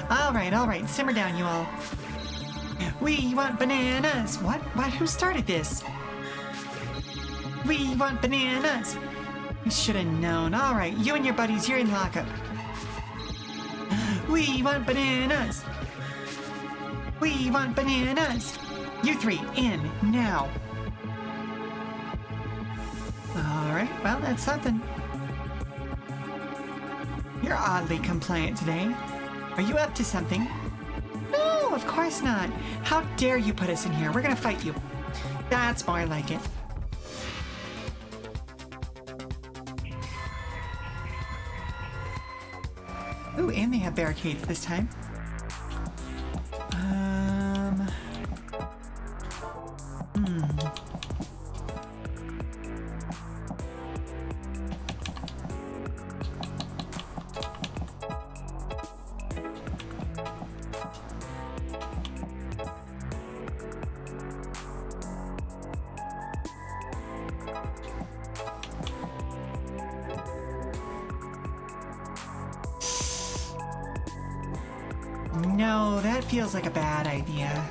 All right. Simmer down, you all. We want bananas. What? Who started this? We want bananas. We should have known. All right, you and your buddies, you're in lockup. We want bananas. We want bananas. You three, in, now. All right, well, that's something. You're oddly compliant today. Are you up to something? No, of course not. How dare you put us in here? We're gonna fight you. That's more like it. Ooh, and they have barricades this time. No, that feels like a bad idea.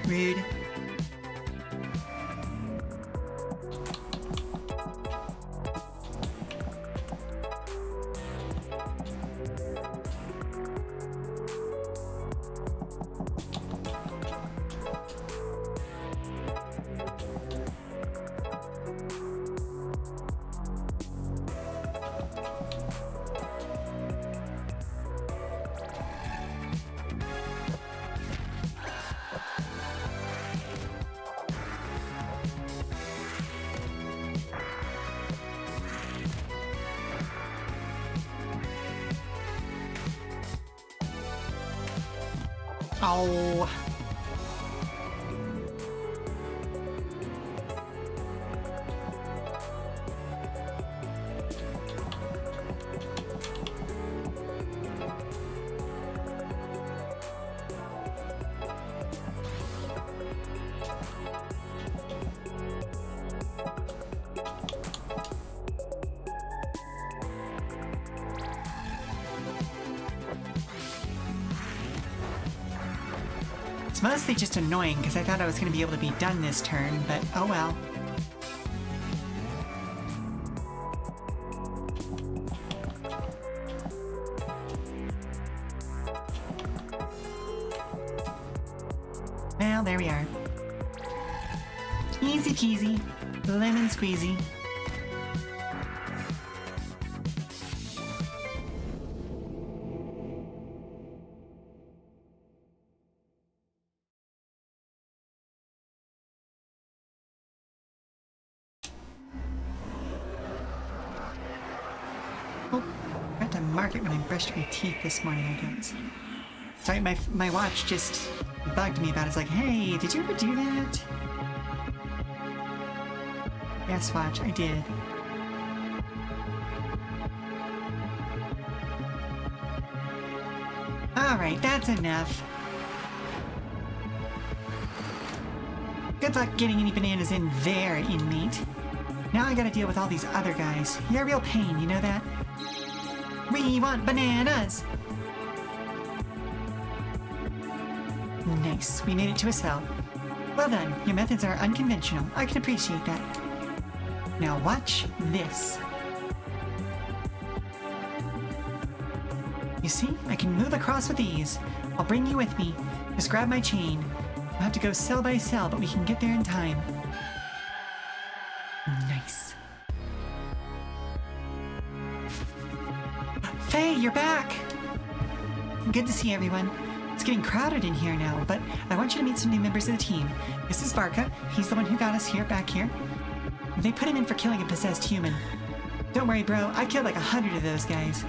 Rude. Oh. It's mostly just annoying because I thought I was going to be able to be done this turn, but oh well. Well, there we are. Easy peasy, lemon squeezy. Oh, I had to mark it when I brushed my teeth this morning, I guess. Sorry, my watch just bugged me about it. It's like, hey, did you ever do that? Yes, watch, I did. Alright, that's enough. Good luck getting any bananas in there, inmate. Now I gotta deal with all these other guys. You're a real pain, you know that? We want bananas! Nice, we made it to a cell. Well done, your methods are unconventional. I can appreciate that. Now watch this. You see, I can move across with ease. I'll bring you with me. Just grab my chain. We'll have to go cell by cell, but we can get there in time. Nice. Faye, you're back! Good to see everyone. It's getting crowded in here now, but I want you to meet some new members of the team. This is Varka. He's the one who got us here, back here. They put him in for killing a possessed human. Don't worry, bro. I killed like 100 of those guys.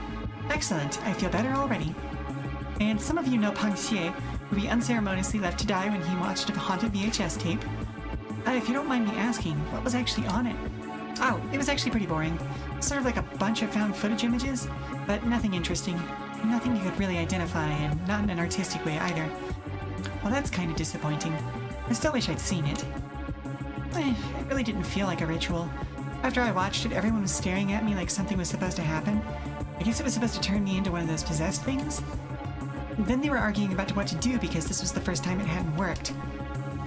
Excellent. I feel better already. And some of you know Pangxie, who we unceremoniously left to die when he watched a haunted VHS tape. If you don't mind me asking, what was actually on it? Oh, it was actually pretty boring. Sort of like a bunch of found footage images, but nothing interesting. Nothing you could really identify, and not in an artistic way either. Well, that's kind of disappointing. I still wish I'd seen it. It really didn't feel like a ritual. After I watched it, everyone was staring at me like something was supposed to happen. I guess it was supposed to turn me into one of those possessed things? Then they were arguing about what to do because this was the first time it hadn't worked.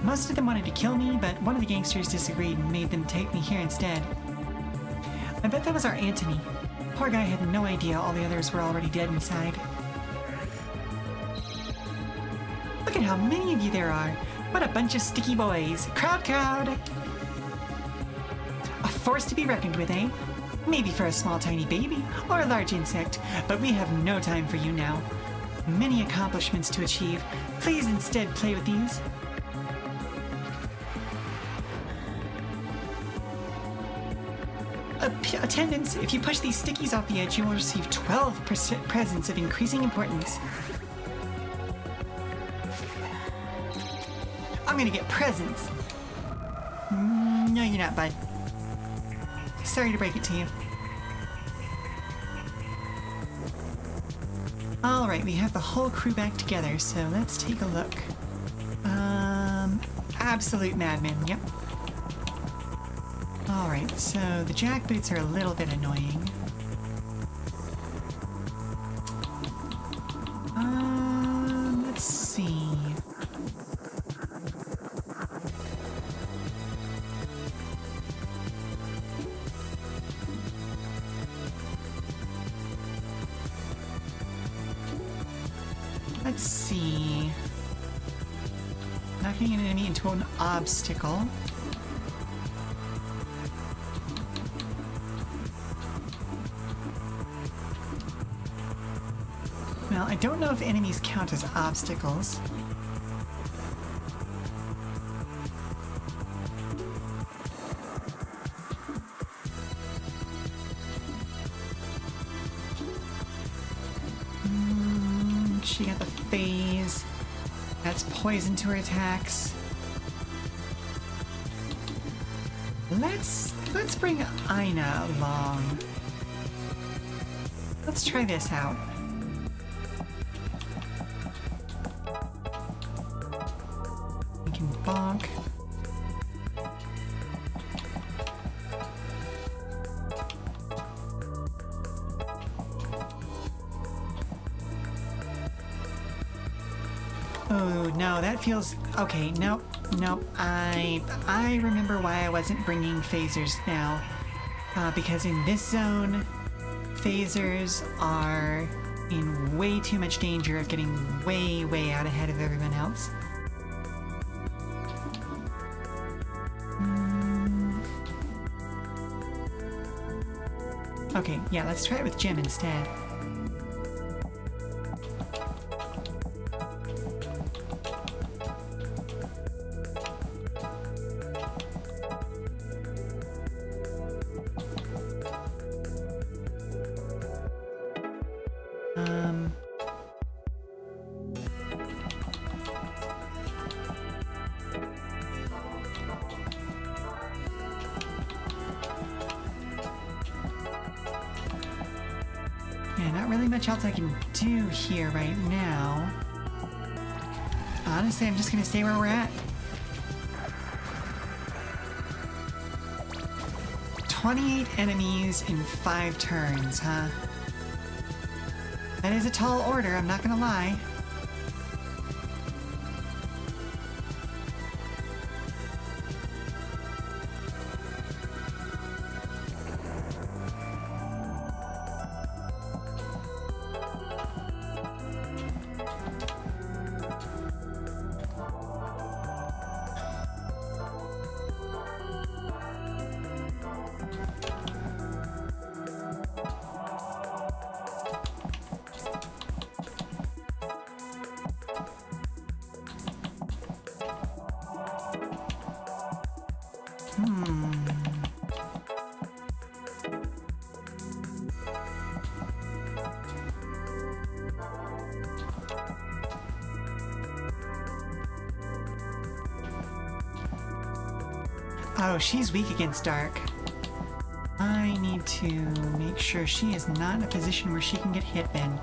Most of them wanted to kill me, but one of the gangsters disagreed and made them take me here instead. I bet that was our Antony. Poor guy had no idea all the others were already dead inside. Look at how many of you there are. What a bunch of sticky boys. Crowd, crowd! A force to be reckoned with, eh? Maybe for a small tiny baby, or a large insect, but we have no time for you now. Many accomplishments to achieve. Please instead play with these. Attendants, if you push these stickies off the edge, you will receive 12 presents of increasing importance. I'm gonna get presents. No, you're not, bud. Sorry to break it to you. Alright, we have the whole crew back together, so let's take a look. Absolute madman, yep. Alright, so the jackboots are a little bit annoying. Let's see. Let's see. Knocking an enemy into an obstacle. Well, I don't know if enemies count as obstacles. She got the phase. That's poison to her attacks. Let's bring Aina along. Let's try this out. We can bonk. Oh, no, that feels... Okay, nope. I remember why I wasn't bringing phasers now. Because in this zone, phasers are in way too much danger of getting way out ahead of everyone else. Okay, yeah, let's try it with Gem instead. Yeah, not really much else I can do here right now. Honestly, I'm just gonna stay where we're at. 28 enemies in 5 turns, huh? That is a tall order, I'm not gonna lie. Oh, she's weak against dark. I need to make sure she is not in a position where she can get hit then.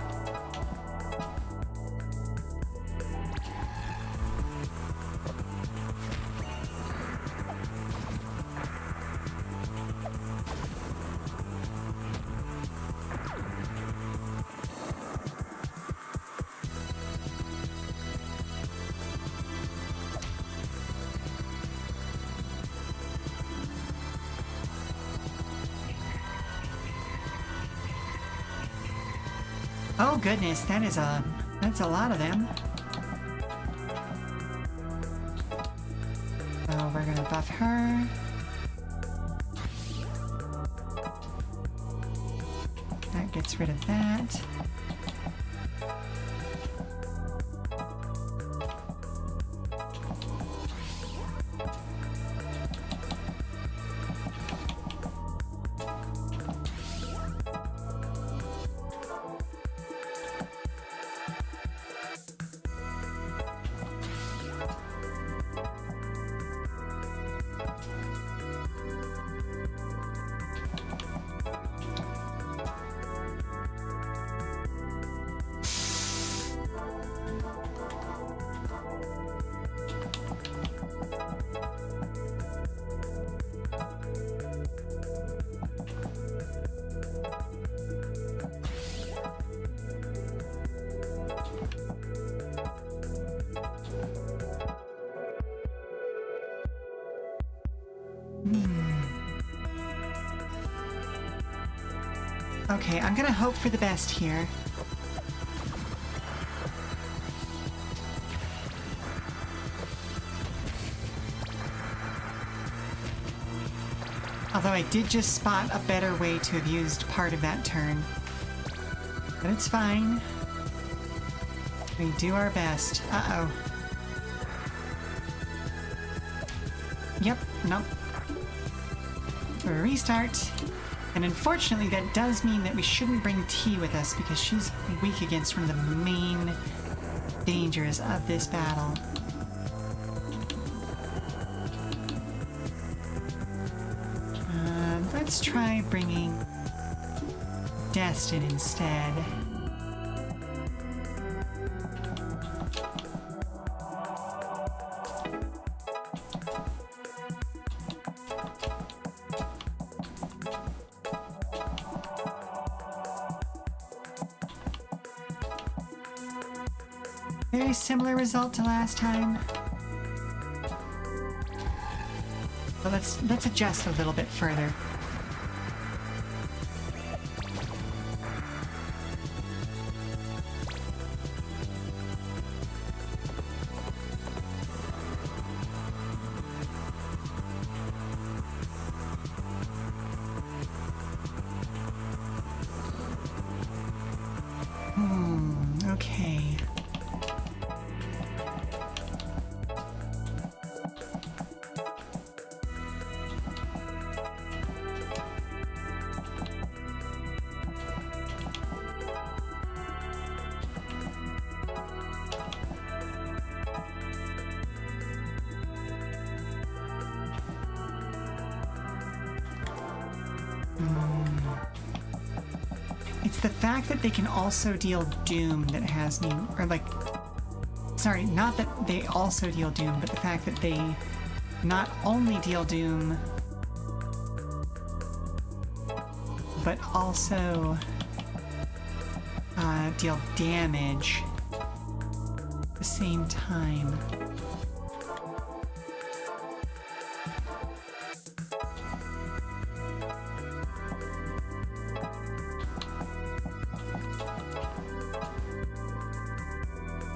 Oh goodness, that's a lot of them. So we're gonna buff her. That gets rid of that. Okay, I'm gonna hope for the best here. Although I did just spot a better way to have used part of that turn. But it's fine. We do our best. Uh-oh. Yep, nope. Restart. And unfortunately, that does mean that we shouldn't bring T with us because she's weak against one of the main dangers of this battle. Let's try bringing Destin instead. Very similar result to last time. But let's adjust a little bit further. Okay. It's the fact that they can also deal doom that has me, or like, sorry, not that they also deal doom, but the fact that they not only deal doom, but also deal damage at the same time.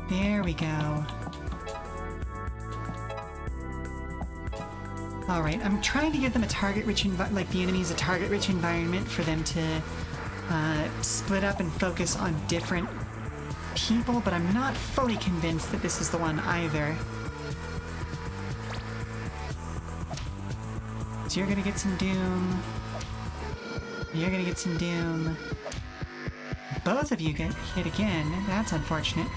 There we go. All right, I'm trying to give them a target-rich like the enemy's a target-rich environment for them to split up and focus on different people, but I'm not fully convinced that this is the one either. So you're gonna get some doom. You're gonna get some doom. Both of you get hit again. That's unfortunate.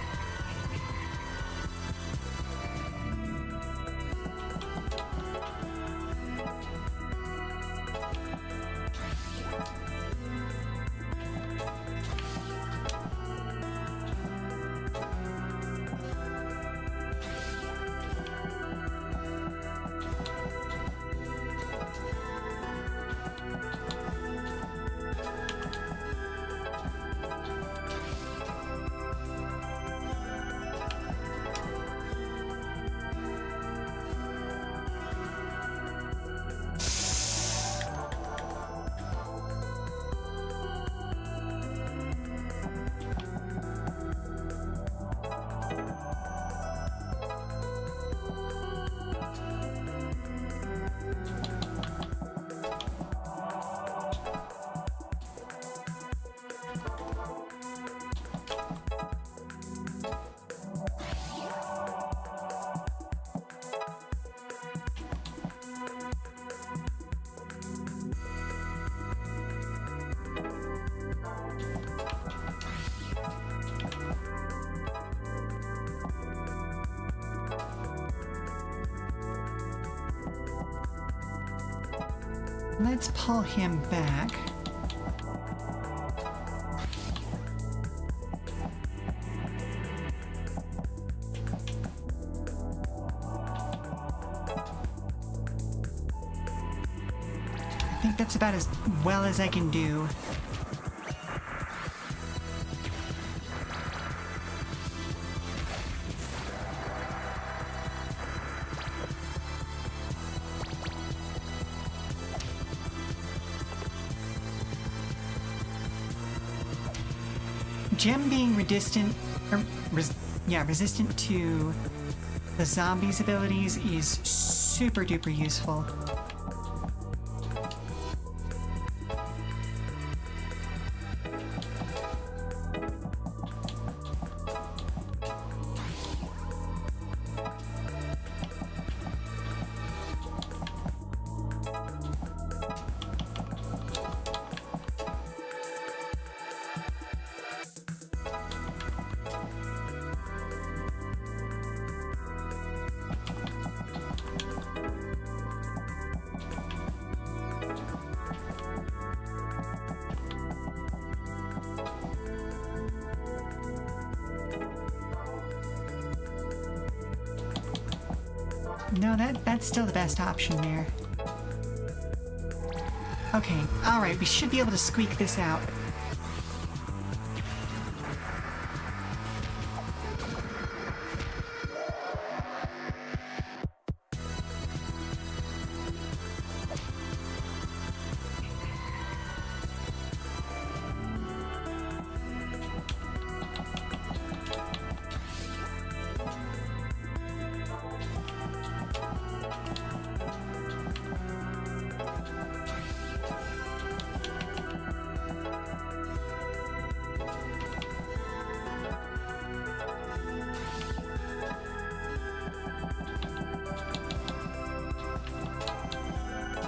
Let's pull him back. I think that's about as well as I can do. Gem being resistant, resistant to the zombies' abilities is super duper useful. No, that's still the best option there. Okay, alright, we should be able to squeak this out.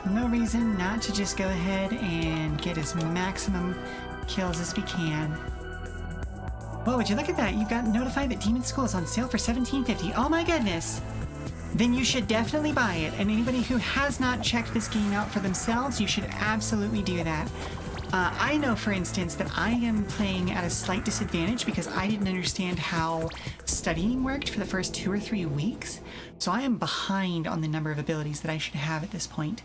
No reason not to just go ahead and get as maximum kills as we can. Whoa, would you look at that? You got notified that Demonschool is on sale for $17.50. Oh my goodness! Then you should definitely buy it. And anybody who has not checked this game out for themselves, you should absolutely do that. I know, for instance, that I am playing at a slight disadvantage because I didn't understand how studying worked for the first 2 or 3 weeks. So I am behind on the number of abilities that I should have at this point.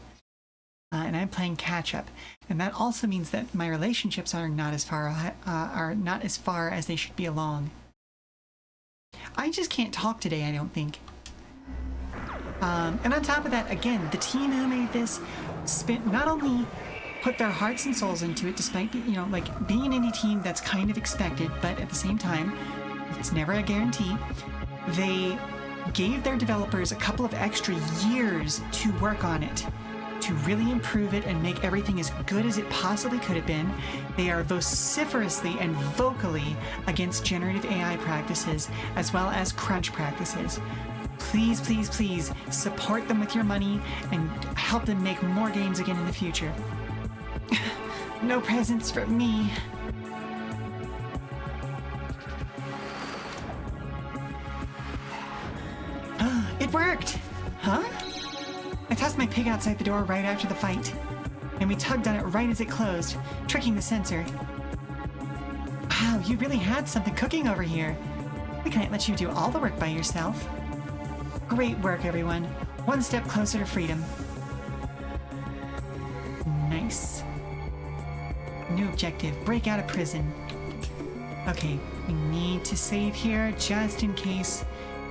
And I'm playing catch up, and that also means that my relationships are not as far as they should be along. I just can't talk today, I don't think. And on top of that, again, the team who made this not only put their hearts and souls into it, despite being an indie team that's kind of expected, but at the same time, it's never a guarantee. They gave their developers a couple of extra years to work on it, to really improve it and make everything as good as it possibly could have been. They are vociferously and vocally against generative AI practices as well as crunch practices. Please, please, please support them with your money and help them make more games again in the future. No presents for me. It worked! Huh? I tossed my pig outside the door right after the fight, and we tugged on it right as it closed, tricking the sensor. Wow, you really had something cooking over here. We can't let you do all the work by yourself. Great work, everyone. One step closer to freedom. Nice. New objective, break out of prison. Okay, we need to save here just in case.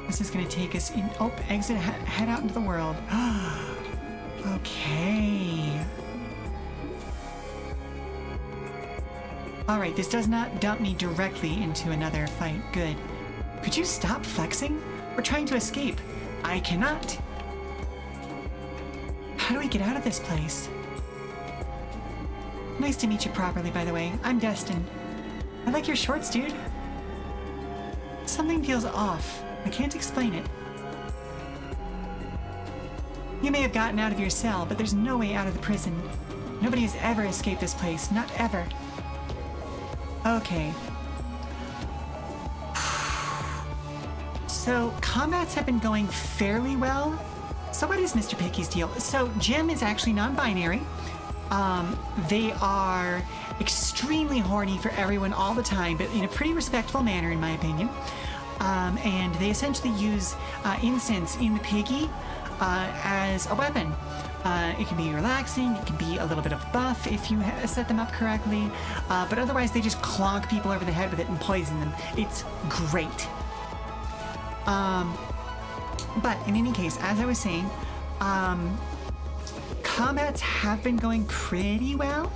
This is going to take us in. Oh, exit, head out into the world. Okay. Alright, this does not dump me directly into another fight. Good. Could you stop flexing? We're trying to escape. I cannot. How do we get out of this place? Nice to meet you properly, by the way. I'm Destin. I like your shorts, dude. Something feels off. I can't explain it. You may have gotten out of your cell, but there's no way out of the prison. Nobody has ever escaped this place. Not ever. Okay. So, combats have been going fairly well. So what is Mr. Picky's deal? So, Jim is actually non-binary. They are extremely horny for everyone all the time, but in a pretty respectful manner, in my opinion. And they essentially use incense in the piggy as a weapon. It can be relaxing, it can be a little bit of buff if you set them up correctly, but otherwise they just clonk people over the head with it and poison them. It's great. But in any case, as I was saying, combats have been going pretty well.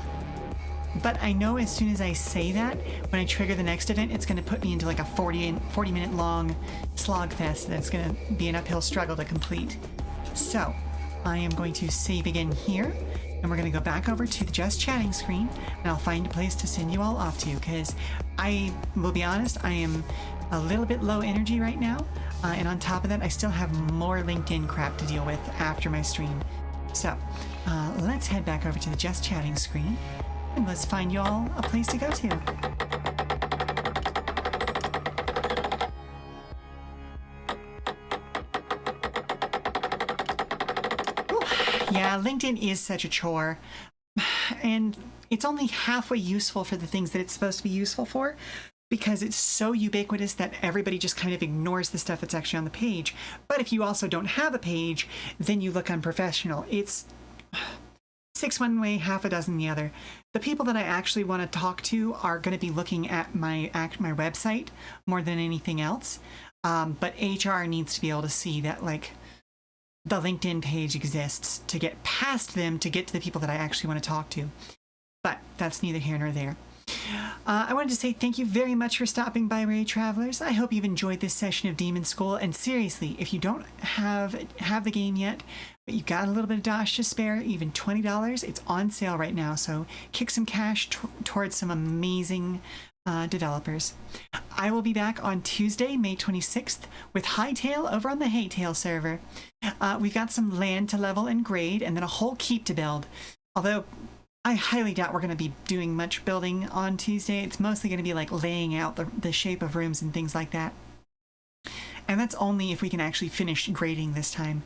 But I know as soon as I say that, when I trigger the next event, it's going to put me into like a 40-minute long slog fest that's going to be an uphill struggle to complete. So, I am going to save again here, and we're going to go back over to the Just Chatting screen, and I'll find a place to send you all off to, because I will be honest, I am a little bit low energy right now, and on top of that, I still have more LinkedIn crap to deal with after my stream. So, let's head back over to the Just Chatting screen, and let's find you all a place to go to. Yeah, LinkedIn is such a chore. And it's only halfway useful for the things that it's supposed to be useful for, because it's so ubiquitous that everybody just kind of ignores the stuff that's actually on the page. But if you also don't have a page, then you look unprofessional. It's 6 one way, half a dozen the other. The people that I actually want to talk to are going to be looking at my website more than anything else. But HR needs to be able to see that, like, the LinkedIn page exists to get past them to get to the people that I actually want to talk to. But that's neither here nor there. I wanted to say thank you very much for stopping by, Raid Travelers. I hope you've enjoyed this session of Demonschool. And seriously, if you don't have the game yet, but you've got a little bit of dosh to spare, even $20, it's on sale right now. So kick some cash towards some amazing developers. I will be back on Tuesday, May 26th with Hightail over on the Haytail server. We've got some land to level and grade, and then a whole keep to build. Although I highly doubt we're going to be doing much building on Tuesday. It's mostly going to be like laying out the shape of rooms and things like that. And that's only if we can actually finish grading this time.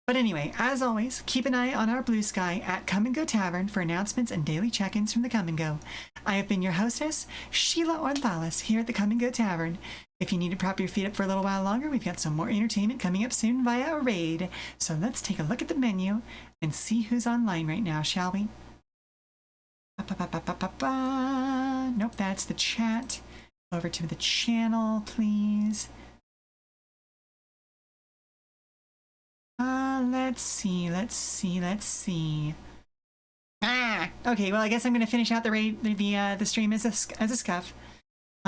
But anyway, as always, keep an eye on our blue sky at Come and Go Tavern for announcements and daily check-ins from the Come and Go. I have been your hostess, Sheela Ornthalis, here at the Come and Go Tavern. If you need to prop your feet up for a little while longer, we've got some more entertainment coming up soon via a raid. So let's take a look at the menu and see who's online right now, shall we? Nope, that's the chat. Over to the channel, please. Let's see. Okay, well, I guess I'm going to finish out the stream as a scuff.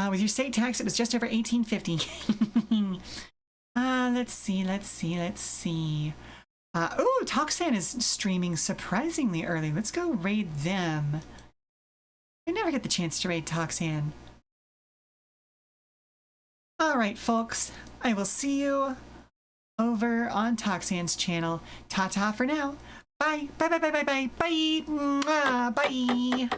With your state tax, it was just over $18.50. Let's see. Oh, Toxan is streaming surprisingly early. Let's go raid them. I never get the chance to raid Toxan. All right, folks. I will see you over on Toxan's channel. Ta-ta for now. Bye. Bye. Bye.